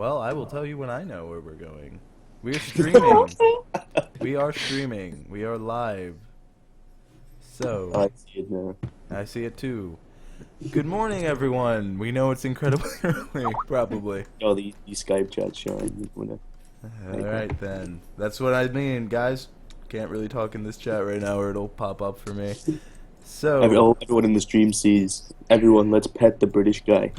Well, I will tell you when I know where we're going. We're streaming. We are streaming. We are live. So, I see it now. I see it too. Good morning, everyone. We know it's incredibly early, probably. Oh, these Skype chats showing. Alright then. That's what I mean, guys. Can't really talk in this chat right now or it'll pop up for me. So, Everyone in the stream sees. Everyone, let's pet the British guy.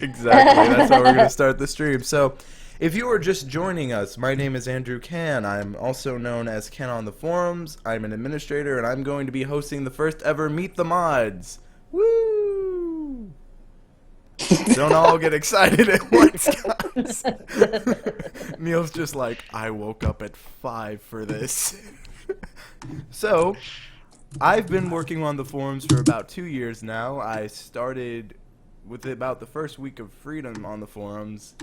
exactly. That's how we're going to start the stream. So, if you are just joining us, my name is Andrew Can. I'm also known as Ken on the forums. I'm an administrator, and I'm going to be hosting the first ever Meet the Mods. Woo! Don't all get excited at once, guys. Neil's just like, I woke up at 5 for this. So, I've been working on the forums for about 2 years now. I started with about the first week of freedom on the forums,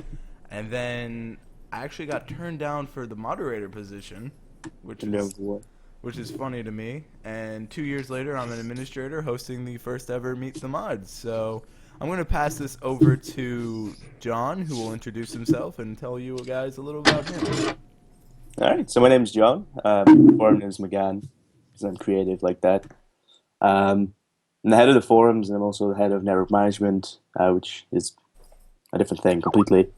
and then I actually got turned down for the moderator position, which is funny to me. And 2 years later, I'm an administrator hosting the first ever Meet the Mods. So I'm going to pass this over to John, who will introduce himself and tell you guys a little about him. Alright, so my name's John. Forum name's McGann, because I'm creative like that. I'm the head of the forums, and I'm also the head of network management, which is a different thing completely.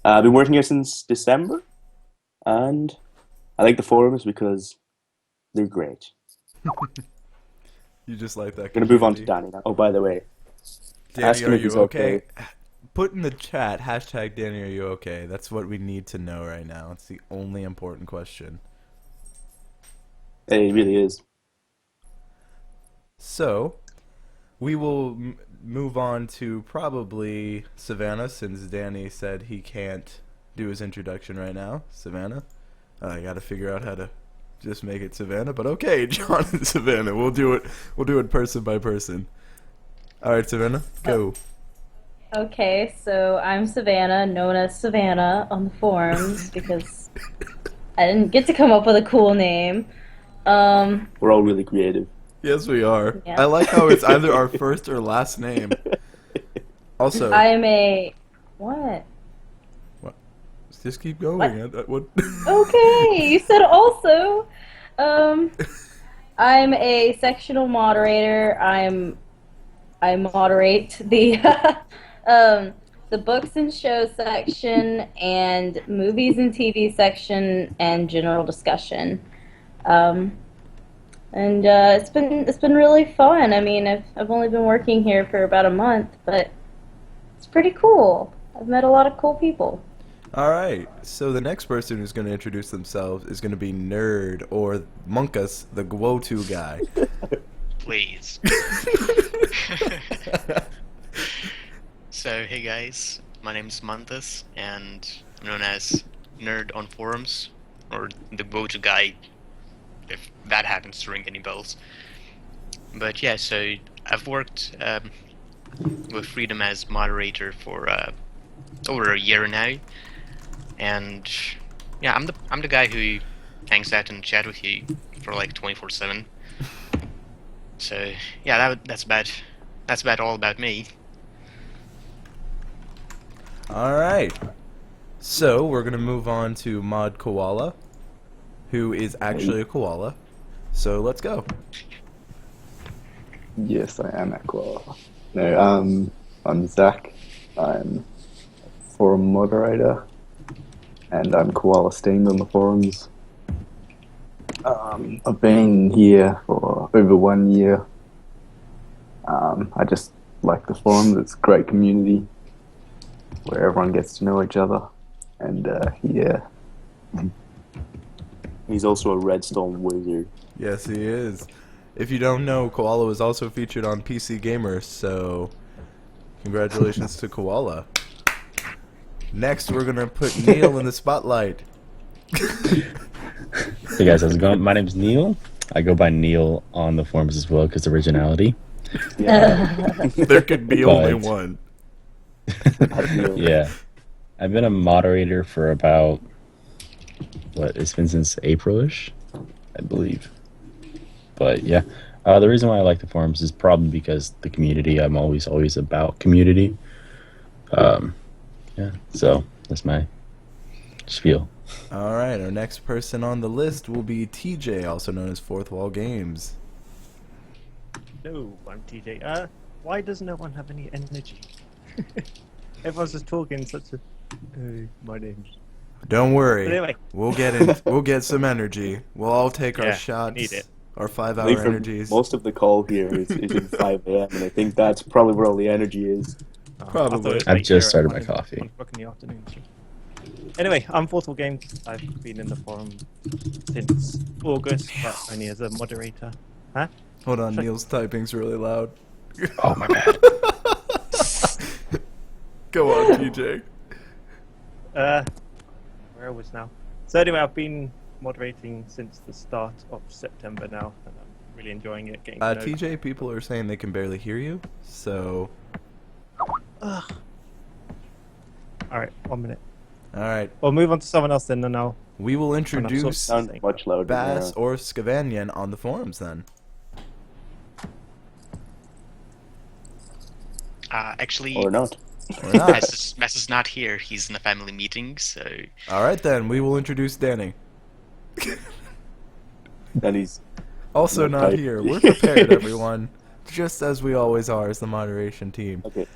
I've been working here since December, and I like the forums because they're great. You just like that. I'm going to move on to Danny now. Oh, by the way. Danny, are you okay? Put in the chat, hashtag Danny, are you okay? That's what we need to know right now. It's the only important question. It really is. So, we will move on to probably Savannah, since Danny said he can't do his introduction right now. Savannah? I gotta figure out how to just make it Savannah, but okay, John and Savannah. We'll do it person by person. Alright, Savannah, go. Okay, so I'm Savannah, known as Savannah on the forums because I didn't get to come up with a cool name. We're all really creative. Yes, we are. Yeah. I like how it's either our first or last name. Also, I'm a what? just keep going. What? Okay, you said also. I'm a sectional moderator. I moderate the the books and shows section and movies and TV section and general discussion. It's been really fun. I mean, I've only been working here for about a month, but it's pretty cool. I've met a lot of cool people. All right. So the next person who's going to introduce themselves is going to be Nerd or Monkus, the go-to guy. Please. So, hey guys, my name's Mantas, and I'm known as Nerd on forums, or the go-to guy, if that happens to ring any bells. But yeah, so I've worked with Freedom as moderator for over a year now, and yeah, I'm the guy who hangs out and chat with you for like 24/7. So yeah, that's about all about me. All right. So we're going to move on to Mod Koala, who is actually a koala. So let's go. Yes, I am at Koala. No, I'm Zach. I'm a forum moderator, and I'm Koala Steam on the forums. I've been here for over 1 year. I just like the forums. It's a great community where everyone gets to know each other, and yeah. He's also a redstone wizard. Yes, he is. If you don't know, Koala was also featured on PC Gamer, so congratulations to Koala. Next, we're going to put Neil in the spotlight. Hey guys, how's it going? My name's Neil. I go by Neil on the forums as well because originality. Yeah. There could be only one. Yeah. I've been a moderator for about, it's been since April-ish, I believe. But yeah, the reason why I like the forums is probably because the community. I'm always about community. Yeah, so That's my spiel. All right, our next person on the list will be TJ, also known as Fourth Wall Games. No, I'm TJ. Why does no one have any energy? Everyone's just talking such a. Hey, my name's. Don't worry, But anyway. we'll get some energy. We'll all take our Yeah, shots, need it. our I 5-hour think for energies. most of the call here is in 5 a.m. and I think that's probably where all the energy is. Oh, Probably. I thought it was I've late just here started at my 1 coffee. 1 o'clock in the afternoon. So. Anyway, I'm Fourth Wall Games. I've been in the forum since August, but only as a moderator. Huh? Hold on, Neil's typing's really loud. Oh my bad. Go on, TJ. Where I was now. So anyway, I've been moderating since the start of September now, and I'm really enjoying it. Getting to know. TJ, people are saying they can barely hear you, so... All right, 1 minute. All right, We'll move on to someone else then, and I'll. we will introduce Sounds much louder Bass now. or Scavanyan on the forums then. Actually, Or not. Or not. Mess is not here. He's in a family meeting, so All right then, we will introduce Danny. Then he's Also No not type. here. We're prepared, everyone. Just as we always are as the moderation team. okay.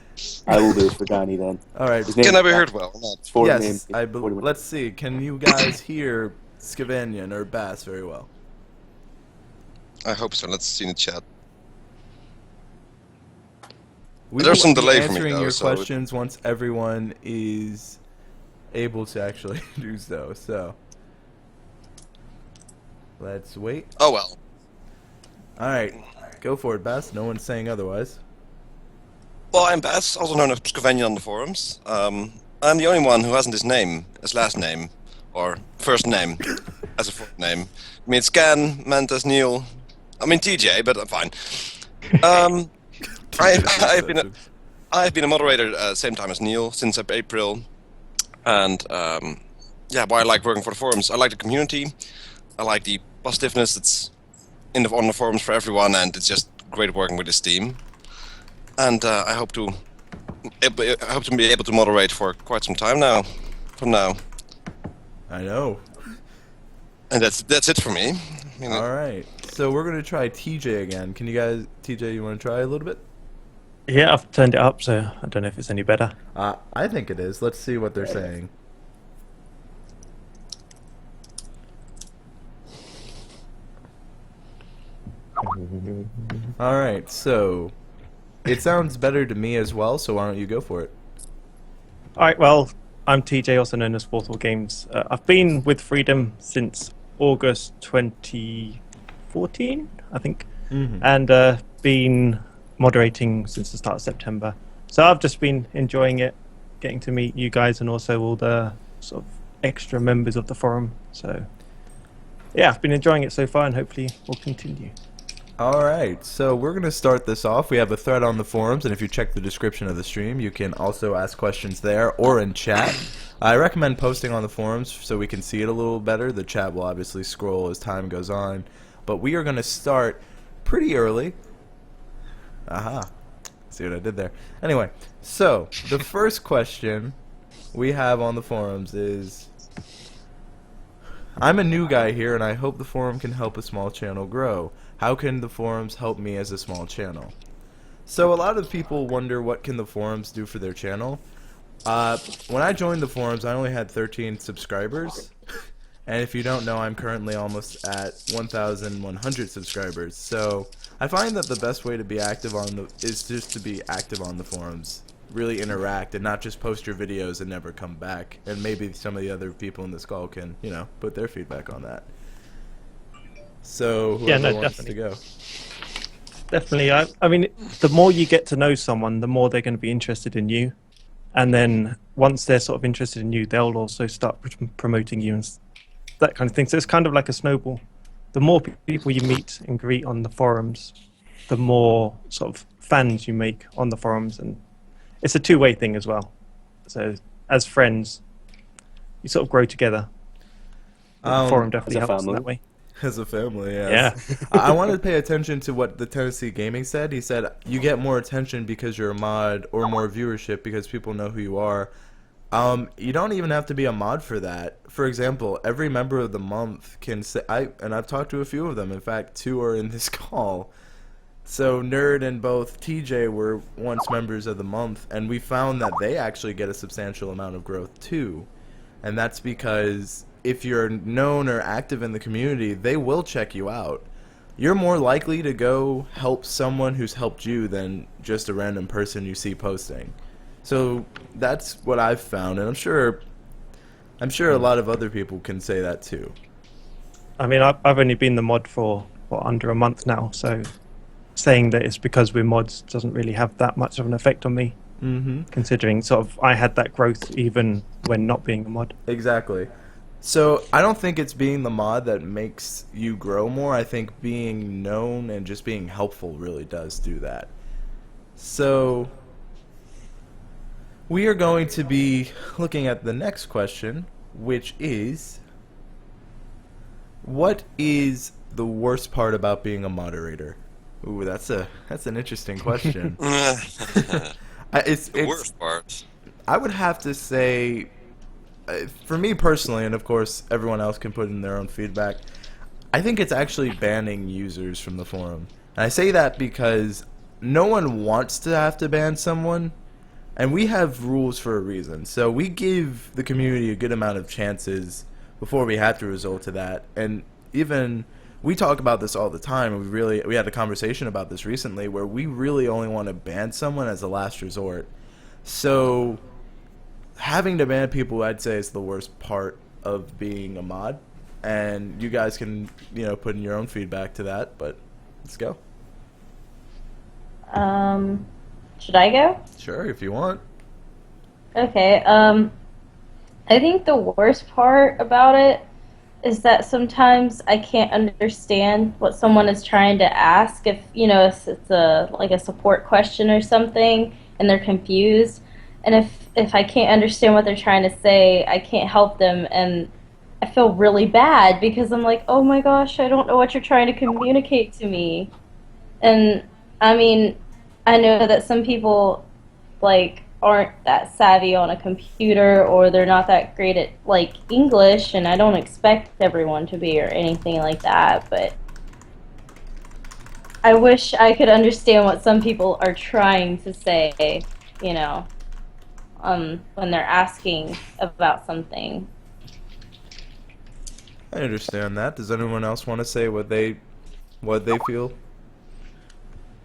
I will do it for Danny then. All right. His name Can is I be Dan. heard well? Not. Full Yes, name is I 41. let's see. Can you guys hear Scavanyan or Bass very well? I hope so. Let's see in the chat. We There's will some be delay for me, answering though, your so- questions once everyone is able to actually do so. So let's wait. Oh well. All right, go for it, Bass. No one's saying otherwise. Well, I'm Bas, also known as Scavanyan on the forums. I'm the only one who hasn't his name as last name, or first name as a fourth name. I mean, Scan, Mantas, Neil. I mean TJ, but I'm fine. I've been a moderator same time as Neil since April, and yeah, why I like working for the forums. I like the community. I like the positiveness that's on the forums for everyone, and it's just great working with this team. And I hope to be able to moderate for quite some time now. From now, I know. and that's it for me. I mean, All right, so we're gonna try TJ again. Can you guys, TJ, you want to try a little bit? Yeah, I've turned it up, so I don't know if it's any better. I think it is. Let's see what they're saying. All right, so it sounds better to me as well. So why don't you go for it? All right, well, I'm TJ, also known as Fourth Wall Games. I've been with Freedom since August 2014, I think, and been moderating since the start of September. So I've just been enjoying it, getting to meet you guys and also all the sort of extra members of the forum. So yeah, I've been enjoying it so far, and hopefully we'll continue. All right, so we're going to start this off. We have a thread on the forums, and if you check the description of the stream, you can also ask questions there or in chat. I recommend posting on the forums so we can see it a little better. The chat will obviously scroll as time goes on, but we are going to start pretty early. Aha. See what I did there? Anyway, so the first question we have on the forums is, I'm a new guy here, and I hope the forum can help a small channel grow. How can the forums help me as a small channel? So a lot of people wonder, what can the forums do for their channel? When I joined the forums, I only had 13 subscribers. And if you don't know, I'm currently almost at 1,100 subscribers. So I find that the best way to be active is just to be active on the forums. Really interact and not just post your videos and never come back. And maybe some of the other people in this call can, put their feedback on that. So whoever wants to go. Definitely. I mean, the more you get to know someone, the more they're going to be interested in you. And then once they're sort of interested in you, they'll also start promoting you and that kind of thing. So it's kind of like a snowball. The more people you meet and greet on the forums, the more sort of fans you make on the forums. And it's a two-way thing as well. So as friends, you sort of grow together. The forum definitely helps in that way. As a family, yes. Yeah. I wanted to pay attention to what the Tennessee Gaming said. He said, you get more attention because you're a mod, or more viewership because people know who you are. You don't even have to be a mod for that. For example, every member of the month can say, I've talked to a few of them. In fact, 2 are in this call. So Nerd and both TJ were once members of the month, and we found that they actually get a substantial amount of growth too. And that's because if you're known or active in the community, they will check you out. You're more likely to go help someone who's helped you than just a random person you see posting. So that's what I've found, and I'm sure a lot of other people can say that too. I mean, I've only been the mod for under a month now, so saying that it's because we're mods doesn't really have that much of an effect on me. Mm-hmm. Considering sort of I had that growth even when not being a mod. Exactly. So I don't think it's being the mod that makes you grow more. I think being known and just being helpful really does do that. So we are going to be looking at the next question, which is, what is the worst part about being a moderator? Ooh, that's an interesting question. The worst part. I would have to say, for me personally, and of course everyone else can put in their own feedback, I think it's actually banning users from the forum. And I say that because no one wants to have to ban someone, and we have rules for a reason. So we give the community a good amount of chances before we have to resort to that. And even we talk about this all the time. We had a conversation about this recently where we really only want to ban someone as a last resort. So having to ban people, I'd say, is the worst part of being a mod. And you guys can, put in your own feedback to that, but let's go. Should I go? Sure, if you want. Okay. I think the worst part about it is that sometimes I can't understand what someone is trying to ask. If it's like a support question or something, and they're confused, and if I can't understand what they're trying to say, I can't help them, and I feel really bad because I'm like, oh my gosh, I don't know what you're trying to communicate to me. And I mean, I know that some people aren't that savvy on a computer, or they're not that great at English, and I don't expect everyone to be or anything like that, but I wish I could understand what some people are trying to say, when they're asking about something. I understand that. Does anyone else want to say what they feel?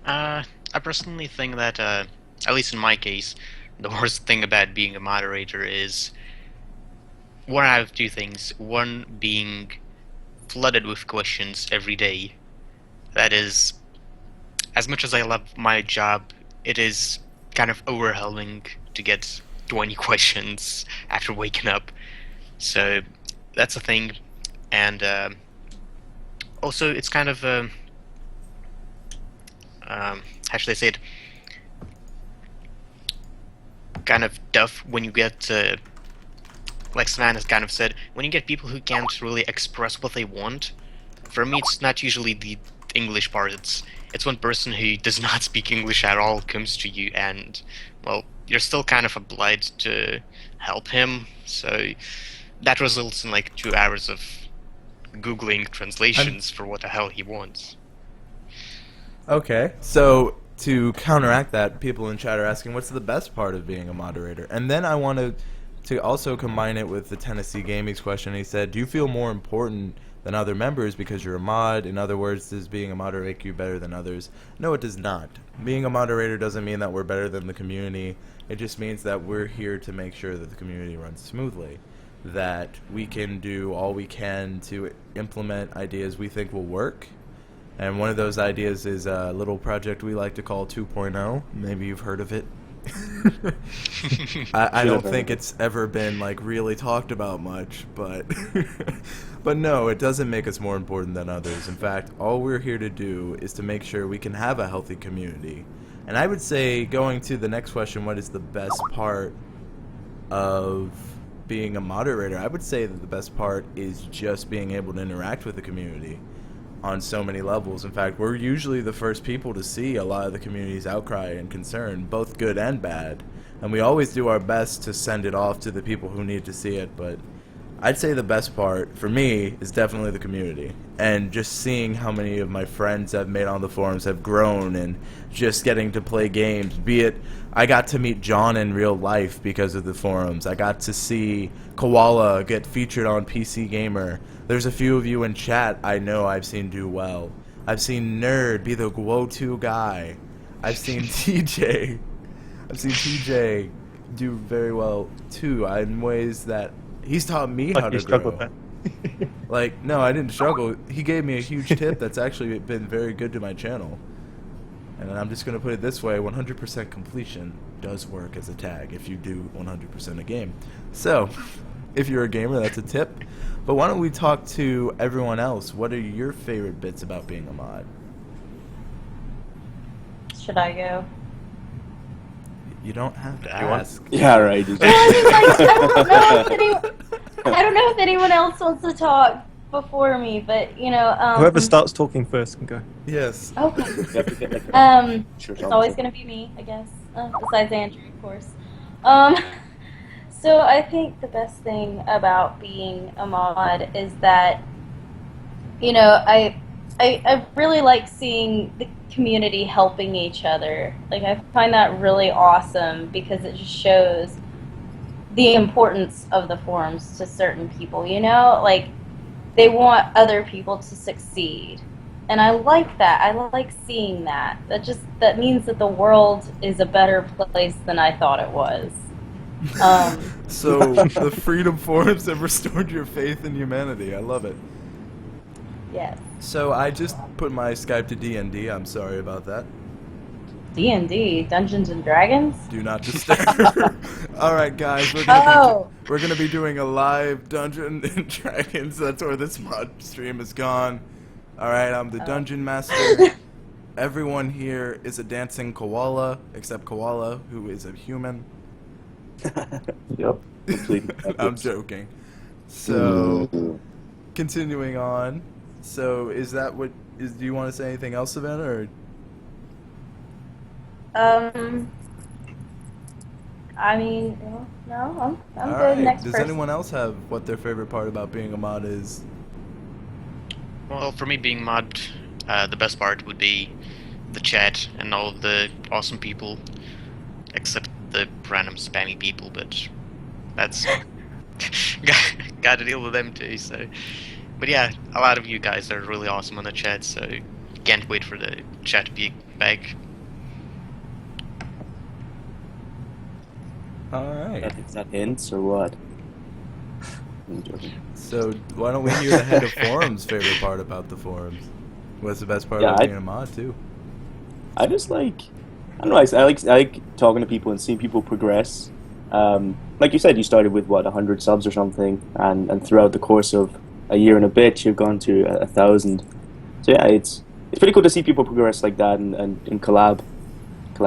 I personally think that, at least in my case, the worst thing about being a moderator is one out of two things. One, being flooded with questions every day. That is, as much as I love my job, it is kind of overwhelming to get 20 questions after waking up. So that's a thing. And also, it's kind of how should I say it? Kind of tough when you get, like Sven has kind of said, when you get people who can't really express what they want. For me, it's not usually the English part. It's one person who does not speak English at all comes to you, and well, you're still kind of obliged to help him. So that results in 2 hours of googling translations for what the hell he wants. Okay, so to counteract that, people in chat are asking, what's the best part of being a moderator? And then I wanted to also combine it with the Tennessee Gaming's question. He said, do you feel more important than other members because you're a mod? In other words, does being a moderator make you better than others? No, it does not. Being a moderator doesn't mean that we're better than the community. It just means that we're here to make sure that the community runs smoothly, that we can do all we can to implement ideas we think will work. And one of those ideas is a little project we like to call 2.0. Maybe you've heard of it. I don't think it's ever been really talked about much, but but no, it doesn't make us more important than others. In fact, all we're here to do is to make sure we can have a healthy community. And I would say, going to the next question, what is the best part of being a moderator? I would say that the best part is just being able to interact with the community on so many levels. In fact, we're usually the first people to see a lot of the community's outcry and concern, both good and bad. and we always do our best to send it off to the people who need to see it, but I'd say the best part for me is definitely the community, and just seeing how many of my friends I've made on the forums have grown, and just getting to play games. Be it I got to meet John in real life because of the forums. I got to see Koala get featured on PC Gamer. There's a few of you in chat I know I've seen do well. I've seen Nerd be the go-to guy. I've seen TJ. I've seen TJ do very well too, in ways that he's taught me how to grow. Like, no, I didn't struggle. He gave me a huge tip that's actually been very good to my channel. And I'm just going to put it this way, 100% completion does work as a tag if you do 100% a game. So, if you're a gamer, that's a tip. But why don't we talk to everyone else? What are your favorite bits about being a mod? Should I go? You don't have to You want- ask. Yeah, right. Well, it's like, I don't know if anyone else wants to talk before me, but you know, Whoever starts talking first can go. Yes. Okay. You have to get, like, It's always gonna be me, I guess. Besides Andrew, of course. So I think the best thing about being a mod is that, you know, I really like seeing the community helping each other. Like, I find that really awesome because it just shows the importance of the forums to certain people, you know? Like, they want other people to succeed. And I like that. I like seeing that. That means that the world is a better place than I thought it was. So, the Freedom Forums have restored your faith in humanity. I love it. Yes. So, I just put my Skype to D&D. I'm sorry about that. D&D, Dungeons and Dragons? Do not disturb. All right, guys, we're gonna be doing a live Dungeons and Dragons. That's where this mod stream is gone. All right, I'm the Dungeon Master. Everyone here is a dancing koala, except Koala, who is a human. Yep. I'm joking. So, continuing on. So, is that what is? Do you want to say anything else, Savannah? Or I mean, no, I'm all good. right. Next Does person. anyone else have what their favorite part about being a mod is? Well, for me, being mod, the best part would be the chat and all of the awesome people, except the random spammy people. But that's got to deal with them too. So, but yeah, a lot of you guys are really awesome on the chat. So, can't wait for the chat to be back. All right. Is that hints or what? I'm joking. So why don't we hear the head of forums' favorite part about the forums? What's the best part Yeah, about I- being a mod too? I just like, I don't know, I like talking to people and seeing people progress. Like you said, you started with what, 100 subs or something, and throughout the course of a year and a bit, you've gone to 1,000. So yeah, it's pretty cool to see people progress like that and collab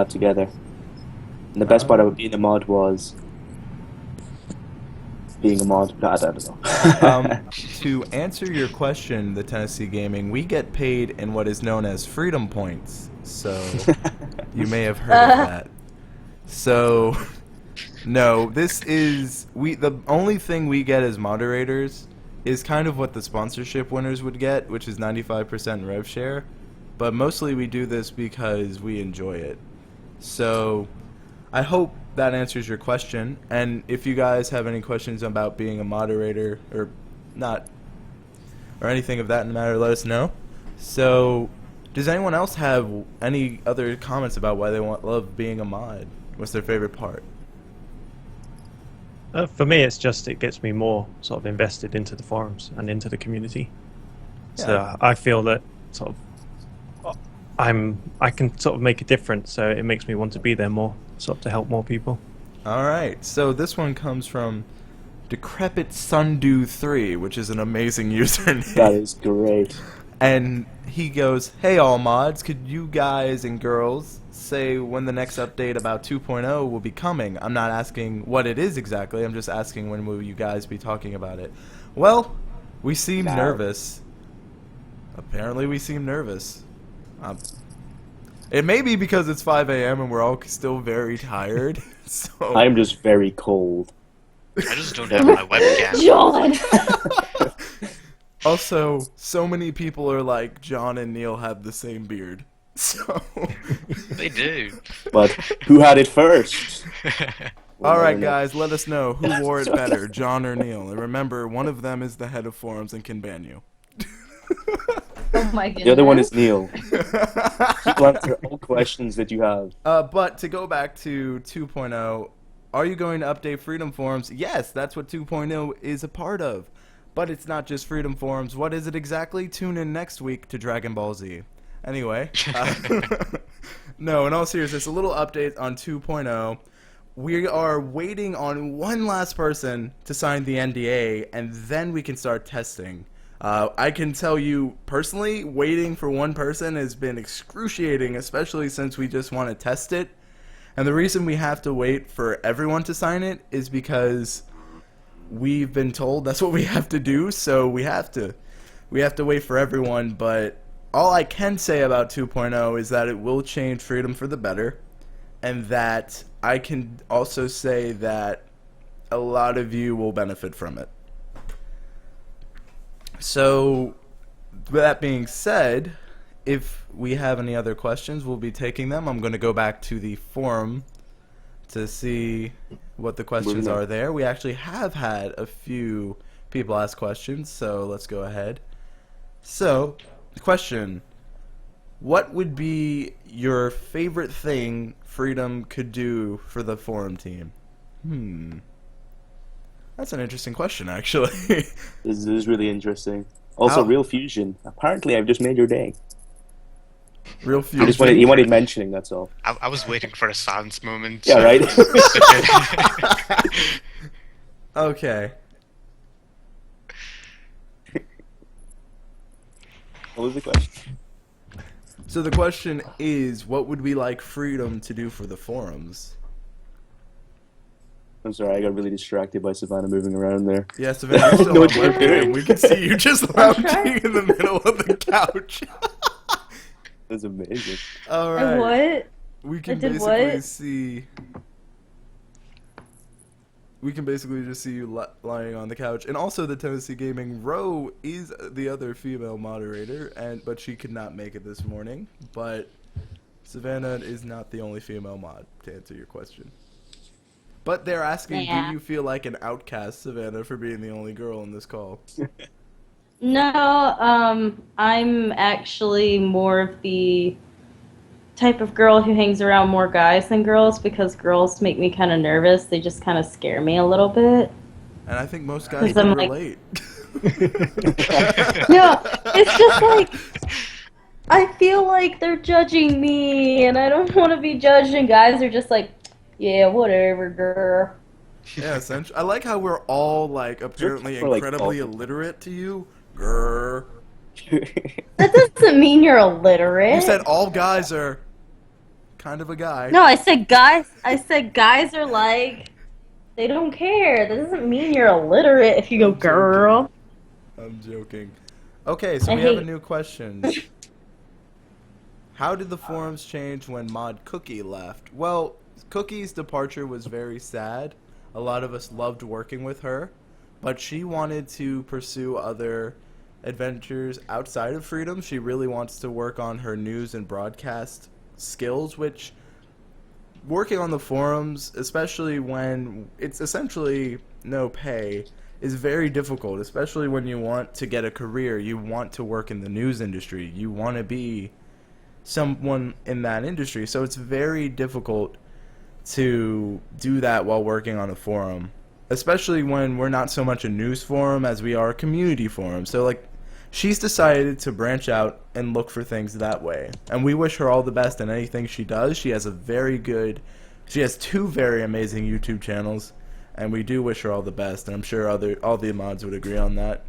together. And the best part about being a mod was being a mod. No, I don't know. To answer your question, the Tennessee Gaming, we get paid in what is known as freedom points. So you may have heard of that. So no, this is the only thing we get as moderators is kind of what the sponsorship winners would get, which is 95% rev share. But mostly we do this because we enjoy it. So I hope that answers your question. And if you guys have any questions about being a moderator or not, or anything of that matter, let us know. So, does anyone else have any other comments about why they love being a mod? What's their favorite part? For me, it's just it gets me more sort of invested into the forums and into the community. So Yeah. I feel that sort of I can sort of make a difference. So it makes me want to be there more, sort of to help more people. All right. So this one comes from Decrepit Sundew 3, which is an amazing username. That is great. And he goes, "Hey all mods, could you guys and girls say when the next update about 2.0 will be coming? I'm not asking what it is exactly, I'm just asking when will you guys be talking about it." Well, we seem Now. nervous. Apparently we seem nervous. It may be because it's 5 a.m. and we're all still very tired. So I'm just very cold. I just don't have my webcam. John. also, so many people are like, John and Neil have the same beard. So They do. But who had it first? We'll all never right, know. guys, let us know who wore it better, John or Neil. And remember, one of them is the head of forums and can ban you. Oh my goodness. The other one is Neil. He will answer all questions that you have. But to go back to 2.0, are you going to update Freedom Forums? Yes, that's what 2.0 is a part of. But it's not just Freedom Forums. What is it exactly? Tune in next week to Dragon Ball Z. Anyway, no, in all seriousness, a little update on 2.0. We are waiting on one last person to sign the NDA, and then we can start testing. I can tell you personally, waiting for one person has been excruciating, especially since we just want to test it. And the reason we have to wait for everyone to sign it is because we've been told that's what we have to do, so we have to wait for everyone. But all I can say about 2.0 is that it will change Freedom for the better, and that I can also say that a lot of you will benefit from it. So, with that being said, if we have any other questions, we'll be taking them. I'm going to go back to the forum to see what the questions are there. We actually have had a few people ask questions, so let's go ahead. So, the question: what would be your favorite thing Freedom could do for the forum team? That's an interesting question, actually. This is really interesting. Also, How- Real Fusion. Apparently, I've just made your day. Real He just fusion. he wanted mentioning, that's all. I was waiting for a silence moment. Yeah, right? Okay. What was the question? So the question is, what would we like Freedom to do for the forums? I'm sorry, I got really distracted by Savannah moving around there. Yeah, Savannah, you're still No, on you're webcam. doing. We can see you just lounging in the middle of the couch. That's amazing. All right. What? We can did basically what? see. We can basically just see you lying on the couch, and also the Tennessee Gaming Row is the other female moderator, but she could not make it this morning. But Savannah is not the only female mod, to answer your question. But they're asking, Yeah. do you feel like an outcast, Savannah, for being the only girl in this call? No, I'm actually more of the type of girl who hangs around more guys than girls because girls make me kind of nervous. They just kind of scare me a little bit. And I think most guys 'Cause I'm can like- relate. No, it's just like I feel like they're judging me, and I don't want to be judged. And guys are just like, "Yeah, whatever, girl." Yeah, essentially. I like how we're all, like, apparently for, like, incredibly talking. illiterate to you. Grr. That doesn't mean you're illiterate. You said all guys are kind of a guy. No, I said guys. I said guys are like they don't care. That doesn't mean you're illiterate if you go girl. I'm joking. Okay, so I we have a hate- new question. How did the forums change when Mod Cookie left? Well, Cookie's departure was very sad. A lot of us loved working with her, but she wanted to pursue other adventures outside of Freedom. She really wants to work on her news and broadcast skills, which working on the forums, especially when it's essentially no pay, is very difficult, especially when you want to get a career. You want to work in the news industry. You want to be someone in that industry. So it's very difficult to do that while working on a forum, especially when we're not so much a news forum as we are a community forum. So, like, she's decided to branch out and look for things that way. And we wish her all the best in anything she does. She has two very amazing YouTube channels, and we do wish her all the best. And I'm sure all the mods would agree on that.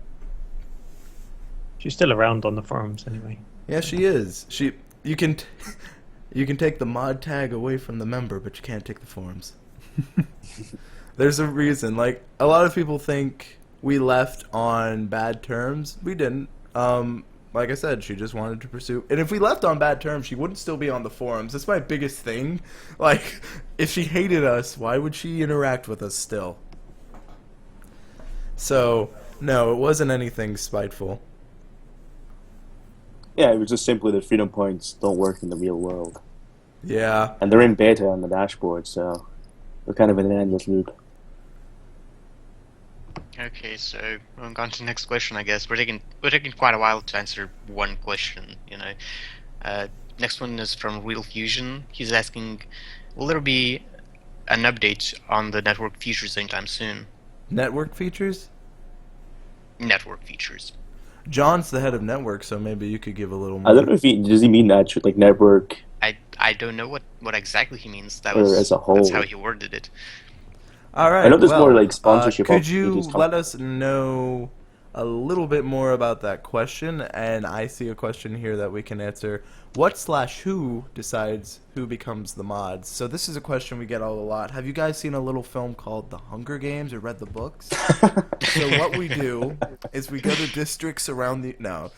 She's still around on the forums anyway. Yeah, she is. You can take the mod tag away from the member, but you can't take the forums. There's a reason. Like, a lot of people think we left on bad terms. We didn't. like I said, she just wanted to pursue. And if we left on bad terms, she wouldn't still be on the forums. That's my biggest thing. Like, if she hated us, why would she interact with us still? So, no, it wasn't anything spiteful. Yeah, it was just simply that freedom points don't work in the real world. Yeah. And they're in beta on the dashboard, so we're kind of in an endless loop. Okay, so moving on to the next question, I guess. We're taking quite a while to answer one question, you know. Next one is from Real Fusion. He's asking, will there be an update on the network features anytime soon? Network features? Network features. John's the head of network, so maybe you could give a little more. I don't know if does he mean that like network I don't know what exactly he means. or as a whole. That's how he worded it. All right. I know there's more like sponsorship. Could you opportunities let us know a little bit more about that question? And I see a question here that we can answer. What/who decides who becomes the mods? So this is a question we get a lot. Have you guys seen a little film called The Hunger Games or read the books? So what we do is we go to districts around the... No.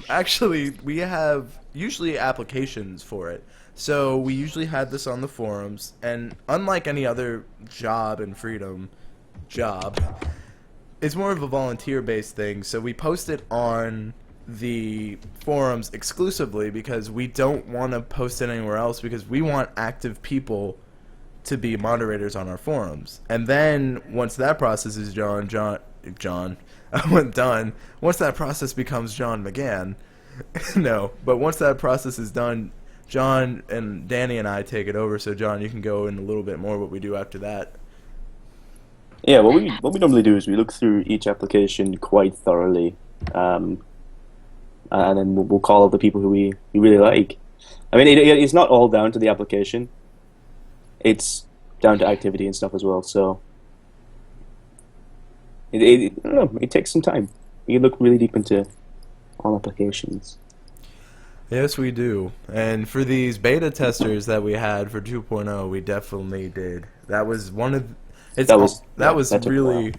Actually, we have usually applications for it. So we usually had this on the forums, and unlike any other job in Freedom job, it's more of a volunteer-based thing. So we post it on the forums exclusively because we don't want to post it anywhere else because we want active people to be moderators on our forums. And then once that process is done, once that process becomes John McGann, no, but once that process is done, John and Danny and I take it over. So John, you can go in a little bit more what we do after that. Yeah, what we normally do is we look through each application quite thoroughly, and then we'll call up the people who we really like. I mean, it's not all down to the application; it's down to activity and stuff as well. So I don't know, it takes some time. You look really deep into all applications. Yes, we do. And for these beta testers that we had for 2.0, we definitely did. That was one of that was really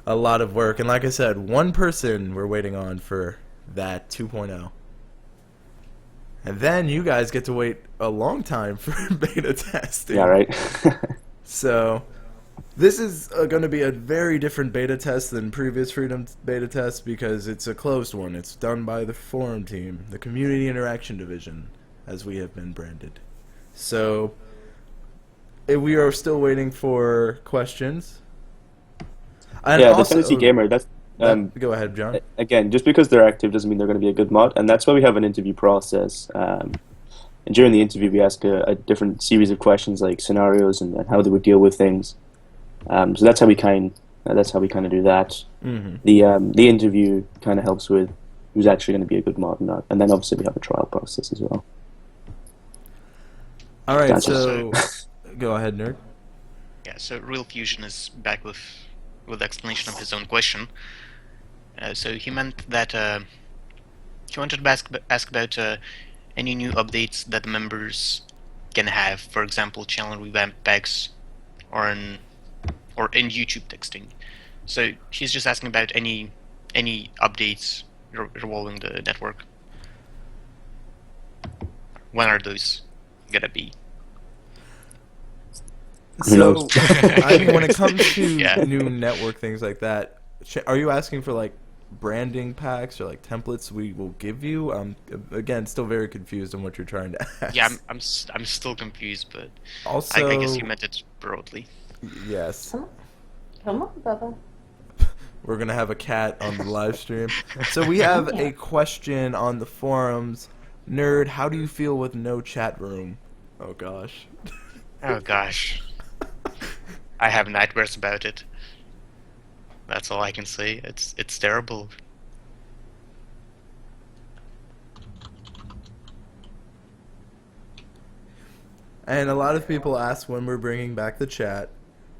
a lot of work. And like I said, one person we're waiting on for that 2.0. And then you guys get to wait a long time for beta testing. Yeah, right. So this is going to be a very different beta test than previous Freedom beta tests because it's a closed one. It's done by the forum team, the Community Interaction Division, as we have been branded. So we are still waiting for questions. And yeah, also, the Tennessee Gamer. That's go ahead, John. Again, just because they're active doesn't mean they're going to be a good mod, and that's why we have an interview process. And during the interview, we ask a different series of questions like scenarios and how they would deal with things. So that's how we kind of do that. Mm-hmm. The interview kind of helps with who's actually going to be a good mod or not, and then obviously we have a trial process as well. All right, Gotcha. so go ahead, nerd. Yeah, so Real Fusion is back with the explanation of his own question. So he meant that he wanted to ask about any new updates that the members can have, for example, channel revamp packs, or in YouTube texting. So he's just asking about any updates revolving the network. When are those gonna be? So, I mean, when it comes to Yeah. new network things like that, are you asking for like branding packs or like templates we will give you? I'm again still very confused on what you're trying to ask. Yeah, I'm still confused, but Also, I guess you meant it broadly. Yes, Come on, Bubba. we're gonna have a cat on the live stream. So we have a question on the forums. Nerd, how do you feel with no chat room? Oh gosh. Oh gosh. I have nightmares about it. That's all I can say. It's terrible. And a lot of people ask when we're bringing back the chat.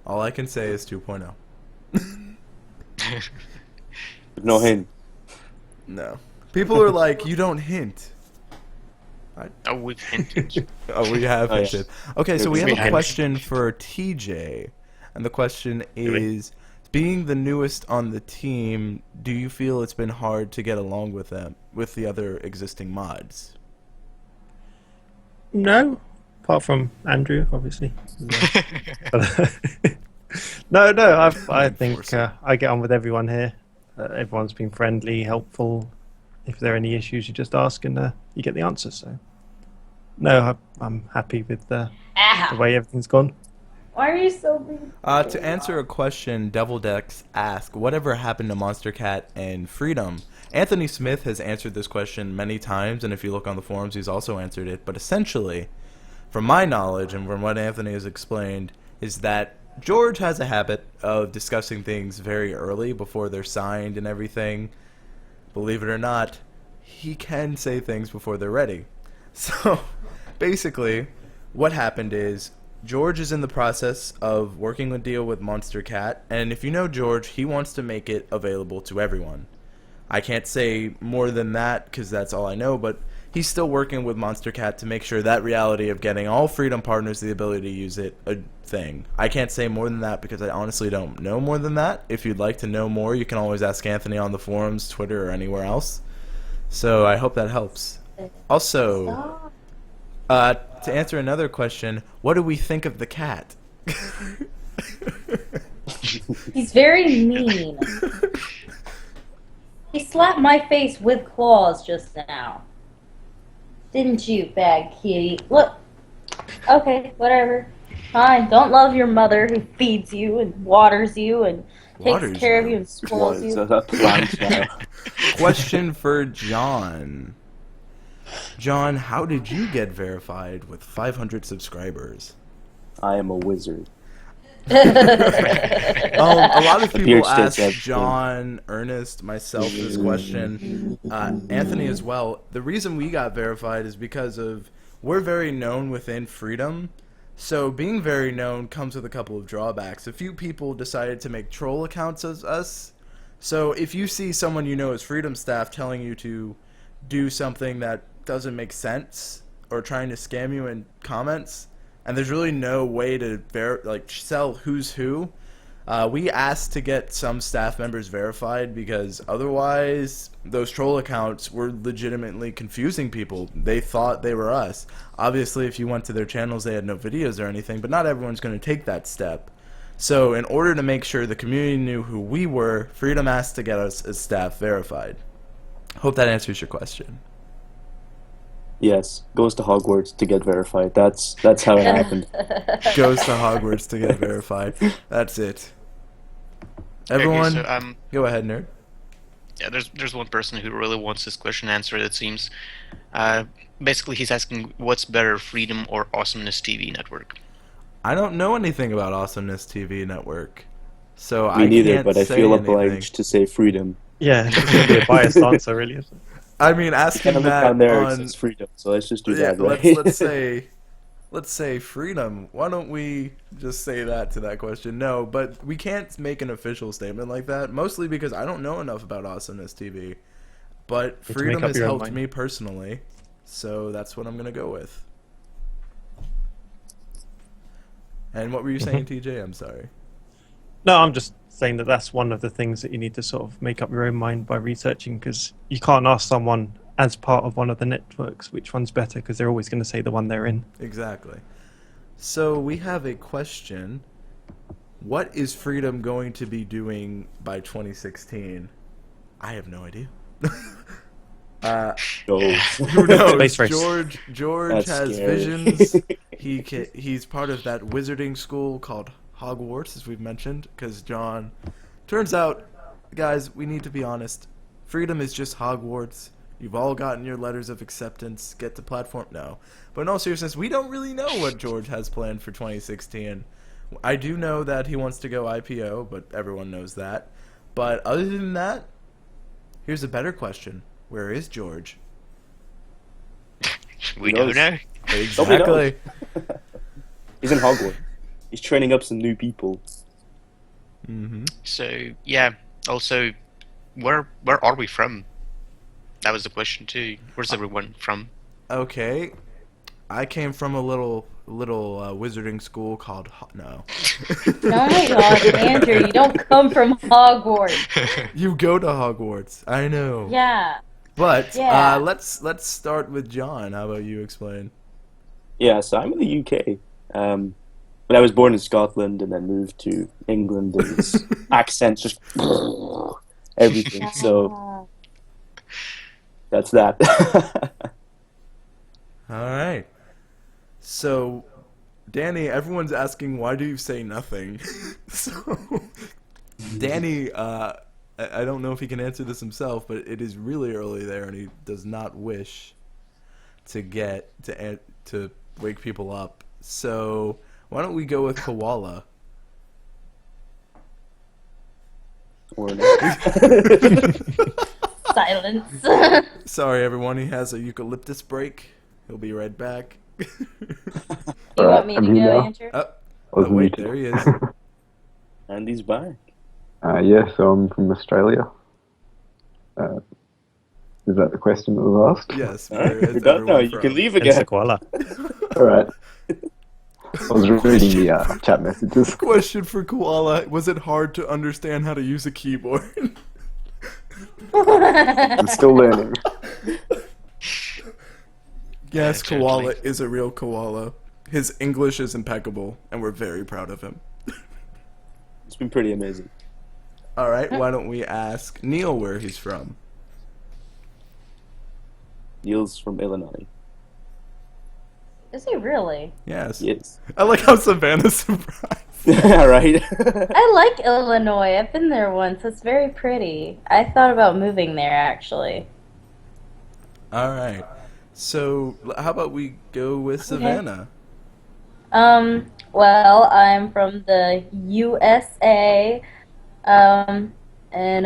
All I can say is 2.0. No hint. No. People are like, you don't hint. Oh, we've hinted. Oh, we have Oh, yeah. hinted. Okay, so we have We a have. question for TJ. And the question is, being the newest on the team, do you feel it's been hard to get along with them, with the other existing mods? No, apart from Andrew, obviously. No, I think I get on with everyone here. Everyone's been friendly, helpful. If there are any issues, you just ask and you get the answer. So, no, I'm happy with the way everything's gone. Why are you so big? To answer a question, Devil Dex asked, whatever happened to Monster Cat and Freedom? Anthony Smith has answered this question many times, and if you look on the forums, he's also answered it. But essentially, from my knowledge and from what Anthony has explained, is that George has a habit of discussing things very early before they're signed and everything. Believe it or not, he can say things before they're ready. So, basically, what happened is George is in the process of working a deal with Monster Cat, and if you know George, he wants to make it available to everyone. I can't say more than that because that's all I know, but he's still working with Monster Cat to make sure that reality of getting all Freedom partners the ability to use it a thing. I can't say more than that because I honestly don't know more than that. If you'd like to know more, you can always ask Anthony on the forums, Twitter, or anywhere else. So I hope that helps. Also, to answer another question, what do we think of the cat? He's very mean. He slapped my face with claws just now. Didn't you, bad kitty? Look. Okay, whatever. Fine. Don't love your mother who feeds you and waters you and takes care of you and spoils you. So that plant now. Question for John. John, how did you get verified with 500 subscribers? I am a wizard. A lot of people Beard ask states John, Ernest, myself this question, Anthony as well. The reason we got verified is because of we're very known within Freedom, so being very known comes with a couple of drawbacks. A few people decided to make troll accounts as us, so if you see someone you know as Freedom staff telling you to do something that doesn't make sense or trying to scam you in comments, and there's really no way to sell who's who. We asked to get some staff members verified because otherwise those troll accounts were legitimately confusing people. They thought they were us. Obviously, if you went to their channels, they had no videos or anything, but not everyone's going to take that step. So in order to make sure the community knew who we were, Freedom asked to get us as staff verified. Hope that answers your question. Yes, goes to Hogwarts to get verified. That's how it happened. Goes to Hogwarts to get verified. That's it. Everyone, Okay, so, go ahead, nerd. yeah, there's one person who really wants this question answered, it seems. Basically, he's asking, what's better, Freedom or Awesomeness TV network? I don't know anything about Awesomeness TV network, so Me I neither, can't but I say feel anything. obliged to say freedom. Yeah, it's going to be a biased answer, really, isn't it? I mean, Kind asking of look that down there, it on says freedom, so let's just do yeah, that, right? let's say Freedom. Why don't we just say that to that question? No, but we can't make an official statement like that. Mostly because I don't know enough about Awesomeness TV. But to Freedom make up has your own helped mind. me personally, so that's what I'm gonna go with. And what were you saying, TJ? I'm sorry. No, I'm just saying that that's one of the things that you need to sort of make up your own mind by researching, because you can't ask someone as part of one of the networks which one's better, because they're always going to say the one they're in. Exactly. So we have a question. What is Freedom going to be doing by 2016? I have no idea. Go. Who knows? Space race. George That's has scary. visions. He's part of that wizarding school called Hogwarts, as we've mentioned, because John... Turns out, guys, we need to be honest. Freedom is just Hogwarts. You've all gotten your letters of acceptance. Get to platform... No. But in all seriousness, we don't really know what George has planned for 2016. I do know that he wants to go IPO, but everyone knows that. But other than that, here's a better question. Where is George? We Who don't knows? know. Exactly. He's in Hogwarts. He's training up some new people. Mm-hmm. So, yeah, also, where are we from? That was the question, too. Where's everyone from? Okay. I came from a little wizarding school called no. Oh my god, Andrew, you don't come from Hogwarts. You go to Hogwarts. I know. Yeah. But Yeah. let's start with John. How about you explain? Yeah, so I'm in the UK. But I was born in Scotland and then moved to England, and this accent just everything. So that's that. All right. So, Danny, everyone's asking why do you say nothing? So, Danny, I don't know if he can answer this himself, but it is really early there, and he does not wish to to wake people up. So, why don't we go with koala? Or no. Silence. Sorry, everyone. He has a eucalyptus break. He'll be right back. You want me to I'm here go, now. Andrew? Oh, Was wait, muted. there he is. Andy's back. Yeah, so I'm from Australia. Is that the question that was asked? Yes. All right, where is you're done now. everyone You from? can leave Hence the again. koala. All right. I was reading the chat messages. Question for Koala: was it hard to understand how to use a keyboard? I'm still learning. Yes, Yeah, Koala totally. is a real koala. His English is impeccable, and we're very proud of him. It's been pretty amazing. All right, why don't we ask Neil where he's from? Neil's from Illinois. Is he really? Yes. Yes. I like how Savannah's surprised. Right. I like Illinois. I've been there once. It's very pretty. I thought about moving there, actually. All right. So, how about we go with Savannah? Well, I'm from the USA, and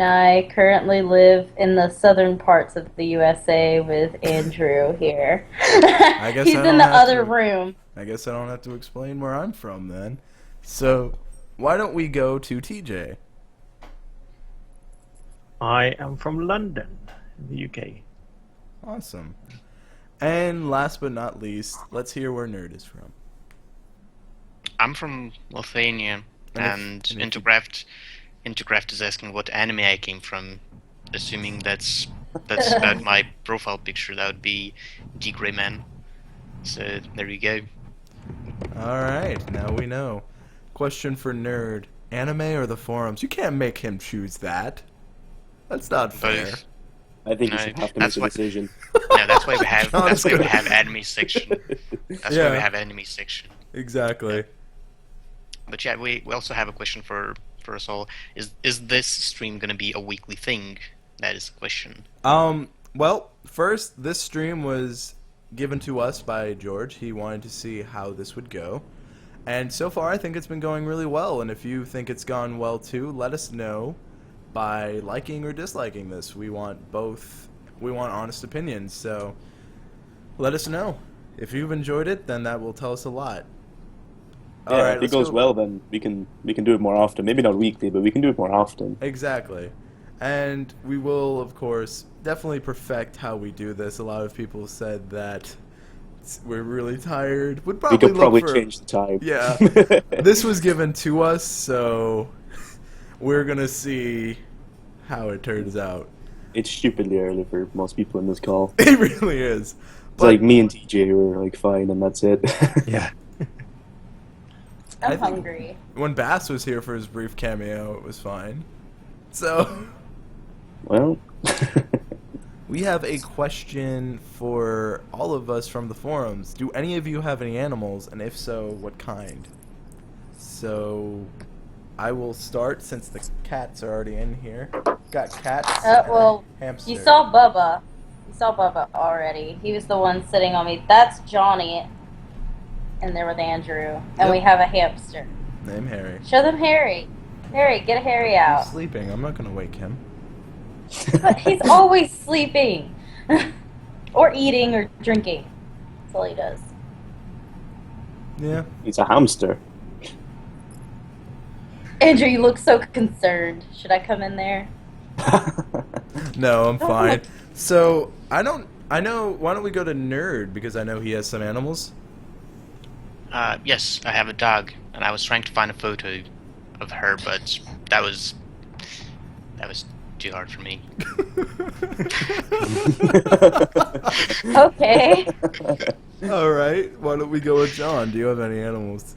I currently live in the southern parts of the USA with Andrew here. I guess He's I in don't the have other to- room. I guess I don't have to explain where I'm from then. So, why don't we go to TJ? I am from London, in the UK. Awesome. And last but not least, let's hear where Nerd is from. I'm from Lithuania, And if- and and if you- Intercraft is asking what anime I came from, assuming that's about my profile picture. That would be D Grey Man. So there you go. All right, now we know. Question for Nerd: anime or the forums? You can't make him choose that. That's not fair. Both. I think you No, should have to that's make a why- decision. No, that's why we have John's gonna- anime section. That's why we Yeah. have anime section. Exactly. But yeah, we also have a question for us all. Is this stream gonna be a weekly thing? That is the question. Well, first, this stream was given to us by George. He wanted to see how this would go. And so far, I think it's been going really well. And if you think it's gone well too, let us know by liking or disliking this. We want both. We want honest opinions. So let us know. If you've enjoyed it, then that will tell us a lot. Yeah, if it let's goes go- well, then we can do it more often. Maybe not weekly, but we can do it more often. Exactly. And we will, of course, definitely perfect how we do this. A lot of people said that we're really tired. Would We probably could look probably for... change the time. Yeah. This was given to us, so we're going to see how it turns out. It's stupidly early for most people in this call. It really is. It's like me and TJ were like fine, and that's it. Yeah. I I'm think- hungry. When Bass was here for his brief cameo, it was fine. So... Well, We have a question for all of us from the forums. Do any of you have any animals, and if so, what kind? So, I will start since the cats are already in here. Got cats. Well, hamster. You saw Bubba. You saw Bubba already. He was the one sitting on me. That's Johnny. And there with Andrew. And Yep. we have a hamster. Name Harry. Show them Harry. Harry, get Harry He's out. sleeping. I'm not gonna wake him. But he's always sleeping. Or eating or drinking. That's all he does. Yeah. it's a hamster. Andrew, you look so concerned. Should I come in there? No, I'm fine. So I know. Why don't we go to Nerd because I know he has some animals. Yes, I have a dog, and I was trying to find a photo of her, but that was too hard for me. Okay. All right. Why don't we go with John? Do you have any animals?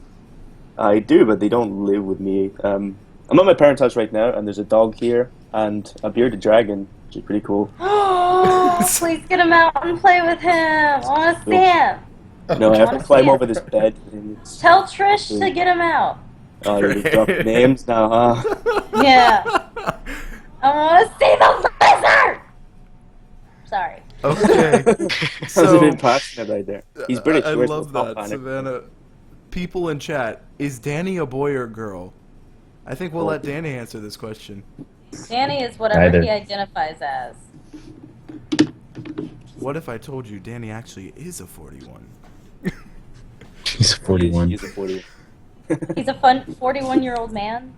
I do, but they don't live with me. I'm at my parents' house right now, and there's a dog here and a bearded dragon, which is pretty cool. Please get him out and play with him. I want to see him. No, I have to Honestly, climb yeah. over this bed. And it's, Tell Trish to get him out. oh, you're just dropping names now, huh? Yeah. I want to see the lizard. Sorry. Okay. Sounds a So bit passionate right there. He's British. I Where's love the that, panic? Savannah. People in chat, is Danny a boy or girl? I think we'll let Danny answer this question. Danny is whatever Neither. he identifies as. What if I told you Danny actually is a 41? He's 41. He's a 40. He's a fun 41-year-old man.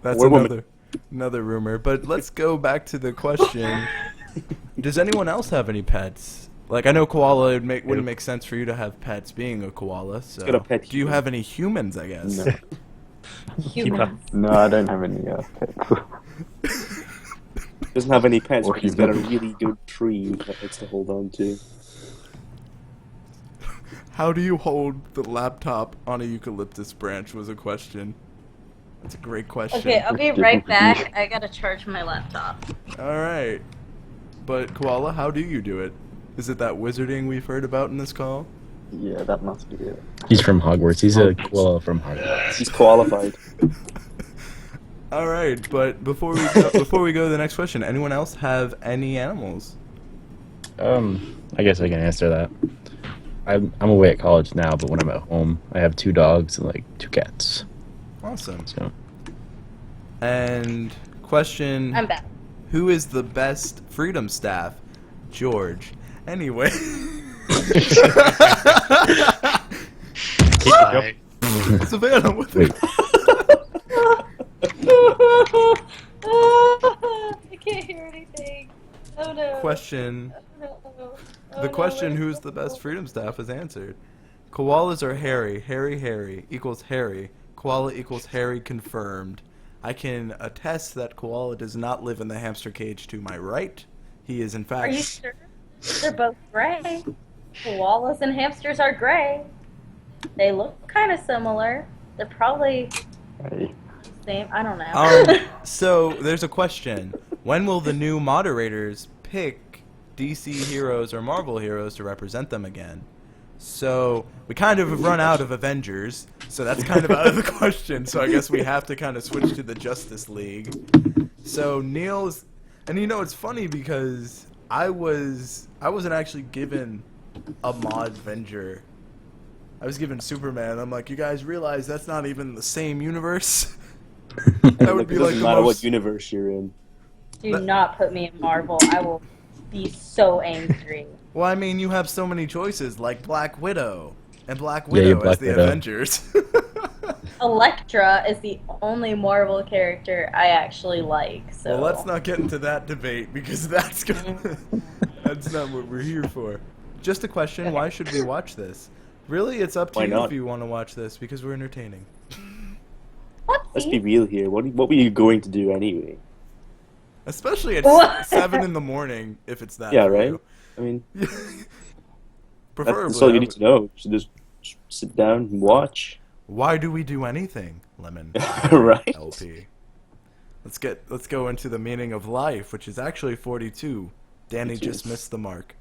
That's Or woman. another rumor. But let's go back to the question. Does anyone else have any pets? Like, I know koala wouldn't make sense for you to have pets being a koala. So got a pet do you human. have any humans, I guess? No, Human. no, I don't have any pets. Doesn't have any pets, Or but he's got a human. really good tree that likes to hold on to. How do you hold the laptop on a eucalyptus branch was a question. That's a great question. Okay, I'll be right back. I gotta charge my laptop. All right. But Koala, how do you do it? Is it that wizarding we've heard about in this call? Yeah, that must be it. He's from Hogwarts. He's a koala from Hogwarts. He's qualified. All right, but before we go to the next question, anyone else have any animals? I guess I can answer that. I'm away at college now, but when I'm at home, I have 2 dogs and like 2 cats. Awesome. So And question: I'm back. Who is the best freedom staff? George. Anyway. Bye. Savannah, what the wait, I can't hear anything. Oh no. question? Oh, no. Oh, The no, question, wait. who's the best freedom staff, is answered. Koalas are hairy. Hairy equals hairy. Koala equals hairy confirmed. I can attest that Koala does not live in the hamster cage to my right. He is, in fact... Are you sure? They're both gray. Koalas and hamsters are gray. They look kind of similar. They're probably Hey. the same. I don't know. So, there's a question. When will the new moderators pick DC heroes or Marvel heroes to represent them again? So, we kind of have run out of Avengers, so that's kind of out of the question, so I guess we have to kind of switch to the Justice League. So, Neil's... And you know, it's funny because I wasn't actually given a mod Avenger. I was given Superman. I'm like, you guys realize that's not even the same universe? That would be it like doesn't the matter most... what universe you're in. Do not put me in Marvel. I will be so angry. Well, I mean, you have so many choices, like Black Widow. And Black Yeah, you're Widow is Black the Widow. Avengers. Elektra is the only Marvel character I actually like. So Well, let's not get into that debate, because that's that's not what we're here for. Just a question, why should we watch this? Really, it's up to Why you not? if you want to watch this, because we're entertaining. Let's be real here. What were you going to do anyway? Especially at What? 7 in the morning, if it's that Yeah, for right? you. I mean, Preferably. that's all I you need would- to know. You should just sit down and watch. Why do we do anything, Lemon? Right? LP. Let's go into the meaning of life, which is actually 42. Danny just missed the mark.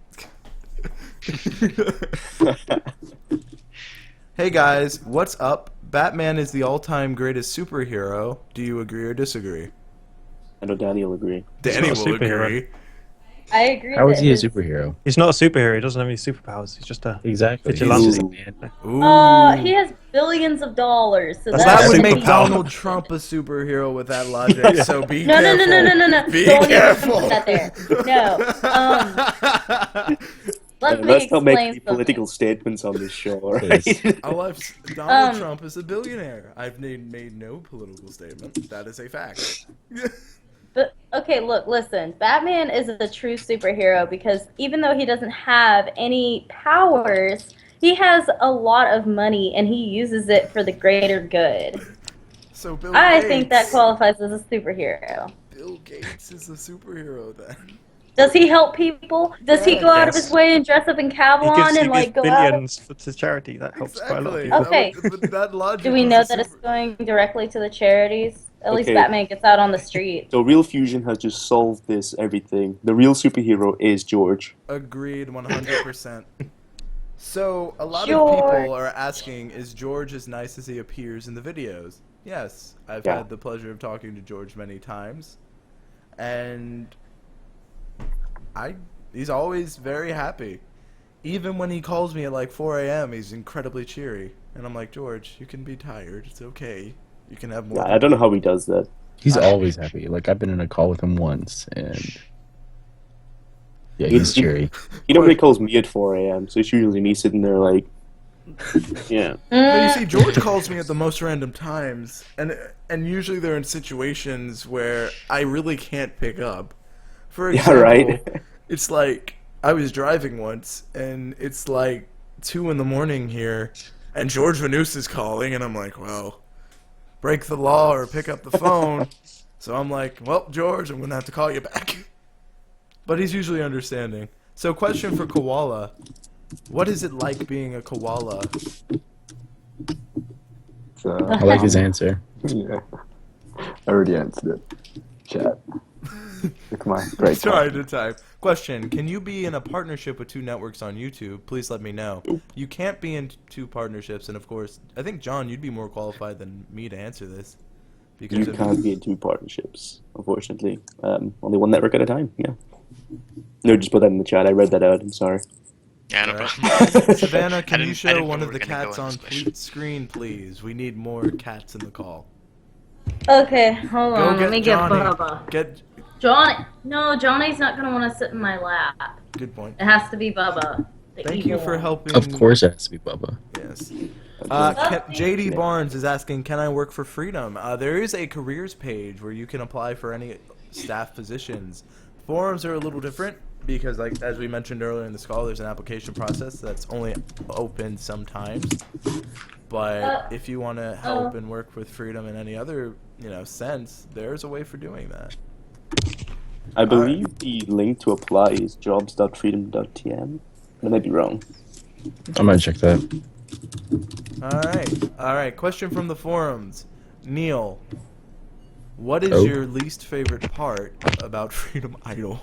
Hey guys, what's up? Batman is the all-time greatest superhero. Do you agree or disagree? I know Danny will agree. Danny not a will superhero. agree. I agree. how is that he a his- superhero? He's not a superhero. He doesn't have any superpowers. He's just a Exactly. vigilante. He's just a man. Ooh. He has billions of dollars. So That's that not would a make superpower. Donald Trump a superhero with that logic. So be No, no, careful. no, no, no, no, no. Be Don't even careful. put that there. No. Let me Let's not make explain any something. political statements on this show, Yes. alright? Donald Trump is a billionaire. I've made no political statement. That is a fact. But okay, look, listen. Batman is a true superhero because even though he doesn't have any powers, He has a lot of money and he uses it for the greater good. So Bill I Gates. think that qualifies as a superhero. Bill Gates is a superhero then. Does he help people? Does he go out of his Yes. way and dress up in He Kavlon gives and like go out? billions to charity. That helps quite a lot of Exactly. people. Okay. But that logic Do we was know a that it's super- going directly to the charities? At least Okay. Batman gets out on the street. So Real Fusion has just solved this everything. The real superhero is George. Agreed 100%. So, a lot of George. people are asking, is George as nice as he appears in the videos? Yes, I've Yeah. had the pleasure of talking to George many times. And he's always very happy. Even when he calls me at like 4 a.m., he's incredibly cheery. And I'm like, George, you can be tired. It's okay. You can have more. Yeah, I don't know how he does that. He's always happy. Like I've been in a call with him once, and yeah, he's cheery. He normally calls me at 4 a.m., so it's usually me sitting there like, yeah. But you see, George calls me at the most random times, and usually they're in situations where I really can't pick up. For Yeah, example, right. it's like I was driving once, and it's like 2 in the morning here, and George Vanus is calling, and I'm like, well, break the law or pick up the phone. So I'm like, well, George, I'm gonna have to call you back. But he's usually understanding. So, question for Koala. What is it like being a koala? So, I like his answer. yeah. I already answered it. Chat. Look my great Sorry to type. Question: can you be in a partnership with 2 networks on YouTube? Please let me know. You can't be in 2 partnerships, and of course, I think John, you'd be more qualified than me to answer this. Because You can't be in 2 partnerships, unfortunately. Only 1 network at a time, yeah. No, just put that in the chat. I read that out. I'm sorry. Yeah, no Alright. problem. Savannah, I can you didn't show know one we of were the gonna go cats on on this question. screen, please? We need more cats in the call. Okay, hold Go on. get Let me get Johnny. Bubba. Get. Johnny. No, Johnny's not gonna want to sit in my lap. Good point. It has to be Bubba. the Thank you evil for one. helping. Of course, it has to be Bubba. Yes. Okay. JD Barnes is asking, can I work for Freedom? There is a careers page where you can apply for any staff positions. Forums are a little different because, like as we mentioned earlier in this call, there's an application process that's only open sometimes. But if you want to help and work with Freedom in any other sense, there's a way for doing that. I believe the link to apply is jobs.freedom.tm. I might be wrong. I'm gonna check that. All right. Question from the forums. Neil, what is Oh. your least favorite part about Freedom Idol?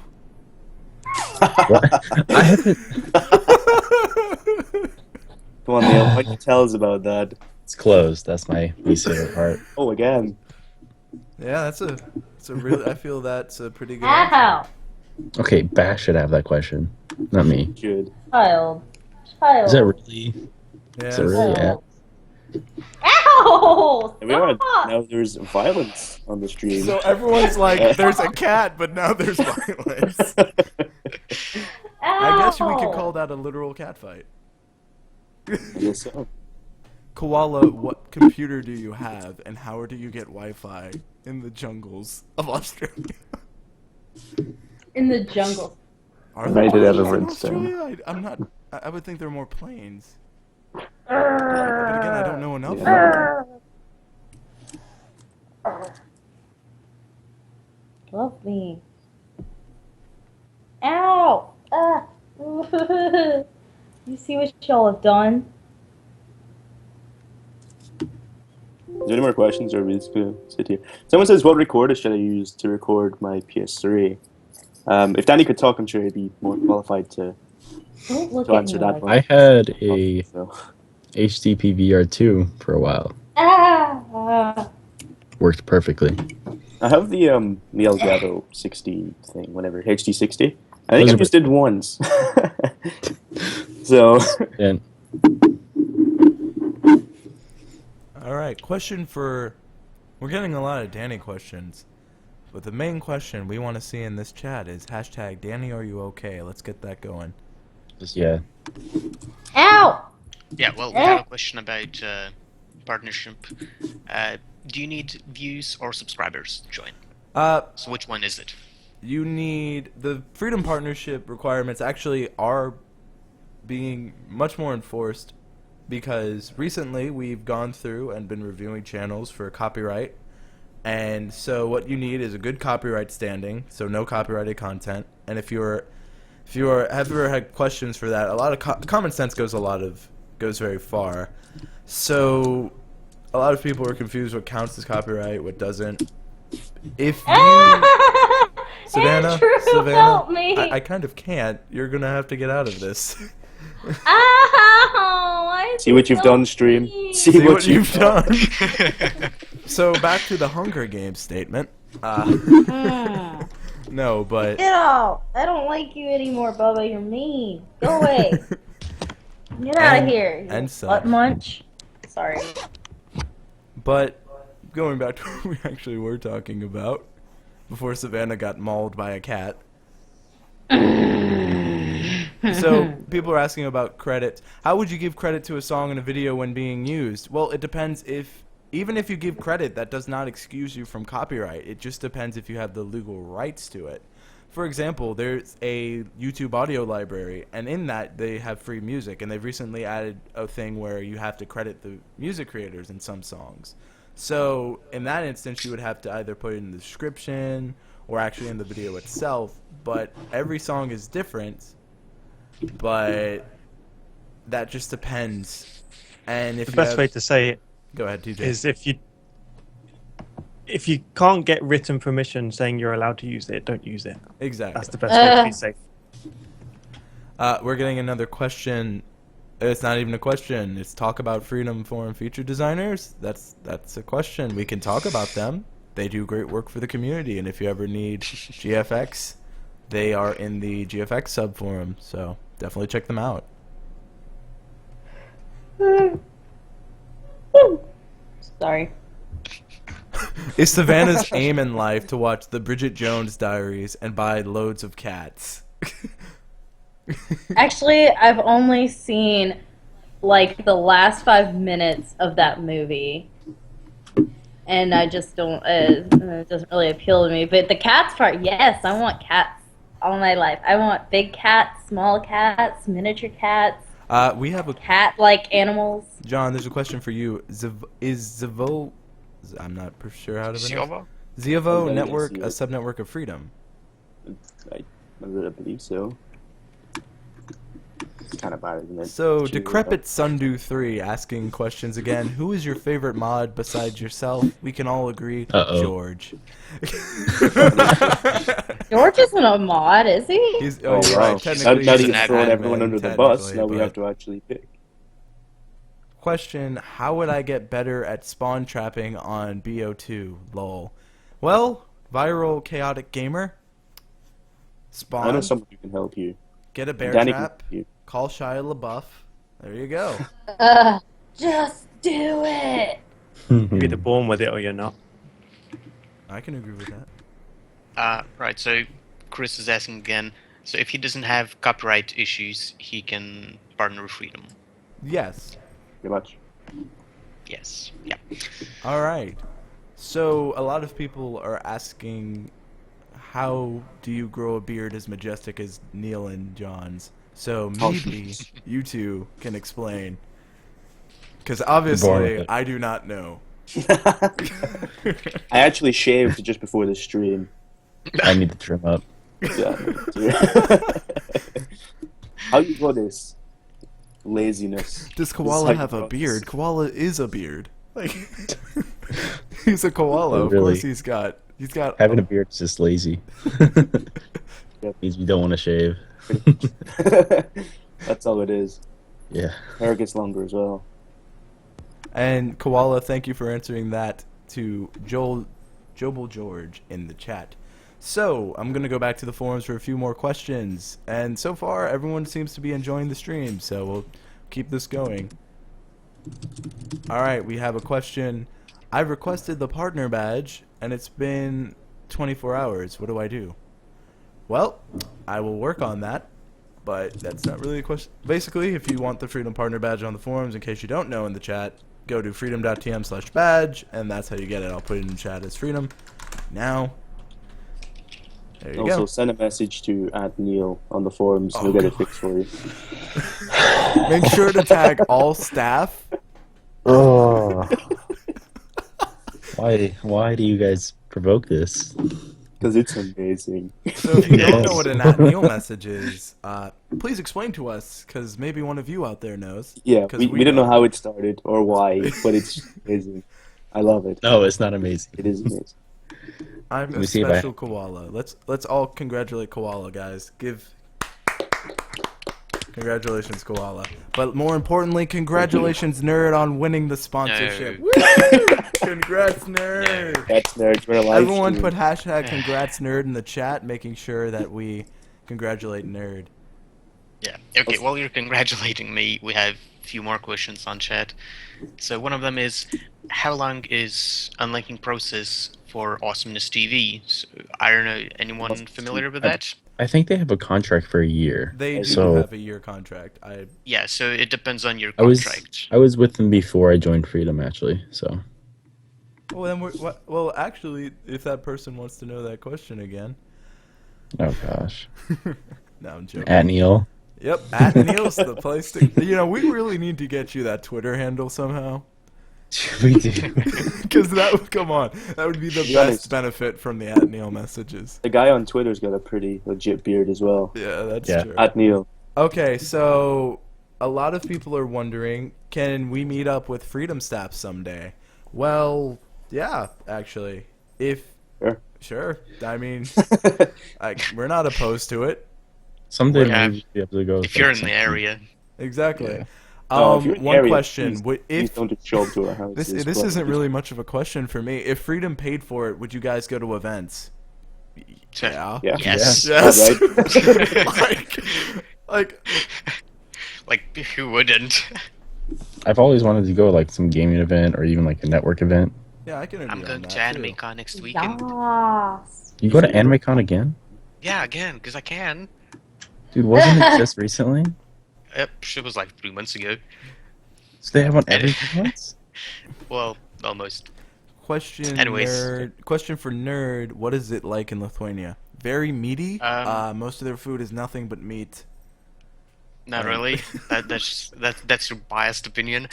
What? I haven't. Come on, Neil. Why don't you tell us about that? It's closed. That's my least favorite part. Oh, again. Yeah, it's a really. I feel that's a pretty good. answer. Ow! Okay, Bash should have that question, not me. Good. Child. Is that really? Yeah, Is that really it? Ow! And we are, Stop! now there's violence on the stream. So everyone's like, "There's a cat," but now there's violence. I guess we could call that a literal cat fight. I guess so. Koala, what computer do you have, and how do you get Wi-Fi in the jungles of Australia? In the jungle. Are Made there it out of planes in redstone. Australia? I'm not. I would think there are more planes. But again, I don't know enough. Yeah. Love me. Ow! Ah! You see what y'all have done? Is there any more questions, or are we just going to sit here? Someone says, what recorder should I use to record my PS3? If Danny could talk, I'm sure he'd be more qualified to Don't look To at answer me that like one. I had a So. HDP VR2 for a while. Ah! Worked perfectly. I have the Elgato 60 thing, whatever, HD60. I think Those I are just did once. So, And All right, question for. We're getting a lot of Danny questions, but the main question we want to see in this chat is hashtag Danny, are you okay? Let's get that going. just yeah. Ow! Yeah, well, we have a question about partnership. Do you need views or subscribers to join? So which one is it? You need the Freedom Partnership requirements. Actually, are being much more enforced because recently we've gone through and been reviewing channels for copyright. And so what you need is a good copyright standing, so no copyrighted content. And if you have ever had questions for that, a lot of common sense goes very far. So a lot of people are confused what counts as copyright, what doesn't. If you Savannah, help me. I kind of can't. You're gonna have to get out of this. Ow, See what you've done, stream. See what you've done. So back to the Hunger Games statement. No, but Get out! I don't like you anymore, Bubba. You're mean. Go away. Get out of here. And Butt munch. Sorry. But going back to what we actually were talking about before Savannah got mauled by a cat. So people are asking about credit. How would you give credit to a song in a video when being used? Well, it depends even if you give credit, that does not excuse you from copyright. It just depends if you have the legal rights to it. For example, there's a YouTube audio library, and in that they have free music, and they've recently added a thing where you have to credit the music creators in some songs. So in that instance, you would have to either put it in the description or actually in the video itself, but every song is different, but that just depends. And if The best way to say it Go ahead, TJ. is if you can't get written permission saying you're allowed to use it, don't use it. Exactly. That's the best way to be safe. We're getting another question. It's not even a question. It's talk about Freedom Forum feature designers. That's a question. We can talk about them. They do great work for the community, and if you ever need GFX, they are in the GFX subforum. So definitely check them out. Sorry. Is Savannah's aim in life to watch the Bridget Jones Diaries and buy loads of cats? Actually, I've only seen like the last 5 minutes of that movie, and I just don't. It doesn't really appeal to me. But the cats part, yes, I want cats all my life. I want big cats, small cats, miniature cats. We have a cat-like animals. John, there's a question for you. Is Zavo? I'm not sure how to pronounce. Zavo network a subnetwork of Freedom? I believe so. It's kind of bad, isn't it? So, Decrepit Sundew 3 asking questions again. Who is your favorite mod besides yourself? We can all agree, George. George isn't a mod, is he? He's, Oh, you're wow. right. Technically, Now he's you've an thrown admin, everyone under the bus. Now we but- have to actually pick. Question, how would I get better at spawn trapping on BO2? Lol. Well, viral chaotic gamer. Spawn. I know someone who can help you. Get a bear Danny trap. can help you. Call Shia LaBeouf. There you go. Just do it. You're either born with it or you're not. I can agree with that. Right, so Chris is asking again. So if he doesn't have copyright issues, he can partner with Freedom. Yes. Pretty much. Yes. Yeah. All right. So a lot of people are asking, how do you grow a beard as majestic as Neil and John's? So maybe you two can explain. Because obviously, I do not know. I actually shaved just before the stream. I need to trim up. Yeah. How you got this laziness? Does Koala have a beard? Koala is a beard. Like, he's a koala. Oh, Of really? course he's got. Having a beard is just lazy. Means you don't want to shave. That's all it is. Yeah. Hair gets longer as well. And Koala, thank you for answering that to Jobel George in the chat. So, I'm going to go back to the forums for a few more questions. And so far, everyone seems to be enjoying the stream, so we'll keep this going. Alright, we have a question. I've requested the partner badge, and it's been 24 hours. What do I do? Well, I will work on that, but that's not really a question. Basically, if you want the Freedom Partner badge on the forums, in case you don't know in the chat, go to freedom.tm/badge, and that's how you get it. I'll put it in the chat as Freedom. Now, There you Also, go. send a message to @Neil on the forums. Oh, He'll get it God. fixed for you. Make sure to tag all staff. Oh. Why do you guys provoke this? Because it's amazing. So if you don't know Yes. what an @Neil message is, please explain to us, because maybe one of you out there knows. Yeah, 'Cause we don't know how it started or why, but it's amazing. I love it. No, it's not amazing. It is amazing. I'm Let a me see if I- special koala. Let's all congratulate koala, guys. Congratulations, koala. But more importantly, congratulations, nerd, on winning the sponsorship. No. Woo! Congrats, nerd. That's nerd. We're alive. Everyone put hashtag congrats nerd in the chat, making sure that we congratulate nerd. Yeah. Okay, while you're congratulating me, we have a few more questions on chat. So one of them is, how long is unlinking process for Awesomeness TV? So, I don't know, anyone Awesomeness familiar with TV. that? I think they have a contract for a year. They do So- have a year contract. Yeah, so it depends on your I contract. was with them before I joined Freedom, actually. So Well, then well, actually, if that person wants to know that question again. oh gosh, No, I'm joking. at Neil. Yep, @Neil's the place to. We really need to get you that Twitter handle somehow. We do. Because come on, that would be the be best honest. benefit from the @Neil messages. The guy on Twitter's got a pretty legit beard as well. Yeah, that's Yeah. true. @Neil. Okay, so a lot of people are wondering, can we meet up with Freedom Staff someday? Well, yeah, actually, sure. I mean, we're not opposed to it. Someday Yeah. maybe we'll be able to go. If you're in the area. Exactly. Yeah. If you're in the One area, question: please if don't just show up to our house. this isn't really much of a question for me. If Freedom paid for it, would you guys go to events? Yeah. Yeah. Yes. Yes. Right. like, Like, who wouldn't? I've always wanted to go to, like, some gaming event or even like a network event. yeah, I can agree I'm on going that, to too. AnimeCon next weekend. Yes. You go to AnimeCon again, Yeah, again, because I can. dude? Wasn't it just recently? Yep, it was like 3 months ago. So they have one every 2 months. Well, almost. Question Anyways. Question for nerd: what is it like in Lithuania? Very meaty. Most of their food is nothing but meat. Not Right. really. That's your biased opinion.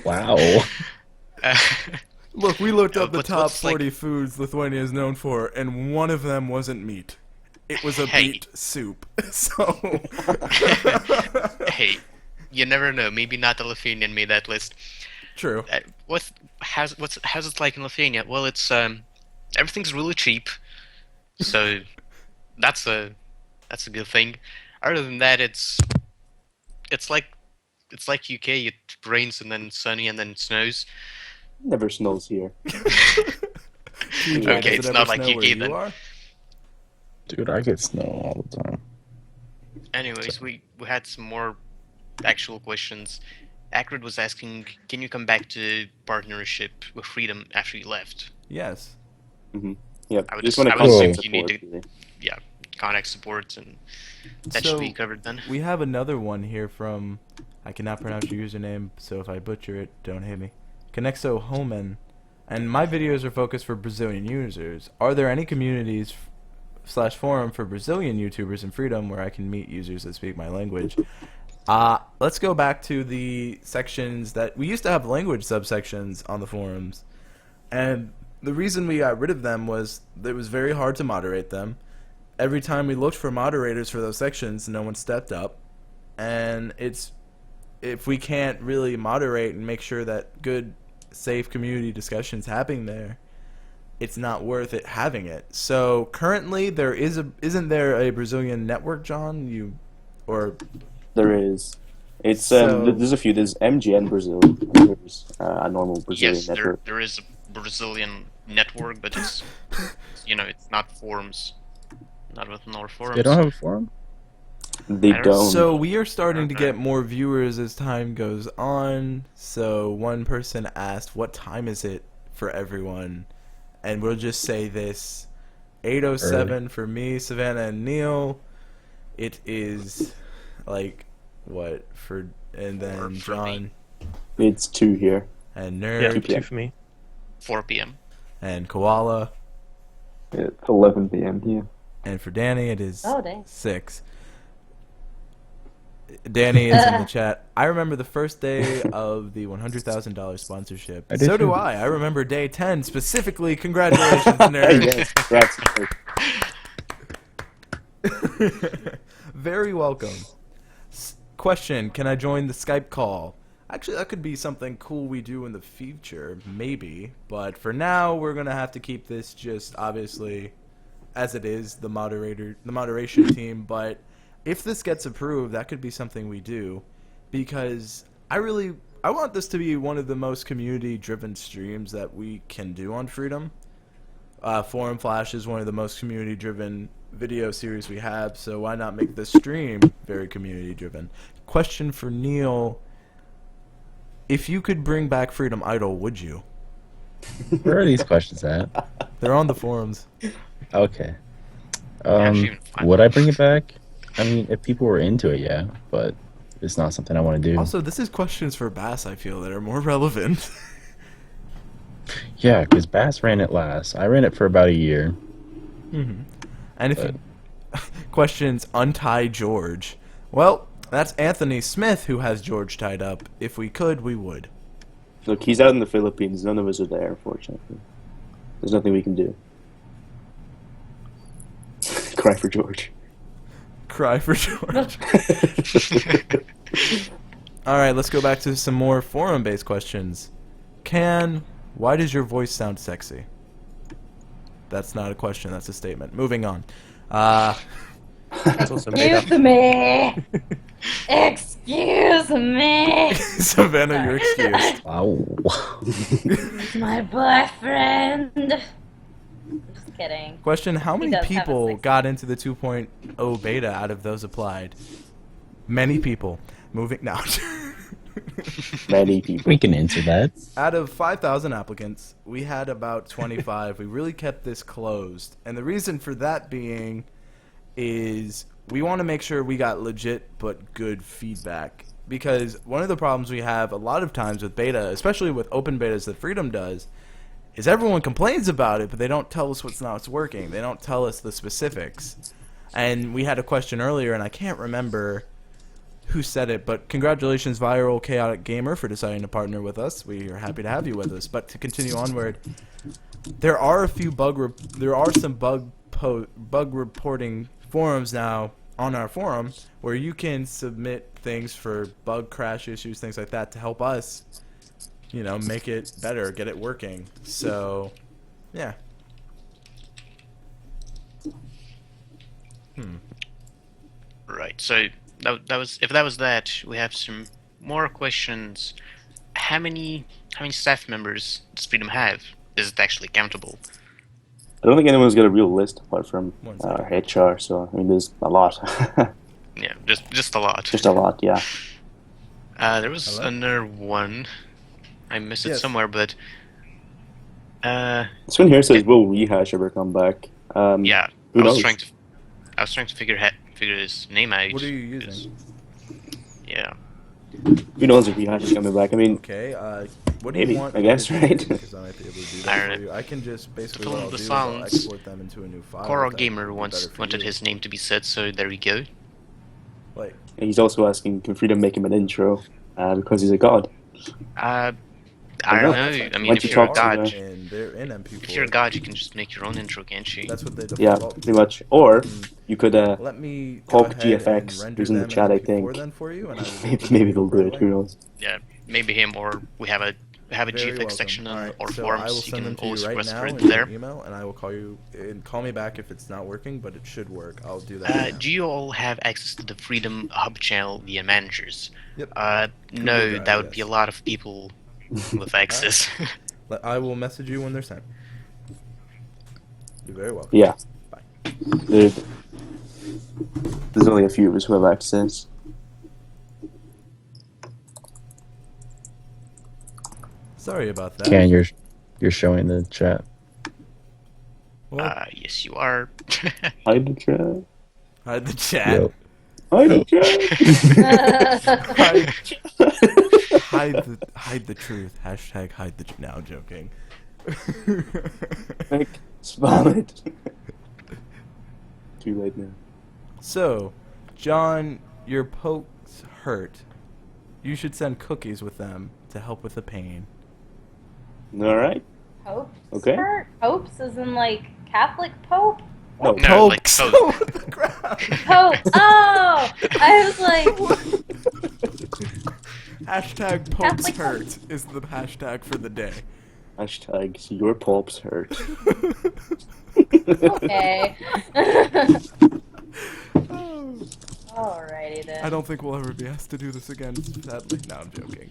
Wow. Uh, Look, we looked up the What's- top what's, like- 40 foods Lithuania is known for, and one of them wasn't meat. It was a Hey. beet soup. So. hey, you never know. Maybe not the Lithuanian made that list. True. How's it like in Lithuania? Well, it's everything's really cheap, so that's a good thing. Other than that, it's like UK. It rains and then sunny and then it snows. Never snows here. TJ, Okay, does it it's ever not like snow UK where you then. are? Dude, I get snow all the time. Anyways, we had some more actual questions. Acrid was asking, can you come back to partnership with Freedom after you left? Yes. Yep. I would just just- want I to would assume contact you need support. to- Really. Yeah, contact support, and that So, should be covered then. we have another one here from, I cannot pronounce your username, so if I butcher it, don't hate me. Conexo Homan. And my videos are focused for Brazilian users. Are there any communities / forum for Brazilian YouTubers in Freedom where I can meet users that speak my language? Let's go back to the sections that we used to have language subsections on the forums. And the reason we got rid of them was it was very hard to moderate them. Every time we looked for moderators for those sections, no one stepped up. And if we can't really moderate and make sure that good, safe community discussions happening there, it's not worth it having it. So currently isn't there a Brazilian network, John? There is. It's So- there's a few. There's MGN Brazil. There's a normal Brazilian Yes, network. there is a Brazilian network, but it's it's not forums, not within our forums. They don't have a forum. They I don't- don't. So we are starting to Okay. get more viewers as time goes on. So one person asked, "What time is it for everyone?" And we'll just say this: 8:07 for me, Savannah, and Neil. It is like what for? And Or then for John It's 2 here. and Yeah, Nerd 2 p.m. 2 for me. 4 p.m. and Koala. It's 11 p.m. here. And for Danny, it is Oh, dang. 6. Danny is in the chat. I remember the first day of the $100,000 sponsorship. I do So do too. I. I remember day 10 specifically. Congratulations, nerd. Yes, congrats. Very welcome. Question: can I join the Skype call? Actually, that could be something cool we do in the future, maybe. But for now, we're gonna have to keep this just obviously as it is, the moderation team. But if this gets approved, that could be something we do, because I want this to be one of the most community-driven streams that we can do on Freedom. Forum Flash is one of the most community-driven video series we have, so why not make this stream very community-driven? Question for Neil: if you could bring back Freedom Idol, would you? Where are these questions at? They're on the forums. Okay. Actually, even fine. Would I bring it back? I mean, if people were into it, yeah, but it's not something I want to do. Also, this is questions for Bass, I feel, that are more relevant. Yeah, because Bass ran it last. I ran it for about a year. Mm-hmm. And if you... questions, untie George. Well, that's Anthony Smith who has George tied up. If we could, we would. Look, he's out in the Philippines. None of us are there, unfortunately. There's nothing we can do. Cry for George. Cry for George. All right, let's go back to some more forum-based questions. Why does your voice sound sexy? That's not a question, that's a statement. Moving on. It's also made up. Excuse me. Excuse me. Savannah, you're excused. Wow. It's my boyfriend. I'm just kidding. Question, how many does have a people sexy- got into the 2.0 beta out of those applied? Many people. Moving now. Many people. We can answer that. Out of 5,000 applicants, we had about 25. We really kept this closed. And the reason for that being is we want to make sure we got legit but good feedback. Because one of the problems we have a lot of times with beta, especially with open betas that Freedom does, is everyone complains about it, but they don't tell us what's not working. They don't tell us the specifics. And we had a question earlier, and I can't remember who said it, but congratulations, Viral Chaotic Gamer, for deciding to partner with us. We are happy to have you with us. But to continue onward, there are a few some bug reporting forums now on our forum where you can submit things for bug crash issues, things like that, to help us, make it better, get it working. So, yeah. Right. So if that was that, we have some more questions. How many staff members does Freedom have? Is it actually countable? I don't think anyone's got a real list apart from One our second. HR, so I mean, there's a lot. Yeah, just a lot. Just a lot, yeah. There was Hello? another one. I missed it Yes. somewhere, but This one here says, "Will Rehash ever come back?" yeah, Who I was knows? trying to figure his name out. What are you using? Yeah. Who knows if Rehash is coming back? I mean, Okay, what do you Maybe, want? I guess, me to do? right? Because I might be able to do I that don't for know. you. I can just basically To what fill I'll the do is I'll sounds, export them into a new file. Coral that Gamer would be better for wanted you. his name to be said, so there we go. Like, he's also asking, "Can Freedom make him an intro?" Because he's a god. I don't know. know. I mean, Why if don't you you're a talk to god, the- and they're in MP4. if you're a god, you can just make your own intro, can't you? That's what they Yeah, default. pretty much. Or you could Let me go Hulk ahead GFX, and render who's in the them chat, I MP4 think. then for you, and I will maybe they'll do right it. away. Who knows? Yeah, maybe him, or we have a Very GFX welcome. section on Alright, our so forums. I will You send can them to always you right request now for in it your there. email, and I will call you and call me back if it's not working, but it should work. I'll do that. right now. Do you all have access to the Freedom Hub channel via managers? Yep. No, Drive, that would be a yes. lot of people with access. I will message you when they're sent. You're very welcome. Yeah. Bye. There's only a few of us who have access. Sorry about that. Can you're showing the chat? Well, Yes, you are. Hide the chat. hide the chat. Yo. Hide the chat. Hide the truth. Hashtag hide the. Now I'm joking. Quick, spam it. Too late now. So, John, your pokes hurt. You should send cookies with them to help with the pain. All right. Popes? Okay. Hurt? Popes as in like Catholic Pope? No. No, like Pokes. Pope. What the crap? Pope. Oh, I was like, Hashtag pokes Catholic hurt is the hashtag for the day. Hashtag your pops hurt. okay. Alrighty then. I don't think we'll ever be asked to do this again, sadly. No, I'm joking.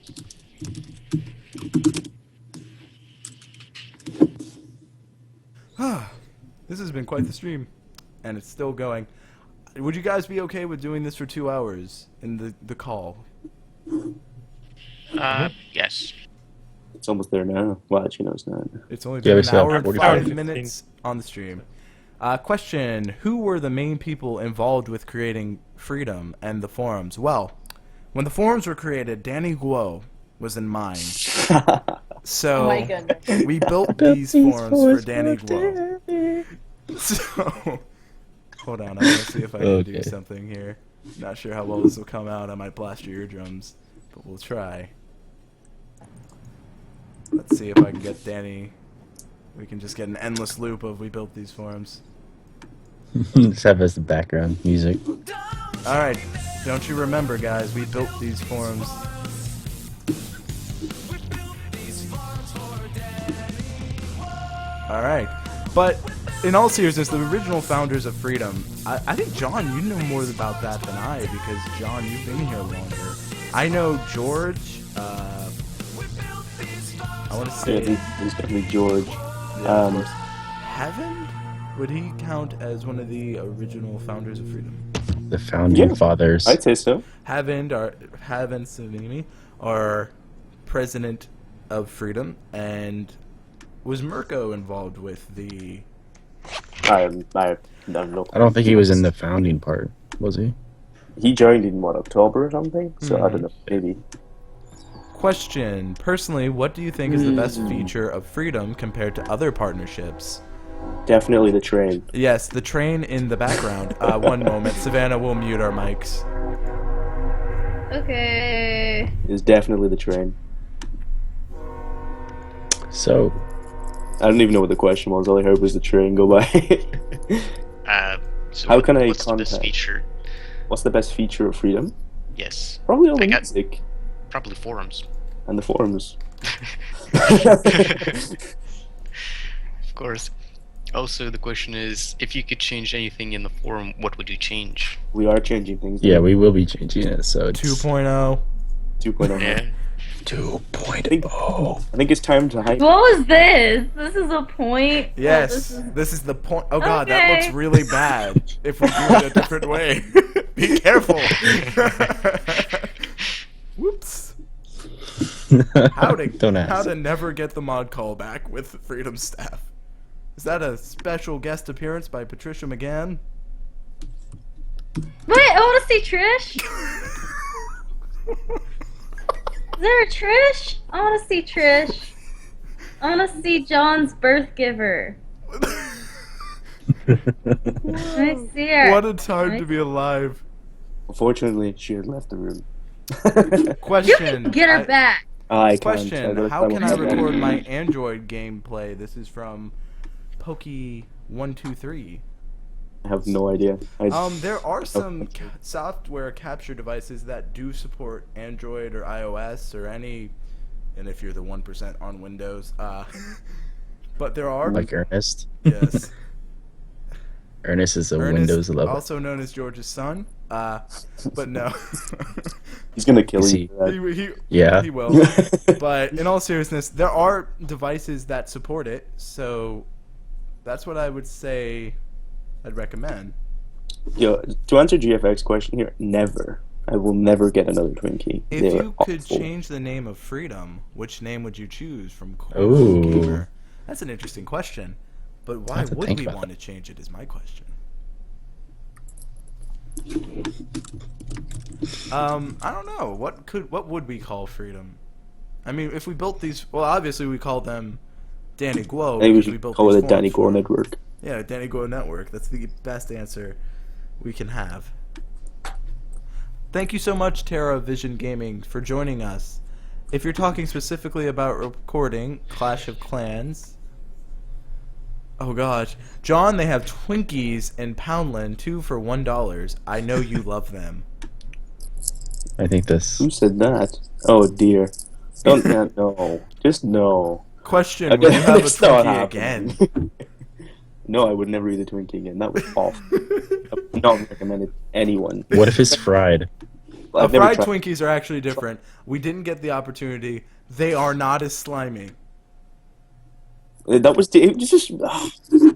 This has been quite the stream, and it's still going. Would you guys be okay with doing this for 2 hours in the call? Yes. It's almost there now. Well, actually, no, it's not. It's only Yeah, been we an still have hour and 45 5 minutes on the stream. Question: who were the main people involved with creating Freedom and the forums? Well, when the forums were created, Danny Guo was in mind. So Oh my goodness. we built these forums for Danny Guo. So hold on, I'm gonna see if I can do Okay. something here. Not sure how well this will come out. I might blast your eardrums, but we'll try. Let's see if I can get Danny. We can just get an endless loop of we built these forums. Just have as the background music. Alright, don't you remember, guys, we built these forums. Alright, but in all seriousness, the original founders of Freedom, I think, John, you know more about that than I, because, John, you've been here longer. I know George, I want to Yeah, say... he's definitely George. Yeah, of Um, course. Heaven? Would he count as one of the original founders of Freedom? The founding Yeah, fathers. I'd say so. Haven Savini, our president of Freedom, and was Mirko involved with the... I don't know. I don't think he was in the founding part, was he? He joined in what, October or something? So I don't know. Maybe. Question: personally, what do you think is the best feature of Freedom compared to other partnerships? Definitely the train. Yes, the train in the background. One moment, Savannah, we'll mute our mics. Okay. It's definitely the train. So, I don't even know what the question was. All I heard was the train go by. So How can I what's the best contact? feature? What's the best feature of Freedom? Yes. Probably all the I got- music Probably forums. and the forums. Of course. Also, the question is, if you could change anything in the forum, what would you change? We are changing things. yeah, we will be changing it. So it's 2.0. 2.0. Yeah. 2.0. I think it's time to hype. What was this? This is a point? Yes, Oh, this is the point. Oh god, that Okay. looks really bad if we do it a different way. Be careful. Whoops. How to Don't ask. how to never get the mod call back with Freedom staff. Is that a special guest appearance by Patricia McGann? Wait, I want to see Trish. Is there a Trish? I want to see Trish. I want to see John's birth giver. I see her. What a time to be alive. Unfortunately, she had left the room. You Question. can get her I- back. I can't. Question: gotta how tell can her I again. record my Android gameplay? This is from Pokey123. I have no idea. There are some software capture devices that do support Android or iOS or any, and if you're the 1% on Windows, but there are Like Ernest. yes, Ernest is a Ernest, Windows 11. also known as George's son. But no, He's gonna kill Is you. he- for that. Yeah. he will. But in all seriousness, there are devices that support it, so that's what I would say. I'd recommend. Yo, to answer GFX question here, never. I will never get another Twinkie. If They are you could awful. change the name of Freedom, which name would you choose from Core Ooh. Gamer? That's an interesting question. But why have to would think we about want to change it is my question. I don't know. What would we call Freedom? I mean, if we built these, well, obviously we call them Danny Guo, I think we because we should built call these it a Danny forums Gore for him. Network. Yeah, Danny Guo Network. That's the best answer we can have. Thank you so much, Terra Vision Gaming, for joining us. If you're talking specifically about recording Clash of Clans, oh gosh, John, they have Twinkies in Poundland, 2 for $1. I know you love them. I think this. Who said that? Oh dear. Don't no. Just no. Question: Okay, Would you have a it's not Twinkie again? happening. No, I would never eat a Twinkie again. That was awful. I would not recommend it to anyone. What if it's fried? I've never Fried tried. Twinkies are actually different. We didn't get the opportunity. They are not as slimy. That was it was just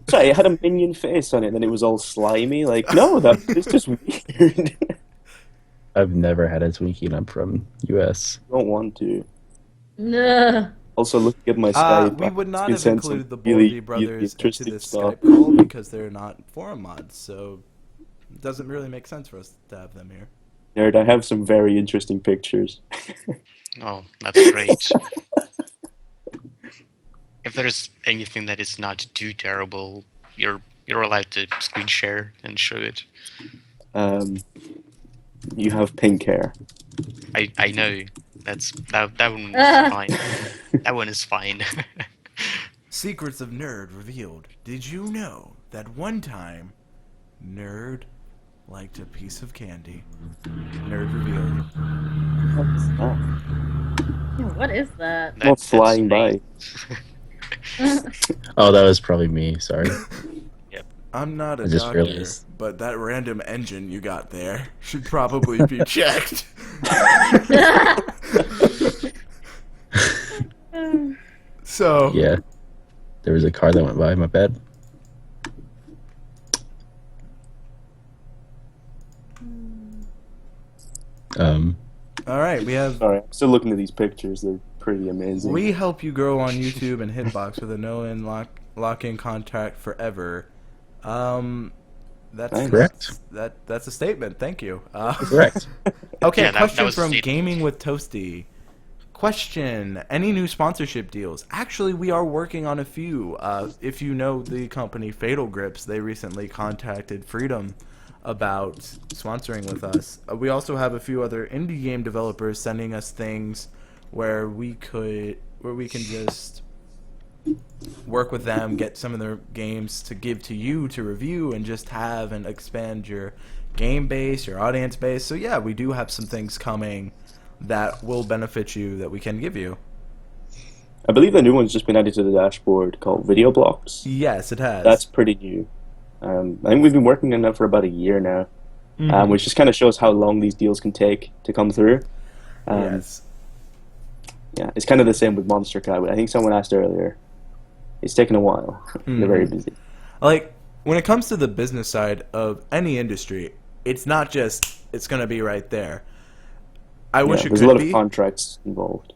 sorry. It had a minion face on it, and then it was all slimy. Like no, it's just weird. I've never had a Twinkie, and I'm from U.S. I don't want to. Ugh. Also, looking at my Skype, We would not been have sent some included the really, Boldy brothers really into interesting this stuff. Skype call because they're not forum mods, so it doesn't really make sense for us to have them here. Nerd, I have some very interesting pictures. Oh, that's great. If there's anything that is not too terrible, you're allowed to screen share and show it. You have pink hair. I know. That one's fine. That one is fine. Secrets of Nerd revealed. Did you know that one time, Nerd liked a piece of candy? Nerd revealed. What's that? What is that? Not flying me. by. Oh, that was probably me. Sorry. I'm not a I just doctor, realized. but that random engine you got there should probably be checked. So, Yeah. There was a car that went by my bed. all right, we have. Sorry, I'm still looking at these pictures. They're pretty amazing. We help you grow on YouTube and Hitbox with a no-in lock-in contract forever. That's Nice. Correct. That's a statement. Thank you. Correct. Okay, Yeah, that question was a from statement. Gaming with Toasty. Question: Any new sponsorship deals? Actually, we are working on a few. If you know the company Fatal Grips, they recently contacted Freedom about sponsoring with us. We also have a few other indie game developers sending us things where we can just work with them, get some of their games to give to you to review, and just have and expand your game base, your audience base. So yeah, we do have some things coming that will benefit you that we can give you. I believe the new one's just been added to the dashboard called Video Blocks. Yes, it has. That's pretty new. I think we've been working on that for about a year now, which just kind of shows how long these deals can take to come through. Yes. Yeah, it's kind of the same with Monster Cat. I think someone asked earlier. It's taken a while. They're very busy. Like, when it comes to the business side of any industry, it's not just, it's going to be right there. I wish it There's could a lot be. of contracts involved.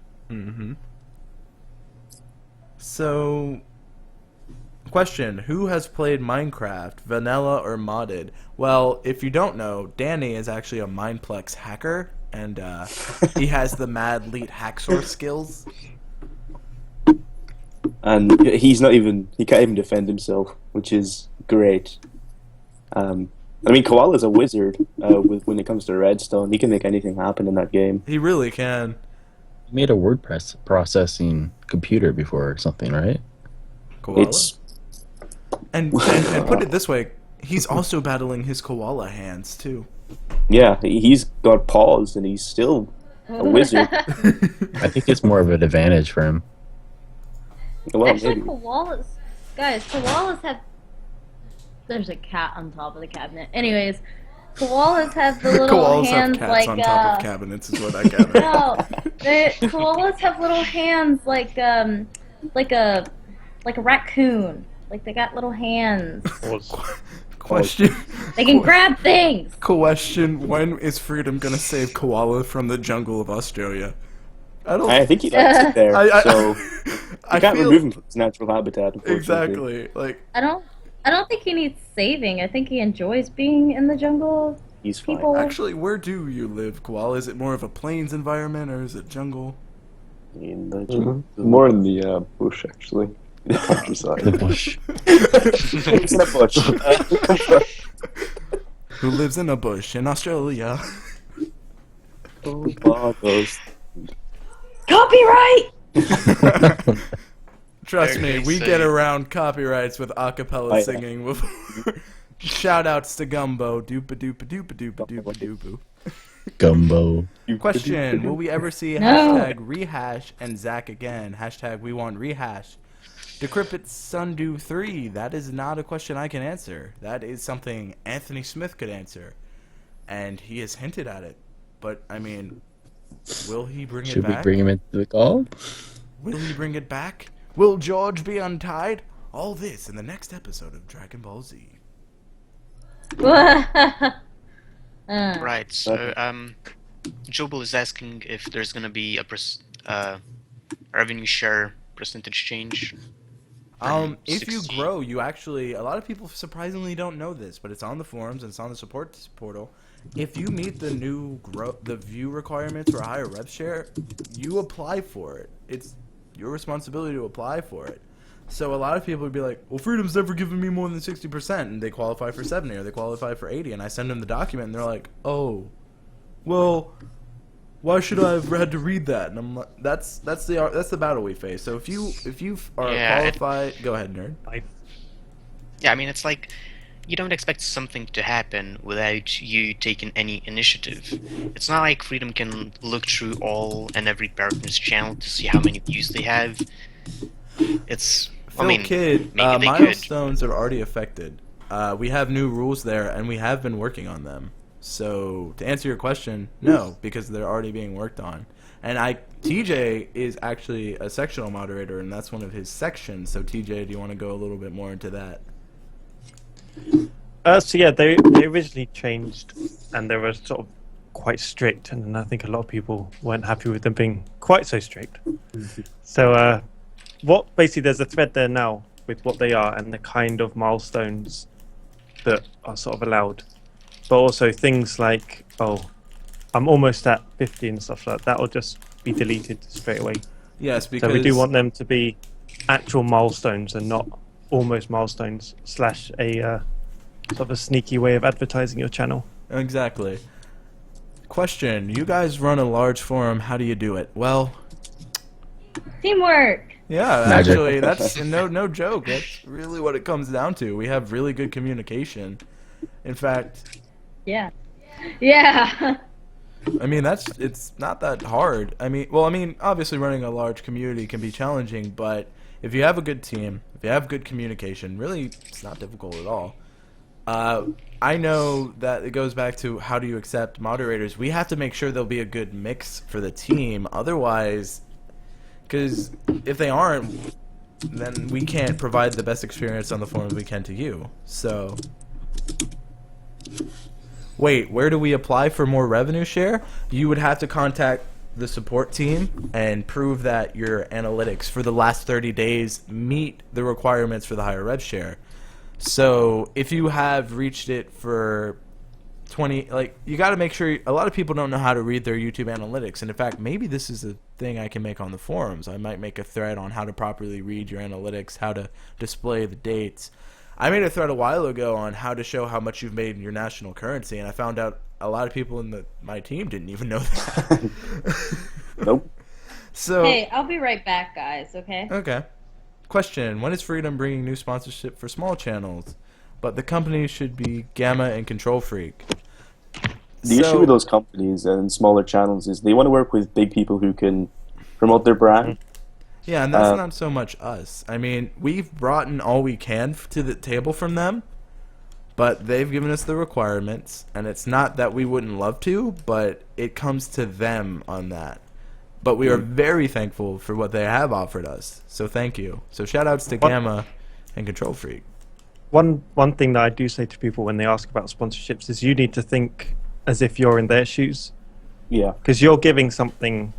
So, question: Who has played Minecraft, vanilla or modded? Well, if you don't know, Danny is actually a Mineplex hacker, and he has the mad leet hacksaw skills. And he can't even defend himself, which is great. I mean, Koala's a wizard when it comes to redstone. He can make anything happen in that game. He really can. You made a word processing computer before or something, right? Koala. It's And put it this way, he's also battling his koala hands too. yeah, he's got paws and he's still a wizard. I think it's more of an advantage for him. Well, Actually, maybe. koalas have. There's a cat on top of the cabinet. Anyways, koalas have the little Koalas hands have cats like on top of cabinets, is what I gather. no, koalas have little hands like a raccoon. Like they got little hands. Question. They can grab things. Question: When is Freedom gonna save koala from the jungle of Australia? I think he likes it there, so I you can't feel- remove him from his natural habitat. Unfortunately. Exactly. Like, I don't think he needs saving. I think he enjoys being in the jungle. He's fine. People. actually, where do you live, koala? Is it more of a plains environment or is it jungle? In the More in the bush, actually. The countryside. The bush. Lives in a bush. Who lives in a bush in Australia? Oh, boggles. Copyright. Trust Very me, we nice get save. around copyrights with acapella Oh, yeah. singing. Before. Shout outs to Gumbo. Doopa doopa doopa doopa doopa doopoo. Gumbo. Question: Will we ever see No. hashtag rehash and Zach again? Hashtag we want rehash. Decrepit Sundew 3. That is not a question I can answer. That is something Anthony Smith could answer, and he has hinted at it. But I mean, will he bring Should it we back? bring him into the call? Will he bring it back? Will George be untied? All this in the next episode of Dragon Ball Z. Right. So, Jobel is asking if there's gonna be a revenue share percentage change. from If you 60. grow, you actually, a lot of people surprisingly don't know this, but it's on the forums and it's on the support portal. If you meet the the view requirements for a higher rev share, you apply for it. It's your responsibility to apply for it. So a lot of people would be like, well, Freedom's never given me more than 60%, and they qualify for 70 or they qualify for 80, and I send them the document, and they're like, oh, well, why should I have had to read that? And I'm like, that's the battle we face. So if you are Yeah, qualified, go ahead, nerd. Yeah, I mean, it's like you don't expect something to happen without you taking any initiative. It's not like Freedom can look through all and every partner's channel to see how many views they have. It's, Phil I mean, Kidd, maybe they could. milestones are already affected. We have new rules there, and we have been working on them. So to answer your question, no, because they're already being worked on. And TJ is actually a sectional moderator, and that's one of his sections. So TJ, do you want to go a little bit more into that? So yeah, they originally changed, and they were sort of quite strict, and I think a lot of people weren't happy with them being quite so strict. So what basically there's a thread there now with what they are and the kind of milestones that are sort of allowed, but also things like, oh, I'm almost at 50 and stuff like that will just be deleted straight away. Yes, because So we do want them to be actual milestones and not almost milestones / a sort of a sneaky way of advertising your channel. Exactly. Question: You guys run a large forum. How do you do it? Well, Teamwork. yeah, Magic. actually, that's no joke. That's really what it comes down to. We have really good communication. In fact, Yeah. Yeah. I mean, it's not that hard. I mean, obviously running a large community can be challenging, but if you have a good team, if you have good communication, really, it's not difficult at all. I know that it goes back to how do you accept moderators. We have to make sure there'll be a good mix for the team. Otherwise, because if they aren't, then we can't provide the best experience on the forums we can to you. So, wait, where do we apply for more revenue share? You would have to contact the support team and prove that your analytics for the last 30 days meet the requirements for the higher rev share. So if you have reached it for 20, like, you got to make sure. A lot of people don't know how to read their YouTube analytics, and in fact, maybe this is a thing I can make on the forums. I might make a thread on how to properly read your analytics, how to display the dates. I made a thread a while ago on how to show how much you've made in your national currency, and I found out a lot of people in my team didn't even know that. Nope. So Hey, I'll be right back, guys. Okay. okay. Question: When is Freedom bringing new sponsorship for small channels? But the company should be Gamma and Control Freak. The issue with those companies and smaller channels is they want to work with big people who can promote their brand. Yeah, and that's not so much us. I mean, we've brought in all we can to the table from them, but they've given us the requirements, and it's not that we wouldn't love to, but it comes to them on that. But we are very thankful for what they have offered us, so thank you. So shout outs to Gamma and Control Freak. One thing that I do say to people when they ask about sponsorships is you need to think as if you're in their shoes, Yeah. because you're giving something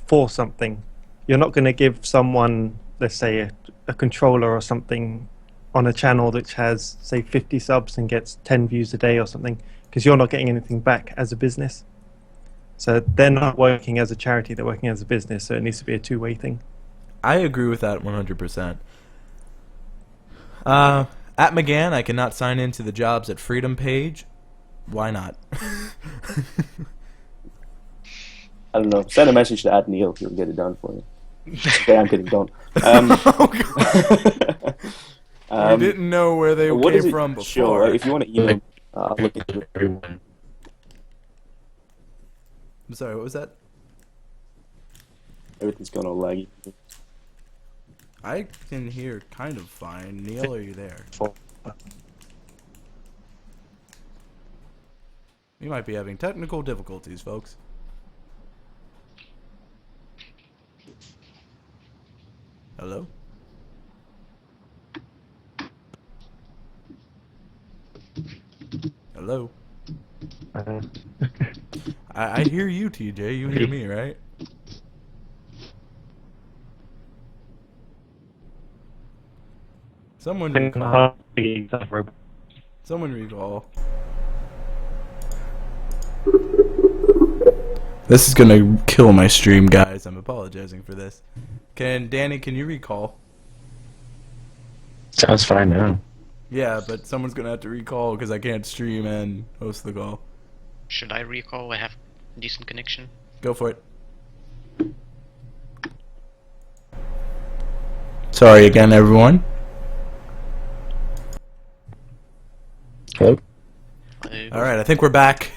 for something. You're not going to give someone, let's say, a controller or something on a channel which has, say, 50 subs and gets 10 views a day or something, because you're not getting anything back as a business. So they're not working as a charity, they're working as a business, so it needs to be a two-way thing. I agree with that 100%. At McGann, I cannot sign into the jobs at Freedom page. Why not? I don't know. Send a message to Neil. He'll get it done for you. Okay, I'm kidding. Don't. Um, You didn't know where they what came does it from show? before. If you want to email, I'll look into it. Everyone. I'm sorry, what was that? Everything's going all laggy. I can hear kind of fine. Neil, are you there? We might be having technical difficulties, folks. Hello? Hello? I hear you, TJ. You hear me, right? Someone recall. Someone recall. This is gonna kill my stream, guys. I'm apologizing for this. Danny, can you recall? Sounds fine now. Yeah, but someone's gonna have to recall because I can't stream and host the call. Should I recall? I have decent connection. Go for it. Sorry again, everyone. Hello? Alright, I think we're back.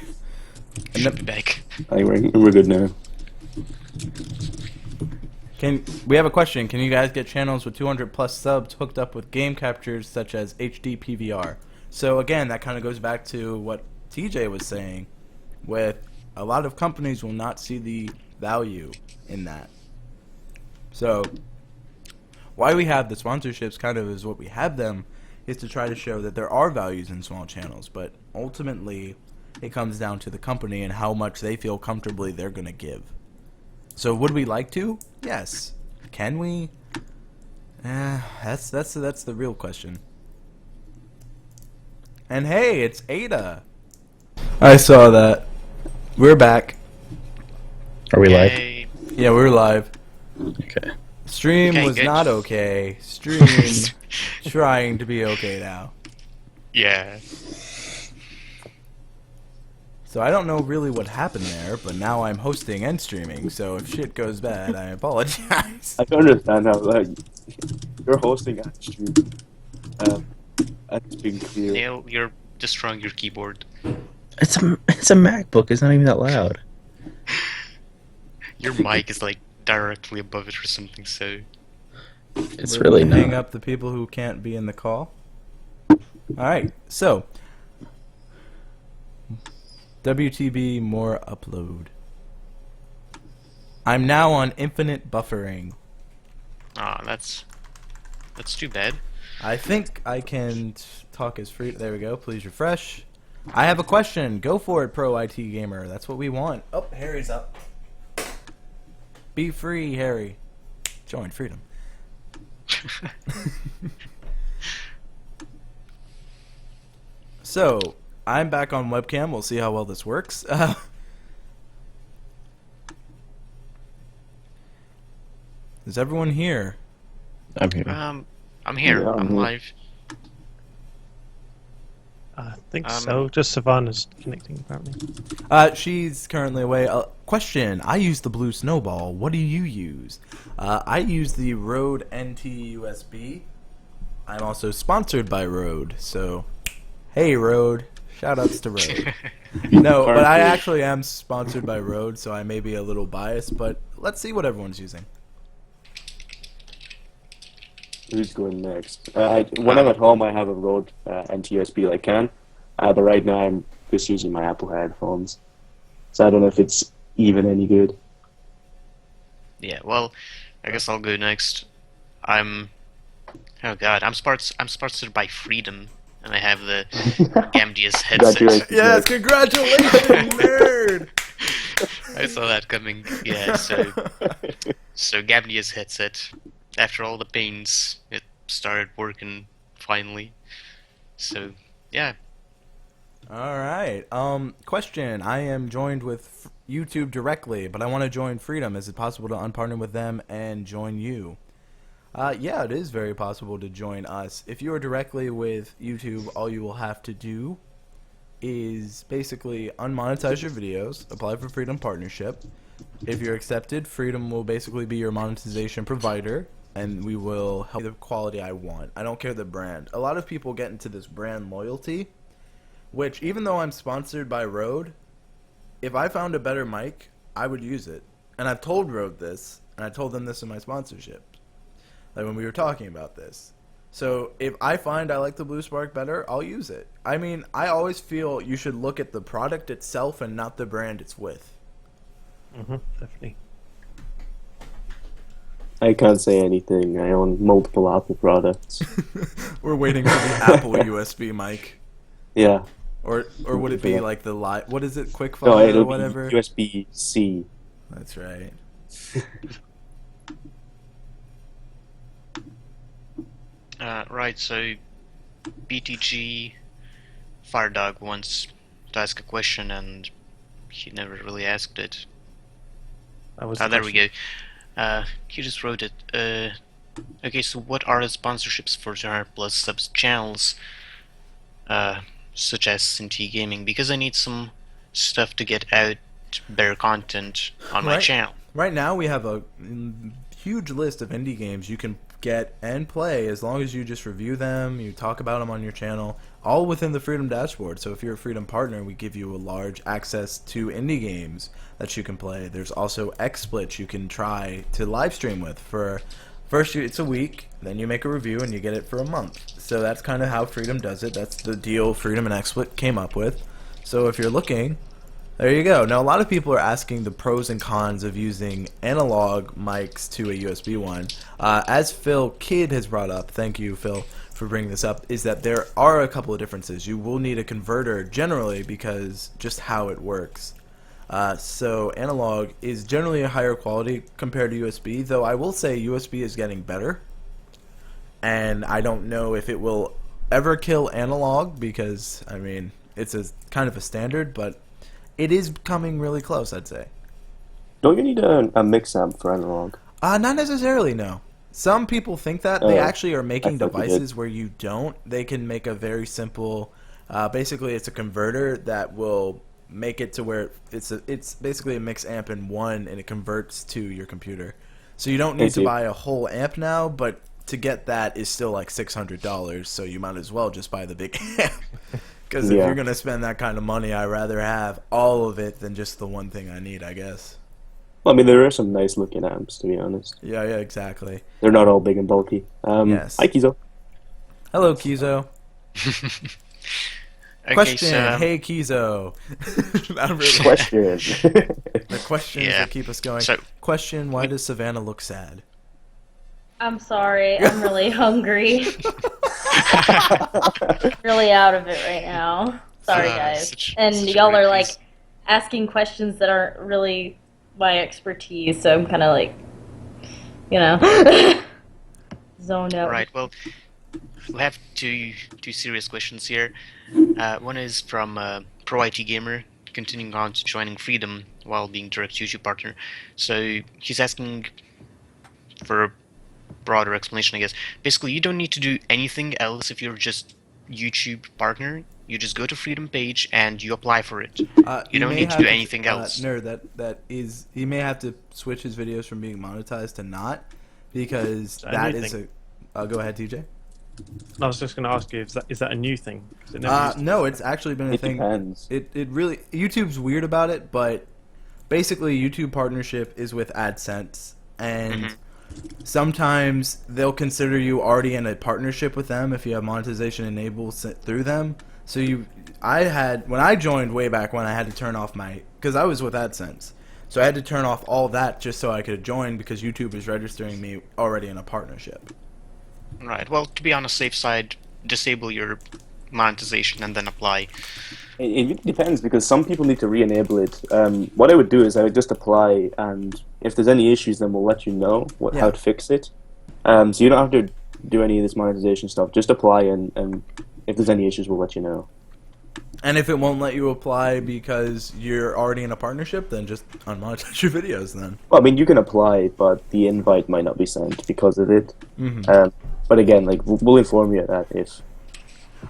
Should be back. I think we're good now. We have a question. Can you guys get channels with 200 plus subs hooked up with game captures such as HD PVR? So again, that kind of goes back to what TJ was saying, with a lot of companies will not see the value in that. So why we have the sponsorships kind of is what we have them is to try to show that there are values in small channels, but ultimately it comes down to the company and how much they feel comfortably they're going to give. So would we like to? Yes. Can we? That's the real question. And hey, it's Ada. I saw that. We're back. Are we live? Yay. Yeah, we're live. Okay. Stream Okay, was good. not okay. Stream trying to be okay now. Yeah. So I don't know really what happened there, but now I'm hosting and streaming, so if shit goes bad, I apologize. I don't understand how you're hosting and streaming. That's being clear. Neil, you're destroying your keyboard. It's a MacBook. It's not even that loud. Your mic is like directly above it or something, so... It's We're really hang not. up the people who can't be in the call. Alright, so WTB more upload. I'm now on infinite buffering. Ah, that's too bad. I think I can talk as free. There we go. Please refresh. I have a question. Go for it, Pro IT Gamer. That's what we want. Oh, Harry's up. Be free, Harry. Join freedom. So, I'm back on webcam. We'll see how well this works. Is everyone here? I'm here. I'm here. Yeah, I'm I'm live. I think so. Just Savannah's connecting, apparently. She's currently away. Question. I use the blue snowball. What do you use? I use the Rode NT USB. I'm also sponsored by Rode, so hey Rode. Shoutouts to Rode. No, but I actually am sponsored by Rode, so I may be a little biased, but let's see what everyone's using. Who's going next? When I'm at home, I have a Rode NT-USB like Canon, but right now I'm just using my Apple headphones, so I don't know if it's even any good. Yeah, well, I guess I'll go next. Oh god, I'm sponsored by Freedom, and I have the Gamdius headset. Congratulations. Yes, congratulations, nerd! I saw that coming. Yeah, so Gamdius headset. After all the pains, it started working finally. So, yeah. Alright, question. I am joined with YouTube directly, but I want to join Freedom. Is it possible to unpartner with them and join you? Yeah, it is very possible to join us. If you are directly with YouTube, all you will have to do is basically unmonetize your videos, apply for Freedom Partnership. If you're accepted, Freedom will basically be your monetization provider, and we will help you the quality I want. I don't care the brand. A lot of people get into this brand loyalty, which even though I'm sponsored by Rode, if I found a better mic, I would use it. And I've told Rode this, and I told them this in my sponsorship, like when we were talking about this. So if I find I like the Blue Spark better, I'll use it. I mean, I always feel you should look at the product itself and not the brand it's with. Definitely. I can't say anything. I own multiple Apple products. We're waiting for the Apple USB mic. Yeah. Or would it be like the live? What is it? Quick No, phone or it'll whatever? be USB-C. That's right. Right, so BTG Firedog wants to ask a question and he never really asked it. That was There we go. He just wrote it. Okay, so what are the sponsorships for 200 plus subs channels, such as Cinti Gaming? Because I need some stuff to get out better content on my channel. Right now we have a huge list of indie games you can get and play as long as you just review them, you talk about them on your channel, all within the Freedom dashboard. So if you're a Freedom partner, we give you a large access to indie games that you can play. There's also XSplits you can try to live stream with. For first it's a week, then you make a review and you get it for a month. So that's kind of how Freedom does it. That's the deal Freedom and XSplit came up with. So if you're looking, there you go. Now, a lot of people are asking the pros and cons of using analog mics to a USB one. As Phil Kidd has brought up, thank you, Phil, for bringing this up, is that there are a couple of differences. You will need a converter generally because just how it works. So analog is generally a higher quality compared to USB, though I will say USB is getting better. And I don't know if it will ever kill analog because, I mean, it's a kind of a standard, but it is coming really close, I'd say. Don't you need a mix amp for analog? Not necessarily, no. Some people think that. They actually are making I thought you did. devices where you don't. They can make a very simple, basically it's a converter that will make it to where it's basically a mix amp in one and it converts to your computer. So you don't need to buy a whole amp now, but to get that is still like $600, so you might as well just buy the big amp. Because if you're going to spend that kind of money, I'd rather have all of it than just the one thing I need, I guess. Well, I mean, there are some nice looking amps, to be honest. Yeah, exactly. They're not all big and bulky. Yes. Hi, Kizo. Hello, Kizo. Okay, Question. so, Hey, Kizo. Not really. Question. The questions that keep us going. So- Question, why does Savannah look sad? I'm sorry. I'm really hungry. Really out of it right now. Sorry, guys. such And a y'all great are like piece. asking questions that aren't really my expertise, so I'm kind of like, zoned out. Right, well, we have two serious questions here. One is from Pro IT Gamer, continuing on to joining Freedom while being direct YouTube partner. So he's asking for a broader explanation, I guess. Basically, you don't need to do anything else if you're just YouTube partner. You just go to Freedom page and you apply for it. You don't need to do anything else. Nerd, that is, he may have to switch his videos from being monetized to not, because that is a. Go ahead, TJ. I was just going to ask you, is that a new thing? 'Cause it never used to No, it's actually been a It thing. depends. It really, YouTube's weird about it, but basically YouTube partnership is with AdSense, and sometimes they'll consider you already in a partnership with them if you have monetization enabled through them. So when I joined way back when, I had to turn off because I was with AdSense, so I had to turn off all that just so I could join because YouTube is registering me already in a partnership. Right, well, to be on the safe side, disable your monetization and then apply. It really depends because some people need to re-enable it. What I would do is I would just apply, and if there's any issues, then we'll let you know how to fix it. So you don't have to do any of this monetization stuff. Just apply, and if there's any issues, we'll let you know. And if it won't let you apply because you're already in a partnership, then just unmonetize your videos then. Well, I mean, you can apply, but the invite might not be sent because of it. But again, like we'll inform you of that if.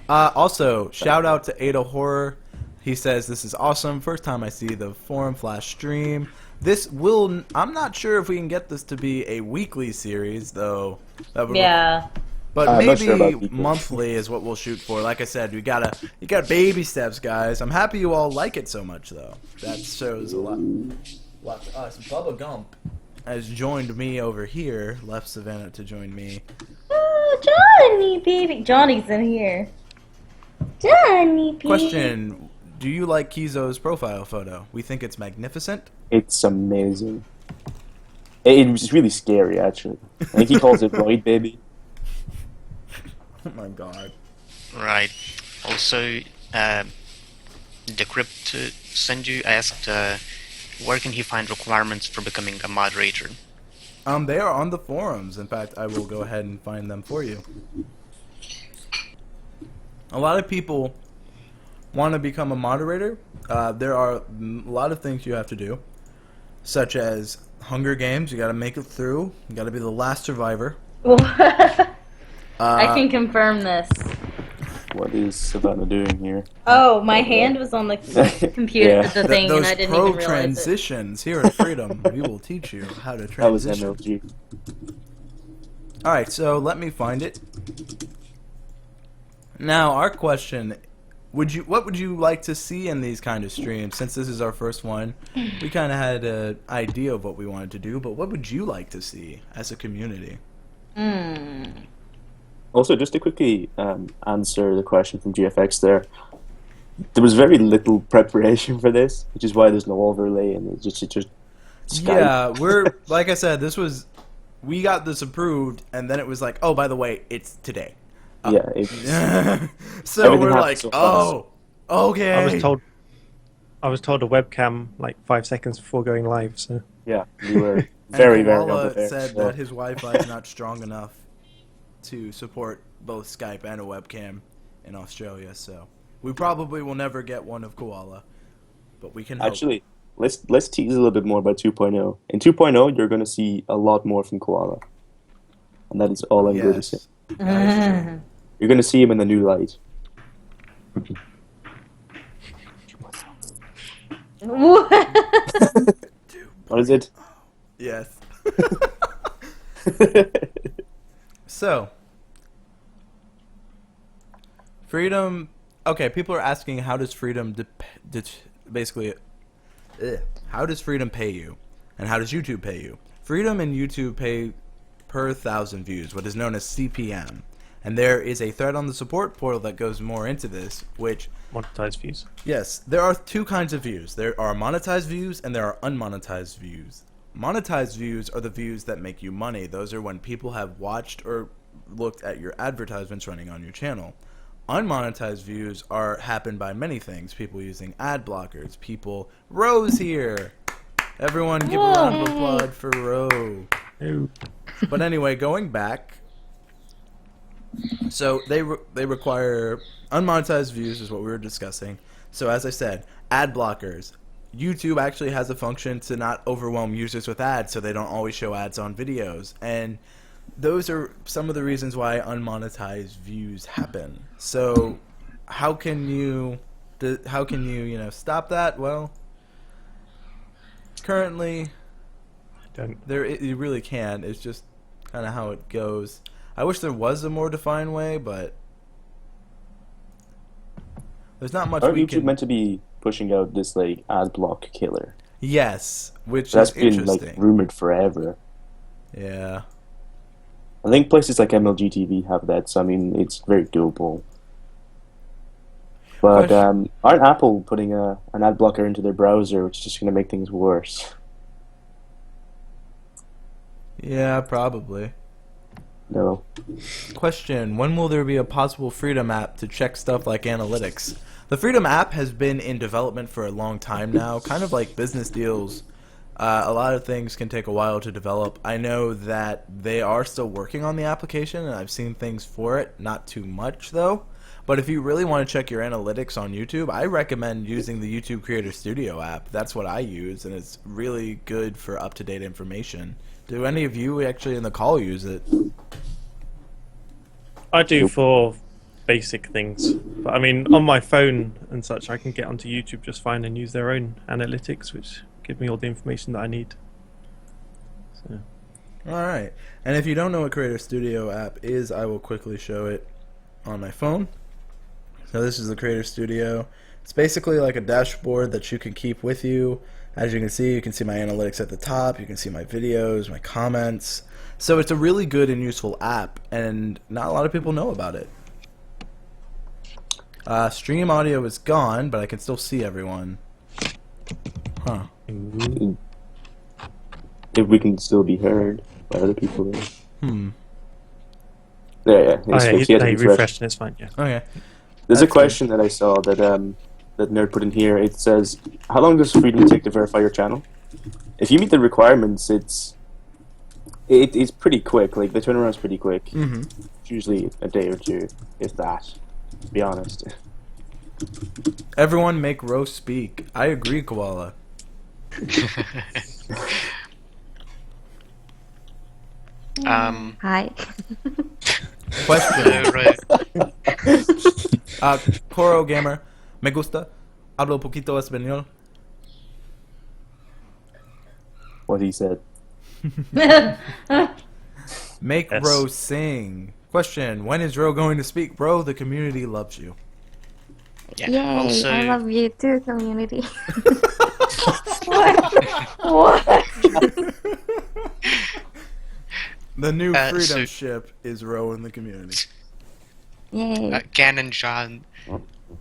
Also, shout out to Ada Horror. He says, this is awesome. First time I see the forum flash stream. This will... I'm not sure if we can get this to be a weekly series, though. That would Yeah. But I'm not sure maybe about weekly. monthly is what we'll shoot for. Like I said, you got baby steps, guys. I'm happy you all like it so much, though. That shows a lot to us. Bubba Gump has joined me over here. Left Savannah to join me. Oh, Johnny, baby. Johnny's in here. Johnny, baby. Question: do you like Kizo's profile photo? We think it's magnificent. It's amazing. It's really scary, actually. I think he calls it Roid Baby. Oh my god. Right. Also, Decrypt Senju asked, where can he find requirements for becoming a moderator? They are on the forums. In fact, I will go ahead and find them for you. A lot of people want to become a moderator. There are a lot of things you have to do, such as Hunger Games. You got to make it through. You got to be the last survivor. I can confirm this. What is Savannah doing here? Oh, my hand was on the computer, Yeah. the thing, Those and I didn't pro even realize it. transitions here at Freedom, we will teach you how to That was transition. MLG. All right, so let me find it. Now, our question: what would you like to see in these kind of streams? Since this is our first one, we kind of had an idea of what we wanted to do, but what would you like to see as a community? Also, just to quickly answer the question from GFX there was very little preparation for this, which is why there's no overlay and it's just Skype. Yeah, we're like I said, we got this approved, and then it was like, oh, by the way, it's today. Yeah, So Everything we're happened like, so oh, okay. I was told a webcam like 5 seconds before going live. So yeah, you were very, and very Koala unprepared. said so- that his Wi-Fi is not strong enough to support both Skype and a webcam in Australia, so we probably will never get one of Koala, but we can hope. Actually, let's tease a little bit more about 2.0. In 2.0, you're going to see a lot more from Koala, and that is all I'm going to say. Yes, that is true. You're going to see him in the new light. What is it? Yes. So, Freedom. Okay, people are asking, how does Freedom basically? How does Freedom pay you, and how does YouTube pay you? Freedom and YouTube pay per 1,000 views, what is known as CPM, and there is a thread on the support portal that goes more into this. Which monetized views. yes, there are two kinds of views. There are monetized views and there are unmonetized views. Monetized views are the views that make you money. Those are when people have watched or looked at your advertisements running on your channel. Unmonetized views happen by many things. People using ad blockers. People... Rose here! Everyone give a round of applause for Rose. But anyway, going back... So they require... Unmonetized views is what we were discussing. So as I said, ad blockers. YouTube actually has a function to not overwhelm users with ads, so they don't always show ads on videos. And those are some of the reasons why unmonetized views happen. So how can you stop that? Well, currently you really can. It's just kind of how it goes. I wish there was a more defined way, but there's not much Aren't we YouTube can. meant to be pushing out this like ad block killer? Yes, which That's is been interesting. like rumored forever. Yeah. I think places like MLG TV have that, so I mean it's very doable. But Question. aren't Apple putting an ad blocker into their browser, which is just going to make things worse? Yeah, probably. No. Question: when will there be a possible Freedom app to check stuff like analytics? The Freedom app has been in development for a long time now, kind of like business deals. A lot of things can take a while to develop. I know that they are still working on the application, and I've seen things for it. Not too much, though. But if you really want to check your analytics on YouTube, I recommend using the YouTube Creator Studio app. That's what I use, and it's really good for up-to-date information. Do any of you actually in the call use it? I do for basic things, but I mean, on my phone and such, I can get onto YouTube just fine and use their own analytics, which give me all the information that I need. So. All right. And if you don't know what Creator Studio app is, I will quickly show it on my phone. So this is the Creator Studio. It's basically like a dashboard that you can keep with you. As you can see my analytics at the top. You can see my videos, my comments. So it's a really good and useful app, and not a lot of people know about it. Stream audio is gone, but I can still see everyone. Huh. If we can still be heard by other people. Hmm. Yeah. Oh, yeah, He he refreshed and it's fine, yeah. Okay. There's a That's question that I saw that that Nerd put in here. It says, how long does Freedom take to verify your channel? If you meet the requirements, it's pretty quick. Like, the turnaround's pretty quick. Mm-hmm. It's usually a day or two, if that, to be honest. Everyone make Rose speak. I agree, Koala. Hi. Question. Right. Coro Gamer, me gusta. Hablo poquito español. What he said. Make Yes. Ro sing. Question, when is Ro going to speak? Bro, the community loves you. Yeah. Yay, Also, I love you too, community. What? The new freedom so- ship is Ro in the community. Yay. Ken and John,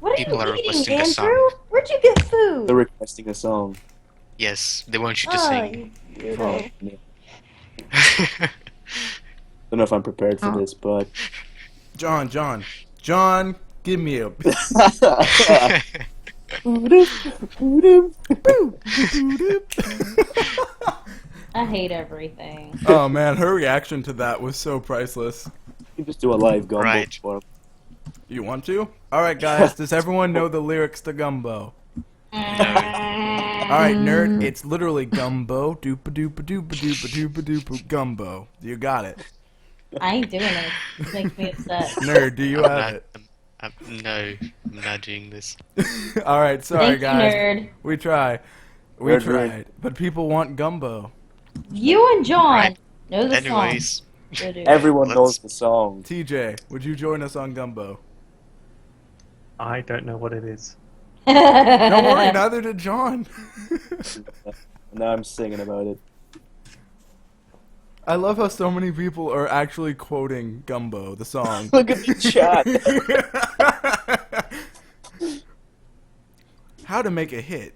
What People are are you requesting eating, a Andrew? song. Where'd you get food? They're requesting a song. yes, they want you to Oh, sing. you Oh, weirdo. no. Don't know if I'm prepared for Oh. this, but John, give me a... I hate everything. Oh man, her reaction to that was so priceless. you just do a live gumbo Right. for 'em. You want to? Alright guys, does everyone know the lyrics to Gumbo? Alright, nerd, it's literally Gumbo, doopa doopa doopa doopa doopa doopa Gumbo. You got it. I ain't doing it. It makes me upset. Nerd, do you I'm have not, it? no, I'm not doing this. Alright, sorry Thank you, guys. nerd. We try. We Nerd, tried. But people want Gumbo. You and John Right. know the Anyways, song. Go do it. Everyone Let's- knows the song. TJ, would you join us on Gumbo? I don't know what it is. Don't worry, neither did John. Now I'm singing about it. I love how so many people are actually quoting Gumbo, the song. Look at the chat. How to make a hit.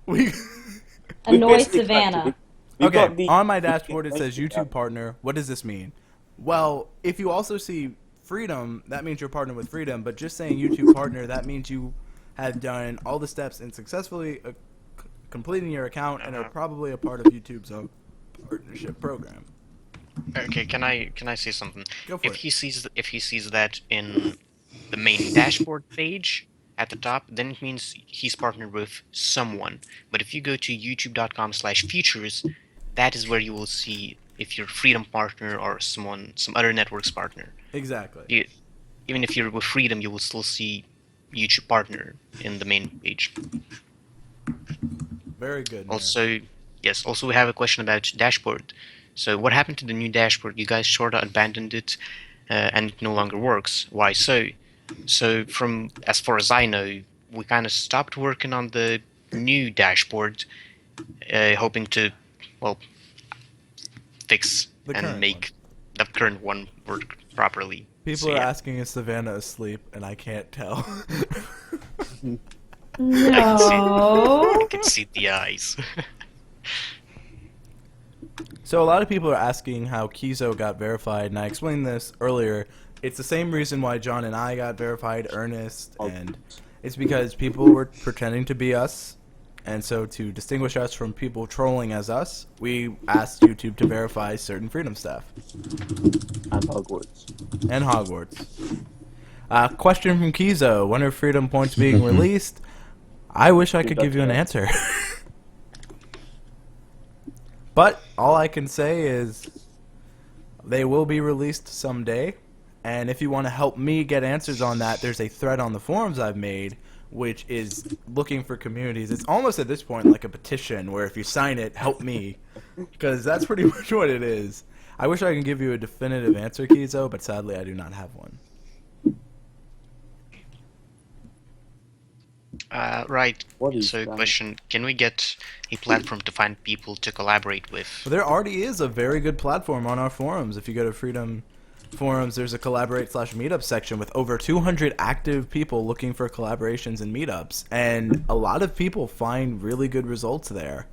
We Annoy basically Savannah. we've got okay, the- on my dashboard it Thank says you, YouTube partner. What does this mean? Well, if you also see Freedom, that means you're partnered with Freedom, but just saying YouTube partner, that means you have done all the steps in successfully completing your account and are probably a part of YouTube's partnership program. okay, can I say something? Go for If it. he sees that in the main dashboard page at the top, then it means he's partnered with someone. But if you go to youtube.com/features, that is where you will see if you're Freedom partner or some other network's partner. Exactly. Even if you're with Freedom, you will still see YouTube partner in the main page. Very good. man. Also, yes, also we have a question about dashboard. So what happened to the new dashboard? You guys sort of abandoned it, and it no longer works. Why so? So from as far as I know, we kind of stopped working on the new dashboard, hoping to, well, fix The current and make the current one work properly. People So, are yeah. asking is Savannah asleep, and I can't tell. No. I can see the eyes. So a lot of people are asking how Kizo got verified, and I explained this earlier. It's the same reason why John and I got verified, Ernest, and it's because people were pretending to be us, and so to distinguish us from people trolling as us, we asked YouTube to verify certain Freedom staff And Hogwarts. and Hogwarts. Question from Kizo. When are Freedom Points being released? I wish I could give you an answer. But all I can say is they will be released someday. And if you want to help me get answers on that, there's a thread on the forums I've made, which is looking for communities. It's almost at this point like a petition where if you sign it, help me. Because that's pretty much what it is. I wish I could give you a definitive answer, Kizo, but sadly I do not have one. Right. What is So, that? question: can we get a platform to find people to collaborate with? Well, there already is a very good platform on our forums. If you go to Freedom Forums, there's a collaborate/meetup section with over 200 active people looking for collaborations and meetups. And a lot of people find really good results there.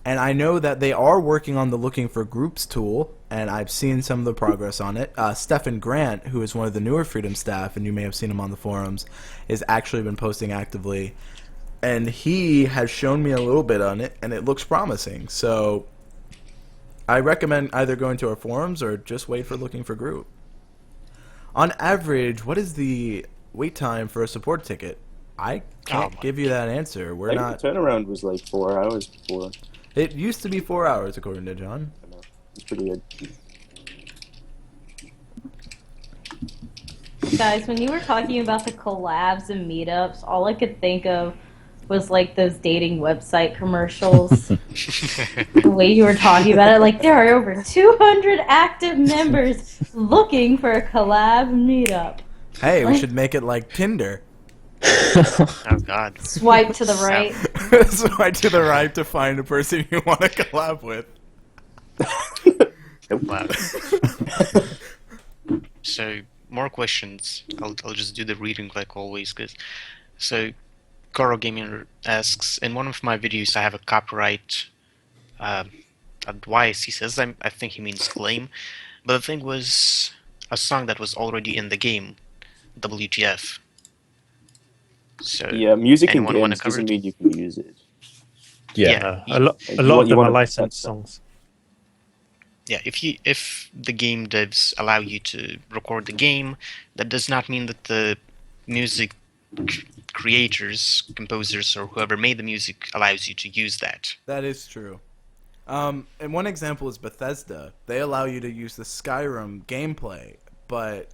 And I know that they are working on the looking for groups tool, and I've seen some of the progress on it. Stefan Grant, who is one of the newer Freedom staff, and you may have seen him on the forums, has actually been posting actively. And he has shown me a little bit on it, and it looks promising. So I recommend either going to our forums or just wait for looking for group. On average, what is the wait time for a support ticket? I can't give you that answer. We're I not. think the turnaround was like 4 hours before. It used to be 4 hours, according to John. I know. It's pretty good. Guys, when you were talking about the collabs and meetups, all I could think of was like those dating website commercials. The way you were talking about it, like there are over 200 active members looking for a collab meetup. Hey, we should make it like Tinder. Oh God. Swipe to the right. Swipe to the right to find a person you want to collab with. Wow. So, more questions. I'll just do the reading like always. So, Goro Gaming asks, in one of my videos I have a copyright advice. He says, I think he means claim. But the thing was a song that was already in the game, WTF. So, Yeah, music in anyone wanna games cover doesn't it? mean you can use it. Yeah. A lot You of want- you them are wanna licensed protect them. songs. Yeah, if the game devs allow you to record the game, that does not mean that the music creators, composers, or whoever made the music allows you to use that. That is true. And one example is Bethesda. They allow you to use the Skyrim gameplay, but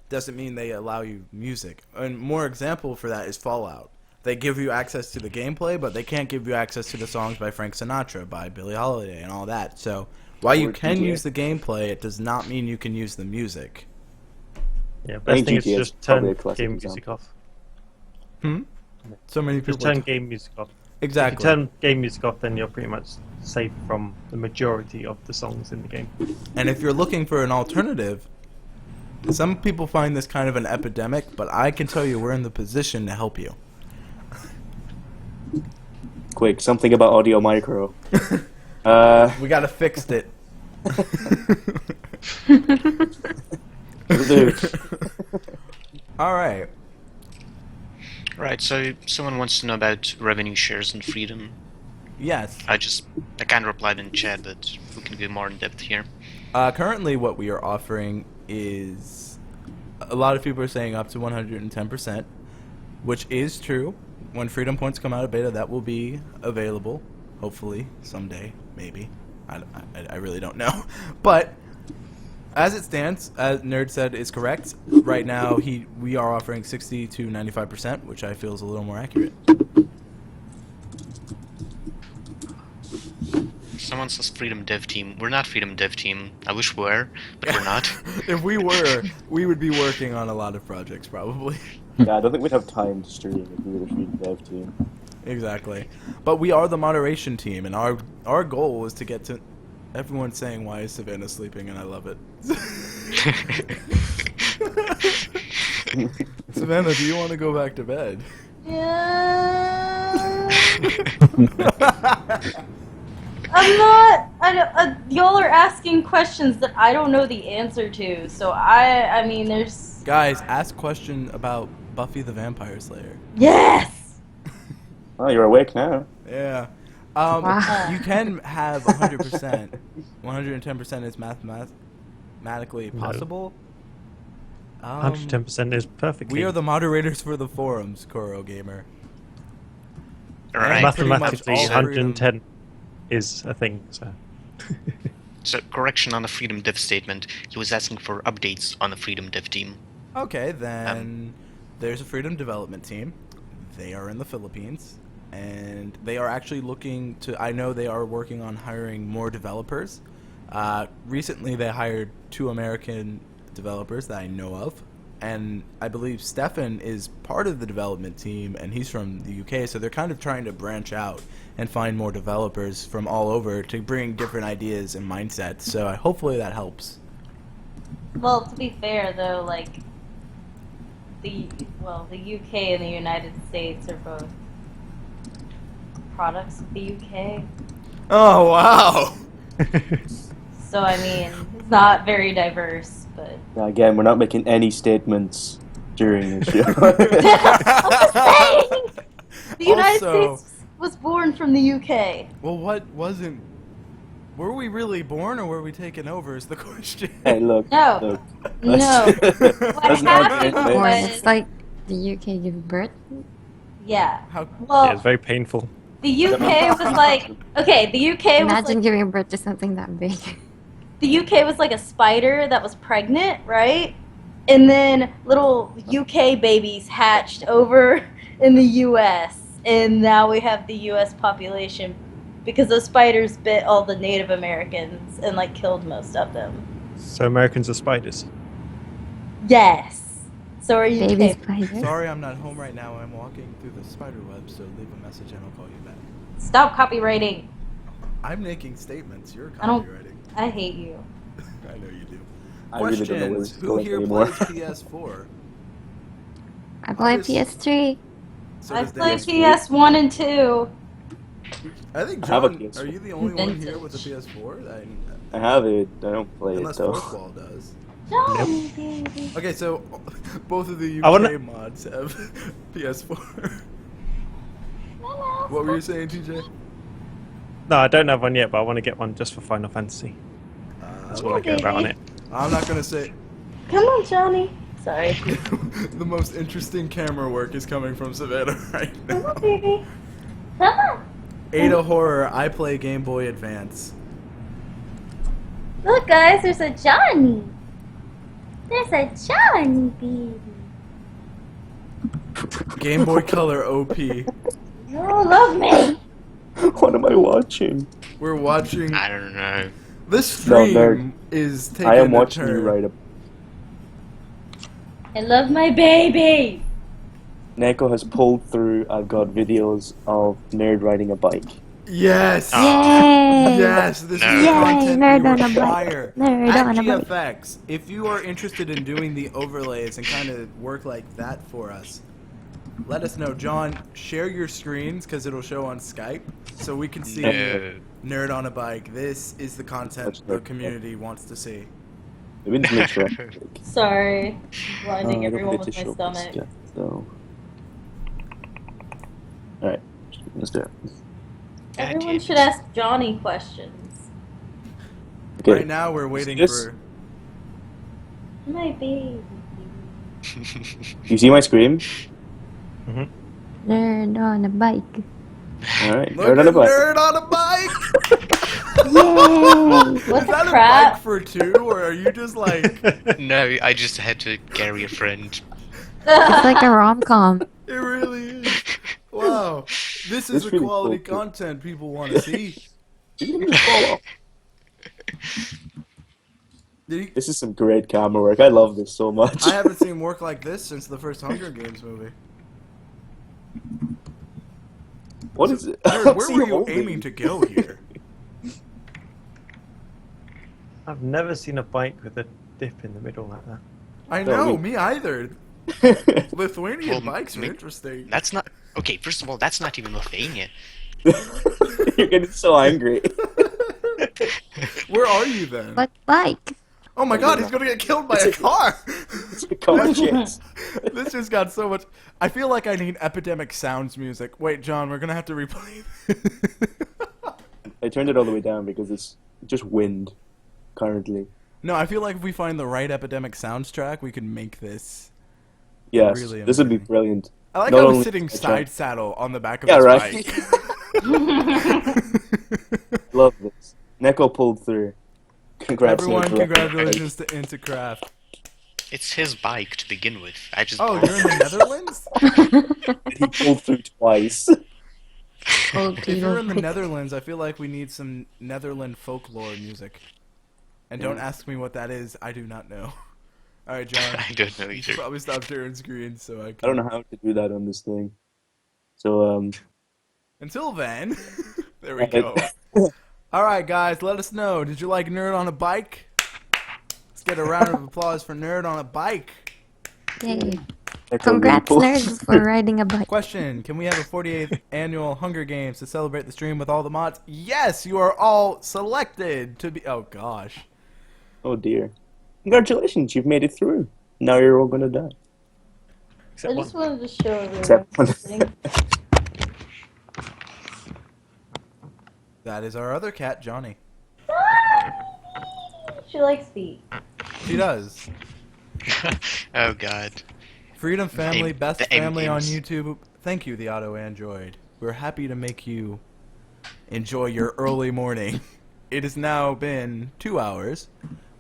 doesn't mean they allow you music. And more example for that is Fallout. They give you access to the gameplay, but they can't give you access to the songs by Frank Sinatra, by Billie Holiday, and all that. So while you Or can GTA. use the gameplay, it does not mean you can use the music. Yeah, I best think thing is GTA is just probably turn a classic game example. music off. So many people Just turn game music off. If exactly. you turn game music off, then you're pretty much safe from the majority of the songs in the game. And if you're looking for an alternative, some people find this kind of an epidemic, but I can tell you we're in the position to help you. Quick, something about Audio Micro. We gotta fix it. Dude. All right. Right, so someone wants to know about revenue shares and freedom. Yes. I kind of replied in chat, but we can go more in depth here. Currently, what we are offering is a lot of people are saying up to 110%, which is true. When Freedom Points come out of beta, that will be available. Hopefully, someday, maybe. I really don't know. But as it stands, as Nerd said is correct. Right now, we are offering 60 to 95%, which I feel is a little more accurate. Someone says Freedom Dev Team. We're not Freedom Dev Team. I wish we were, but we're not. If we were, we would be working on a lot of projects, probably. Yeah, I don't think we'd have time to stream if we were the free dev team. Exactly. But we are the moderation team, and our goal is to get to... Everyone's saying, why is Savannah sleeping, and I love it. Savannah, do you want to go back to bed? Yeah. I'm not. Y'all are asking questions that I don't know the answer to. So I mean, there's. Guys, ask question about Buffy the Vampire Slayer. Yes. Oh, you're awake now. Yeah. Wow. You can have 100%. 110% is mathematically No. possible. 110% is perfect. We are the moderators for the forums, Koro Gamer. All right. Mathematically, all 110 is a thing. So. So, correction on the Freedom Div statement. He was asking for updates on the Freedom Div team. Okay, then there's a Freedom Development team. They are in the Philippines, and they are actually looking to. I know they are working on hiring more developers. Recently, they hired 2 American developers that I know of, and I believe Stefan is part of the development team, and he's from the UK. So they're kind of trying to branch out and find more developers from all over to bring different ideas and mindsets. So hopefully that helps. Well, to be fair though, like the UK and the United States are both products of the UK. Oh wow! So I mean, it's not very diverse, but Now, again, we're not making any statements during the show. the United Also- States was born from the UK. Well, what wasn't? Were we really born, or were we taken over? Is the question. Hey, look. No. Look. No. Let's not happened admit- Or was- it's like the UK give birth. Yeah. How? Well, Yeah, it's very painful. the UK was like okay. The UK was Imagine like giving birth to something that big. the UK was like a spider that was pregnant, right? And then little UK babies hatched over in the US, and now we have the US population because those spiders bit all the Native Americans and like killed most of them. So Americans are spiders. Yes. So are you Baby UK? spider. Sorry, I'm not home right now. I'm walking through the spider web, so leave a message and I'll call you back. Stop copywriting. I'm making statements. You're I don't- copywriting. I hate you. I know you do. I really don't know where Questions. this is Who going here anymore. plays PS4? I play Obviously- PS3. So I does play Dan. PS1 and 2. I think I have a John. PS4. Are you the only one Vintage. here with a PS4? I have it. I don't play Unless it though. Fourth Wall does. Johnny, baby. Okay, so both of the I wanna- UK mods have PS4. Hello. What were you saying, TJ? No, I don't have one yet, but I want to get one just for Final Fantasy. That's all I care about on it. I'm not gonna say. Come on, Johnny. Sorry. The most interesting camera work is coming from Savannah right Come now. on, baby. Come on. Ada Horror, I play Game Boy Advance. Look, guys, there's a Johnny. There's a Johnny, baby. Game Boy Color OP. You love me. What am I watching? We're watching. I don't know. This No, stream nerd. is taking I am a watching you turn. right up. I love my baby. Neko has pulled through. I've got videos of Nerd riding a bike. Yes. Yay! Yes, this No. is the Yay, content nerd we on a require. bike. Nerd At on a bike. GFX, if you are interested in doing the overlays and kind of work like that for us, let us know. John, share your screens because it'll show on Skype so we can see No. Nerd on a Bike. This is the content That's the good. community wants to see. Maybe just make sure. Sorry. Blinding I don't everyone get with to my show stomach. this yet, so. Alright, let's do it. Everyone should ask Johnny questions. Okay. Right now, we're waiting this? for. My baby. You see my screen? Nerd on a bike. Alright, Look Nerd at on a bike. Nerd on a Bike! Yay! What Is the that crap? a bike for two, or are you just like. No, I just had to carry a friend. It's like a rom-com. It really is. Wow. This is It's the really quality cool, too. content people want to see. You didn't even follow. Did he? This is some great camera work. I love this so much. I haven't seen work like this since the first Hunger Games movie. What is it? Nerd, where were you aiming to go here? I've never seen a bike with a dip in the middle like that. I No, know, me- me either. Lithuanian Well, bikes are me- interesting. That's not okay. First of all, that's not even Lithuania. You're getting so angry. Where are you then? What bike? Oh my god, he's gonna get killed by a car! It's a car chase. This just got so much. I feel like I need Epidemic Sounds music. Wait, John, we're gonna have to replay. I turned it all the way down because it's just wind currently. No, I feel like if we find the right Epidemic soundtrack, we can make this. Yes, Really this would be amazing. brilliant. I like Not how he's only sitting is it side saddle on the back of Yeah, his right. bike. Love this. Neko pulled through. Congrats, Everyone, Neko. congratulations to Intercraft. It's his bike to begin with. I just Oh, bought you're in the Netherlands? He pulled through twice. If you're in the Netherlands, I feel like we need some Netherland folklore music. And don't ask me what that is. I do not know. All right, John. I don't know You should either. probably stop sharing screen so I can. I don't know how to do that on this thing. So, Until then, there we go. All right, guys, let us know. Did you like Nerd on a Bike? Let's get a round of applause for Nerd on a Bike. Yay. Neko Congrats, really pulled nerds, for riding a bike. Question: Can we have a 48th annual Hunger Games to celebrate the stream with all the mods? Yes, you are all selected to be. Oh gosh. Oh dear. Congratulations, you've made it through. Now you're all gonna die. Except I just one. wanted to show everyone Except one. something. That is our other cat, Johnny. She likes feet. She does. Oh god. Freedom Family, Aim- best the aim family on games. YouTube. Thank you, the Auto Android. We're happy to make you enjoy your early morning. It has now been 2 hours,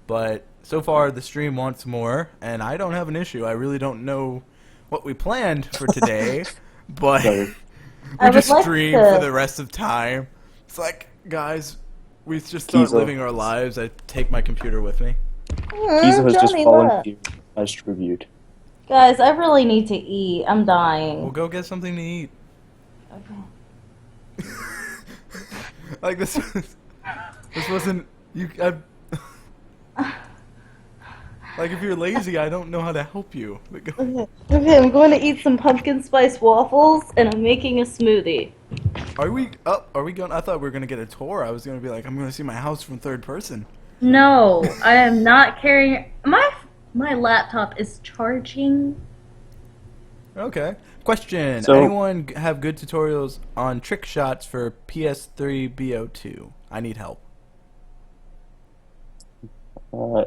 but so far the stream wants more, and I don't have an issue. I really don't know what we planned for today, but Sorry. I we would just like stream to- for the rest of time. It's like, guys, we just start Kizo. living our lives. I take my computer with me. Kizo has just Johnny, volunteered as tribute. Guys, I really need to eat. I'm dying. We'll go get something to eat. Okay. Like this wasn't you. Like if you're lazy, I don't know how to help you. Okay, I'm going to eat some pumpkin spice waffles, and I'm making a smoothie. Are we? Oh, are we going? I thought we were gonna get a tour. I was gonna be like, I'm gonna see my house from third person. No, I am not carrying my laptop is charging. Okay. Question: So- Anyone have good tutorials on trick shots for PS3 BO2? I need help.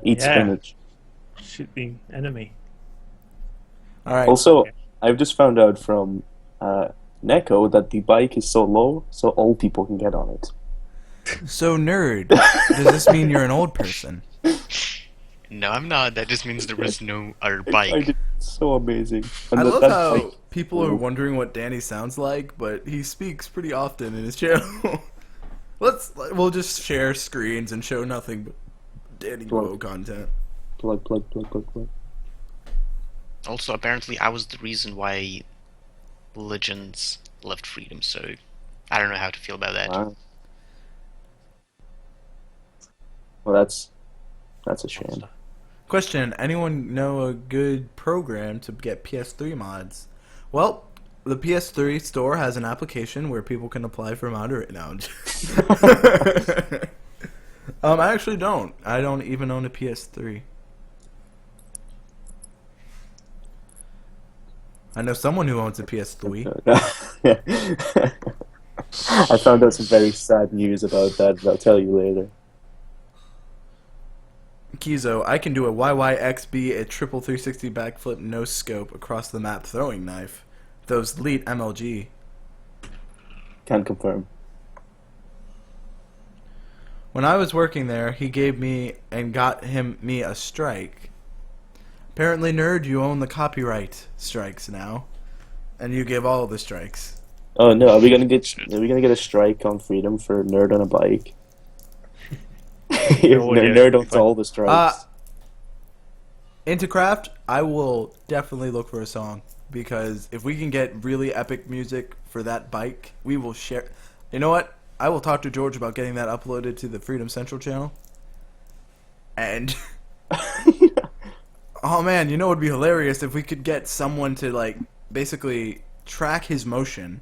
Eat Yeah. spinach. Should be enemy. All right. Also, I've just found out from Neko that the bike is so low, so old people can get on it. So nerd, does this mean you're an old person? No, I'm not. That just means there was no other I bike. did so amazing. And I that- love that how bike- people are wondering what Danny sounds like, but he speaks pretty often in his channel. We'll just share screens and show nothing but Danny Woe content. plug. Also, apparently, I was the reason why Legends left Freedom, so I don't know how to feel about that. Wow. Well, that's a shame. Question: Anyone know a good program to get PS3 mods? Well, the PS3 store has an application where people can apply for moderate now. I actually don't. I don't even own a PS3. I know someone who owns a PS3. I found out some very sad news about that, but I'll tell you later. Kizo, I can do a YYXB, a triple 360 backflip no scope across the map throwing knife. Those elite MLG. Can confirm. When I was working there, he gave me and got me a strike. Apparently, nerd, you own the copyright strikes now, and you give all the strikes. Oh no, are we gonna get a strike on Freedom for nerd on a bike? Nerd owns all the strikes. Intercraft, I will definitely look for a song, because if we can get really epic music for that bike, we will share. You know what? I will talk to George about getting that uploaded to the Freedom Central channel. And oh man, you know what would be hilarious if we could get someone to like basically track his motion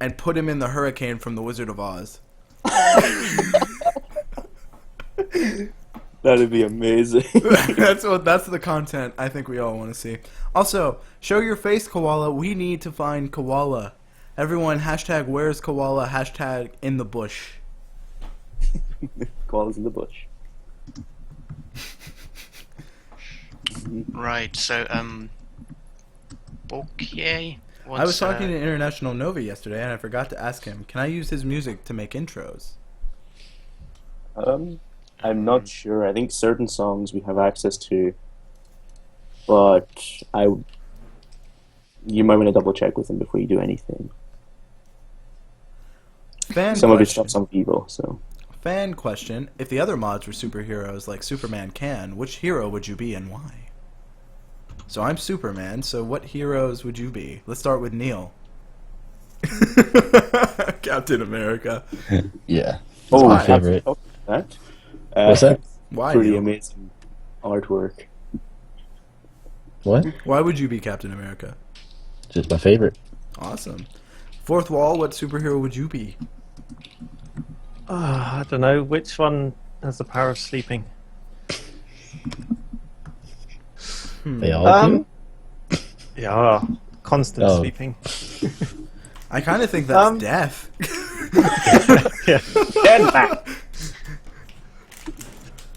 and put him in the hurricane from The Wizard of Oz. That'd be amazing. That's the content I think we all want to see. Also, show your face, koala. We need to find koala. Everyone, hashtag where's koala, hashtag in the bush. Koala's in the bush. Right. So okay. I was talking to International Nova yesterday, and I forgot to ask him, can I use his music to make intros? I'm not sure. I think certain songs we have access to, but you might want to double check with him before you do anything. Some of his stuff's on Vivo, so. Fan question: if the other mods were superheroes like Superman can, which hero would you be and why? So I'm Superman, so what heroes would you be? Let's start with Neil. Captain America. Yeah. Oh, my favorite. That? What's that? Why, Pretty Neil? amazing artwork. What? Why would you be Captain America? Just my favorite. Awesome. Fourth wall, what superhero would you be? I don't know. Which one has the power of sleeping? They all do? Yeah, constant Oh. sleeping. I kind of think that's death. Yeah. Get back!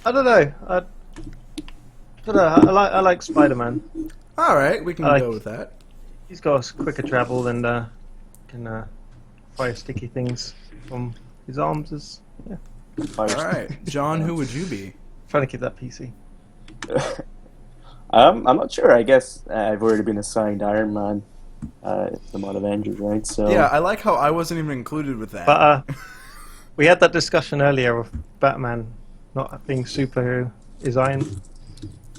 I don't know. I don't know. I like Spider-Man. All right, we can I like- go with that. He's got quicker travel and can fire sticky things from his arms. Yeah. All right, John, who would you be? Trying to keep that PC. I'm not sure. I guess I've already been assigned Iron Man. The mod Avengers, right? So Yeah, I like how I wasn't even included with that. But we had that discussion earlier of Batman not being superhero design.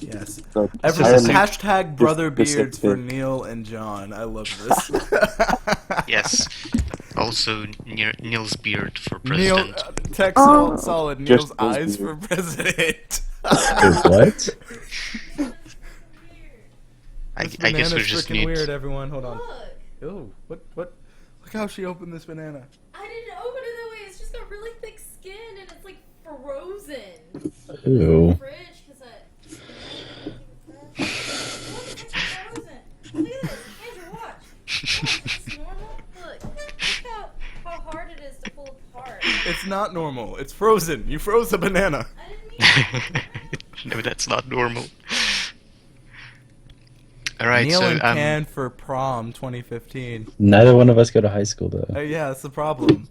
Yes. so Everyone, Iron Man- hashtag brother This- beards for this- Neil and John. I love this. Yes. Also, Neil's beard for Neil, president. text Oh. solid. Just Neil's those eyes for beards. president. What? I This guess banana's we just freaking need. weird. Everyone, hold on. Look, Ooh, what? Look how she opened this banana. I didn't open it that way. It's just got really thick skin and it's like frozen. Ew. Fridge, because Look, it's frozen. Look at this, Andrew. Watch. It's normal. Look how hard it is to pull apart. It's not normal. It's frozen. You froze the banana. I didn't mean. No, that's not normal. All right, Neil so and Can for prom 2015. Neither one of us go to high school, though. Yeah, that's the problem.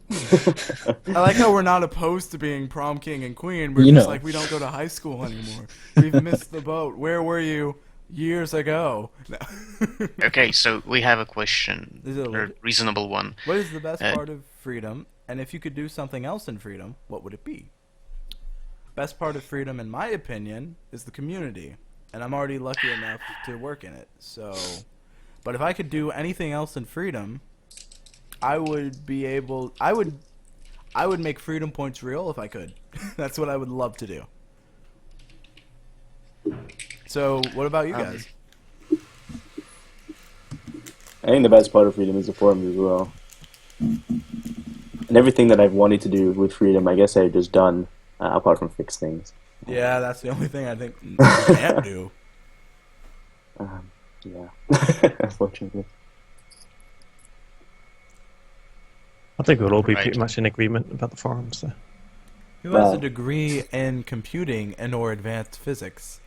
I like how we're not opposed to being prom king and queen. We're You just know. like, we don't go to high school anymore. We've missed the boat. Where were you years ago? No. okay, so we have a question, Is it a a lit- reasonable one. What is the best Uh, part of freedom? And if you could do something else in freedom, what would it be? Best part of freedom, in my opinion, is the community. And I'm already lucky enough to work in it. So, but if I could do anything else in freedom, I would be able. I would make freedom points real if I could. That's what I would love to do. So, what about you guys? I think the best part of freedom is the forums as well. And everything that I've wanted to do with freedom, I guess I've just done, apart from fix things. Yeah, that's the only thing I think you can't do. Yeah, unfortunately. I think we'll all be Right. pretty much in agreement about the forums. So. Who has a Wow. degree in computing and/or advanced physics?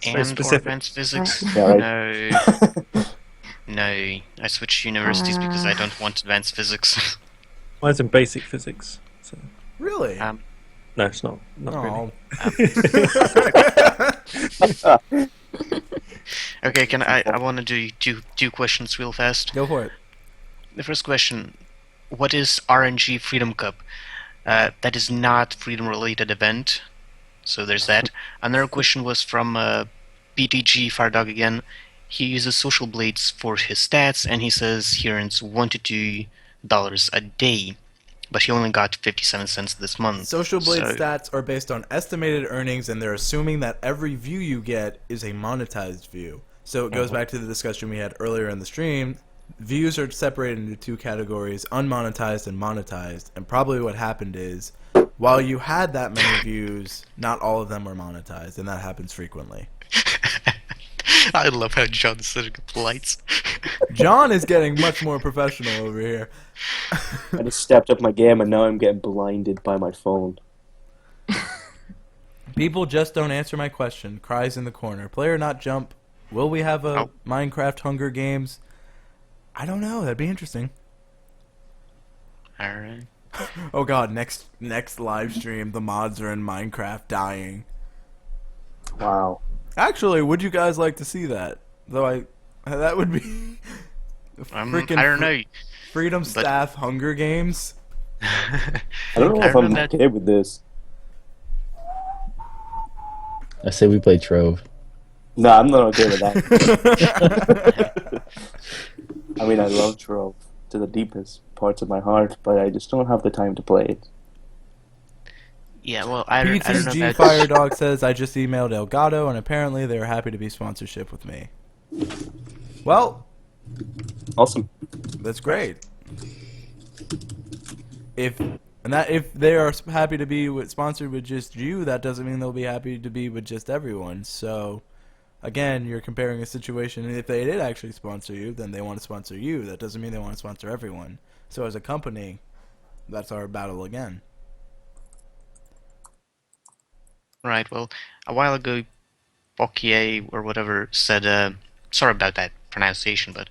very And or specific. advanced physics? Yeah, right. No. No, I switched universities because I don't want advanced physics. Mine's in basic physics. So. Really? No, it's not. Not really. Oh. Okay, I want to do two questions real fast. Go for it. The first question, what is RNG Freedom Cup? That is not freedom related event, so there's that. Another question was from BTG Firedog again. He uses social blades for his stats, and he says he earns $1 to $2 a day, but he only got 57 cents this month. Social Blade So- stats are based on estimated earnings, and they're assuming that every view you get is a monetized view. So it goes back to the discussion we had earlier in the stream. Views are separated into two categories, unmonetized and monetized. And probably what happened is, while you had that many views, not all of them were monetized, and that happens frequently. I love how John is such a polite. John is getting much more professional over here. I just stepped up my game and now I'm getting blinded by my phone. People just don't answer my question. Cries in the corner. Play or not jump. Will we have a Minecraft Hunger Games? I don't know. That'd be interesting. All right. Oh god, next live stream, the mods are in Minecraft dying. Wow. Actually, would you guys like to see that? Though that would be freaking I don't know. Freedom but- Staff Hunger Games. I don't know I if don't I'm know that- okay with this. I say we play Trove. No, I'm not okay with that. I mean, I love Trove to the deepest parts of my heart, but I just don't have the time to play it. Yeah, well, I don't know PTG about... Firedog says, I just emailed Elgato, and apparently they're happy to be sponsorship with me. Well, Awesome. that's great. If they are happy to be sponsored with just you, that doesn't mean they'll be happy to be with just everyone. So, again, you're comparing a situation. If they did actually sponsor you, then they want to sponsor you. That doesn't mean they want to sponsor everyone. So, as a company, that's our battle again. Right, well, a while ago, Pokier, or whatever, said, sorry about that pronunciation, but,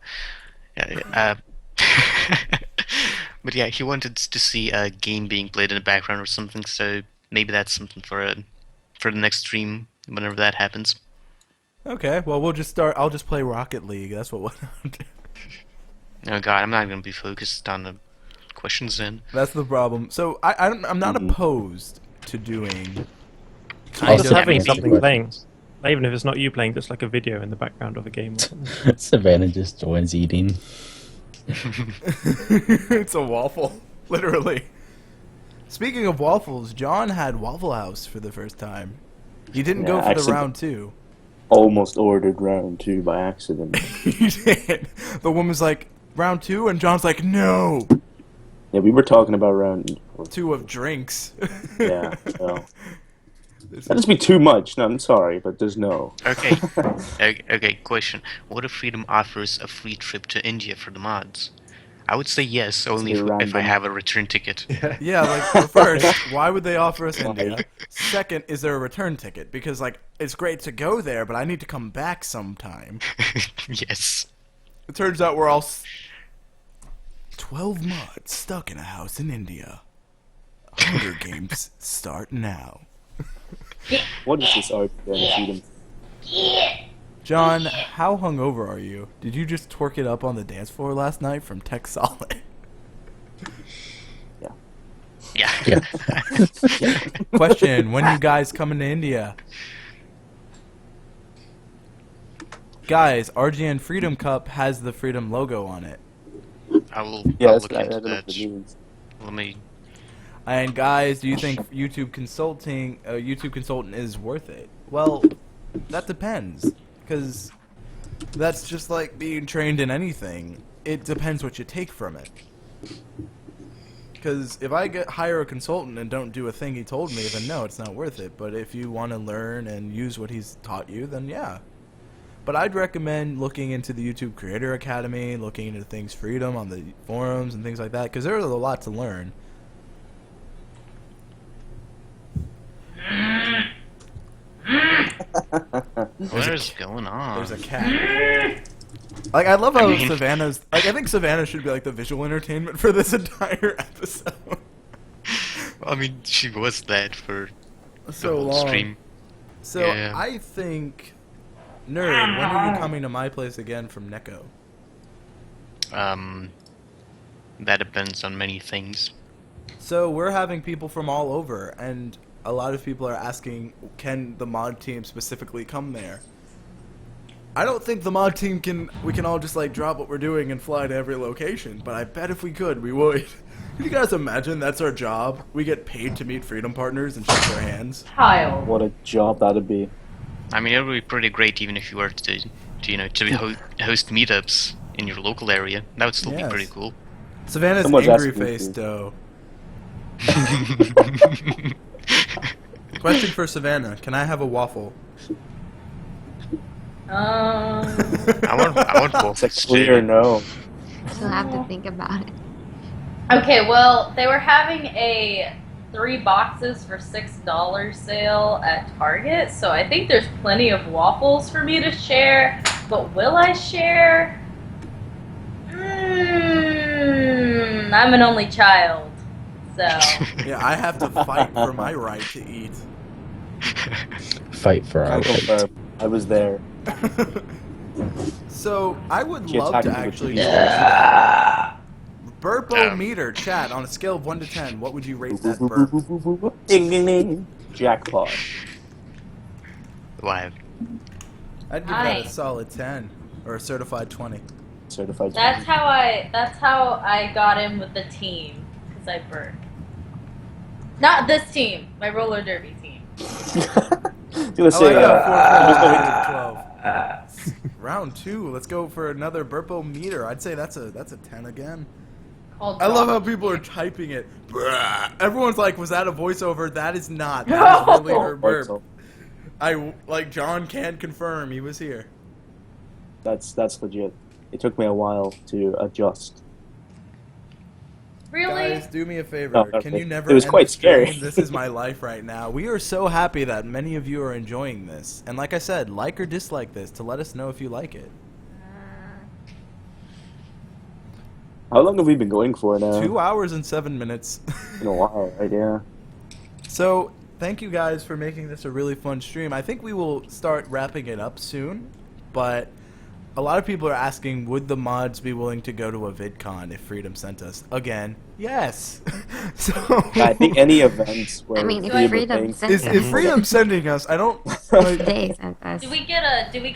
but yeah, he wanted to see a game being played in the background or something, so maybe that's something for the next stream, whenever that happens. Okay, well, we'll just start. I'll just play Rocket League. That's what we'll do. Oh god, I'm not going to be focused on the questions then. That's the problem. So, I'm not opposed to doing... Just Also, having maybe- something playing, even if it's not you playing, just like a video in the background of a game. Or something. Savannah just joins eating. It's a waffle, literally. Speaking of waffles, John had Waffle House for the first time. He didn't go for the round 2. Almost ordered round 2 by accident. He did. The woman's like, round 2? And John's like, no! Yeah, we were talking about round 2 of drinks. Yeah, so. That'd just be too much. No, I'm sorry, but there's no. Okay. Okay, question. What if Freedom offers a free trip to India for the mods? I would say yes, only if I random. have a return ticket. Yeah, like, first, why would they offer us India? Second, is there a return ticket? Because, like, it's great to go there, but I need to come back sometime. Yes. It turns out we're all 12 mods stuck in a house in India. Hunger Games start now. What is this art Freedom? John, how hungover are you? Did you just twerk it up on the dance floor last night from Tech Solid? Yeah. Question, when you guys coming to India? Guys, RGN Freedom Cup has the Freedom logo on it. I'll Yeah, look I into don't know that. what it means. Let me... And guys, do you think YouTube consultant is worth it? Well, that depends, because that's just like being trained in anything. It depends what you take from it. Because if I hire a consultant and don't do a thing he told me, then no, it's not worth it. But if you want to learn and use what he's taught you, then yeah. But I'd recommend looking into the YouTube Creator Academy, looking into things Freedom on the forums and things like that, because there's a lot to learn. What is going on? There's a cat. Like, I love how I mean- Savannah's... Like, I think Savannah should be, like, the visual entertainment for this entire episode. I mean, she was that for the So whole long. stream. So, Yeah. I think... Nerd, when are you coming to my place again from Neko? That depends on many things. So, we're having people from all over, and a lot of people are asking, can the mod team specifically come there? I don't think the mod team we can all just, like, drop what we're doing and fly to every location, but I bet if we could, we would. Can you guys imagine that's our job? We get paid to meet Freedom Partners and shake their hands. Kyle. What a job that'd be. I mean, it would be pretty great even if you were to host meetups in your local area. That would still be Yes. pretty cool. Savannah's Someone's angry asking me face, to. though. Question for Savannah. Can I have a waffle? I want both. It's a clear no. I'll have to think about it. Okay, well, they were having 3 boxes for $6 sale at Target, so I think there's plenty of waffles for me to share. But will I share? I'm an only child, so. Yeah, I have to fight for my right to eat. Fight for our I confirm. right. I was there. So I would She love attacked to me with actually the know. Burpo-meter, chat, on a scale of 1 to 10, what would you rate that burp? Ding ding ding. Jackpot. Wow. I'd give that a Nice. solid 10 or a certified 20. Certified. That's how I got in with the team, because I burped. Not this team, my roller derby team. Gonna I say, like uh, 12. Round 2. Let's go for another Burpo-meter. I'd say that's a 10 again. Called I love how people are typing it. Everyone's like, "Was that a voiceover?" That is not. That is really her burp. John can confirm he was here. That's legit. It took me a while to adjust. Really? Guys, do me a favor. Oh, Can okay. you never It was end quite the stream? scary. This is my life right now. We are so happy that many of you are enjoying this. And like I said, like or dislike this to let us know if you like it. How long have we been going for now? 2 hours and 7 minutes. In a while, right? Yeah. So, thank you guys for making this a really fun stream. I think we will start wrapping it up soon, but a lot of people are asking, would the mods be willing to go to a VidCon if Freedom sent us? Again, yes. So I think any events where I mean, if Do I- Freedom sent is us, Freedom sending us? I don't. they sent us. Do we get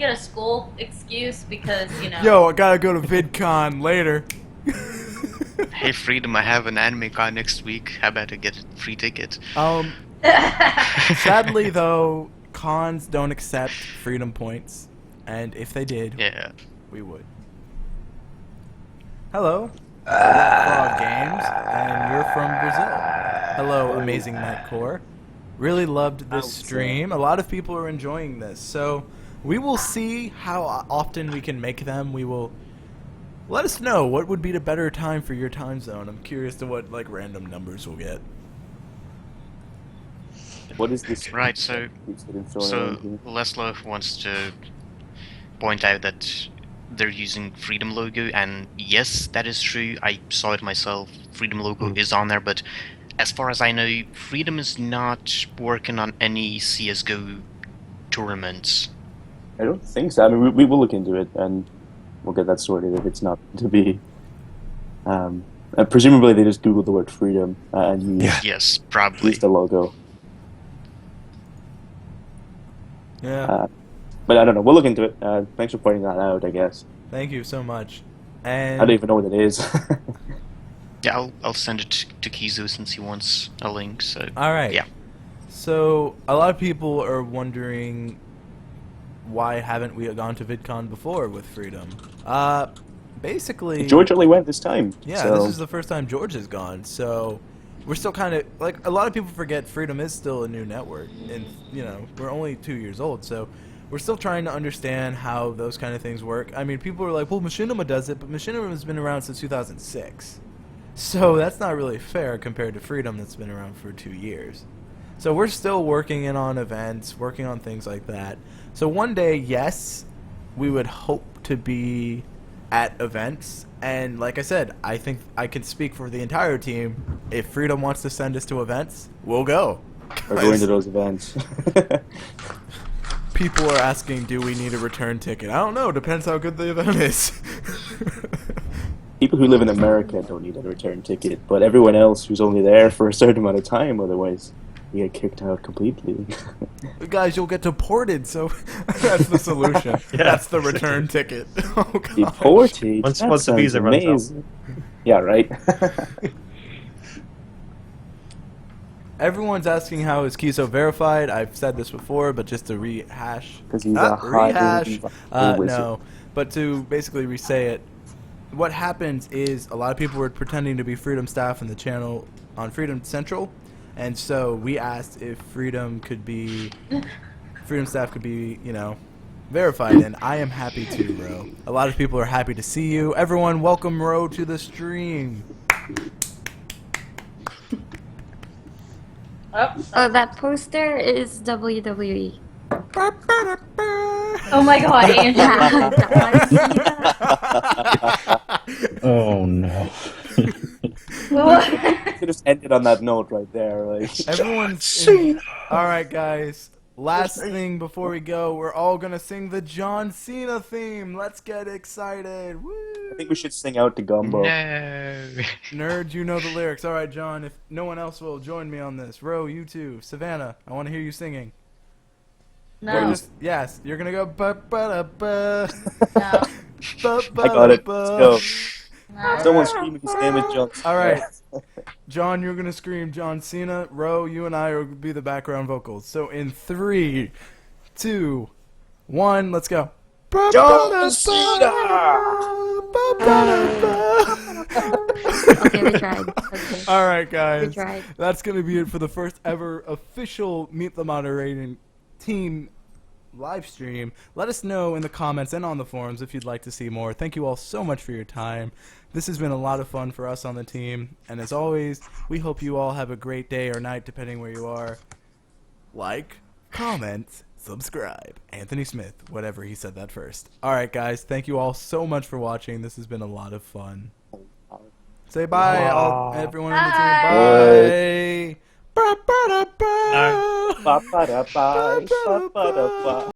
a school excuse because Yo, I gotta go to VidCon later. Hey Freedom, I have an anime con next week. How about I get a free ticket? Sadly though, cons don't accept Freedom points, and if they did, Yeah. we would. Hello, Frog Games, and you're from Brazil. Hello, Amazing Matt Core. Really loved this stream. A lot of people are enjoying this, so we will see how often we can make them. We will. Let us know what would be the better time for your time zone. I'm curious to what random numbers we'll get. What is this? Right, so Leslo wants to point out that they're using Freedom logo, and yes, that is true. I saw it myself. Freedom logo is on there, but as far as I know, Freedom is not working on any CS:GO tournaments. I don't think so. I mean, we will look into it and we'll get that sorted if it's not to be. Presumably, they just Googled the word freedom and Yes, probably. used the logo. Yeah. But I don't know. We'll look into it. Thanks for pointing that out, I guess. Thank you so much. I And don't even know what it is. Yeah, I'll send it to Kizo since he wants a link. So all right. yeah. So a lot of people are wondering why haven't we gone to VidCon before with Freedom? Basically, George only went this time. yeah, so. this is the first time George has gone. So we're still kind of a lot of people forget Freedom is still a new network, and we're only 2 years old, so we're still trying to understand how those kind of things work. I mean, people are like, well, Machinima does it, but Machinima has been around since 2006. So that's not really fair compared to Freedom that's been around for 2 years. So we're still working in on events, working on things like that. So one day, yes, we would hope to be at events. And like I said, I think I can speak for the entire team. If Freedom wants to send us to events, we'll go. We're going to those events. People are asking, do we need a return ticket? I don't know. Depends how good the event is. People who live in America don't need a return ticket, but everyone else who's only there for a certain amount of time, otherwise you get kicked out completely. Guys, you'll get deported, so that's the solution. Yeah. That's the return ticket. Oh, gosh. Deported? Once That the sounds visa runs out. amazing. Yeah, right. Everyone's asking how is Kiso verified. I've said this before, but just to rehash. 'Cause he's Not a high rehash. wizard. No, but to basically re-say it. What happens is a lot of people were pretending to be Freedom staff in the channel on Freedom Central, and so we asked if Freedom staff could be, verified, and I am happy to, Ro. A lot of people are happy to see you. Everyone, welcome Ro to the stream. Oh, that poster is WWE. Oh my god, Andrew. Yeah, John Cena. Oh no. Could have ended on that note right there. Like, Everyone's all right, guys. Last thing before we go, we're all gonna sing the John Cena theme. Let's get excited! Woo! I think we should sing out to Gumbo. No. Nerd, you know the lyrics. All right, John. If no one else will join me on this, Ro, you too. Savannah, I want to hear you singing. No. Yes, you're gonna go ba ba da ba. No. I got it. Let's go. No. Someone screaming his name is John. All right, John, you're gonna scream John Cena. Ro, you and I will be the background vocals. So in 3, 2, 1, let's go. John Cena! Okay, we tried. Okay. All right, We guys. tried. That's going to be it for the first ever official Meet the Moderating Team live stream. Let us know in the comments and on the forums if you'd like to see more. Thank you all so much for your time. This has been a lot of fun for us on the team. And as always, we hope you all have a great day or night, depending where you are. Like, comment, subscribe. Anthony Smith, whatever he said that first. All right, guys. Thank you all so much for watching. This has been a lot of fun. Say bye, everyone on the team. Bye. Ba-ba-da-bye, ba-ba-da-bye, ba-ba-da-bye.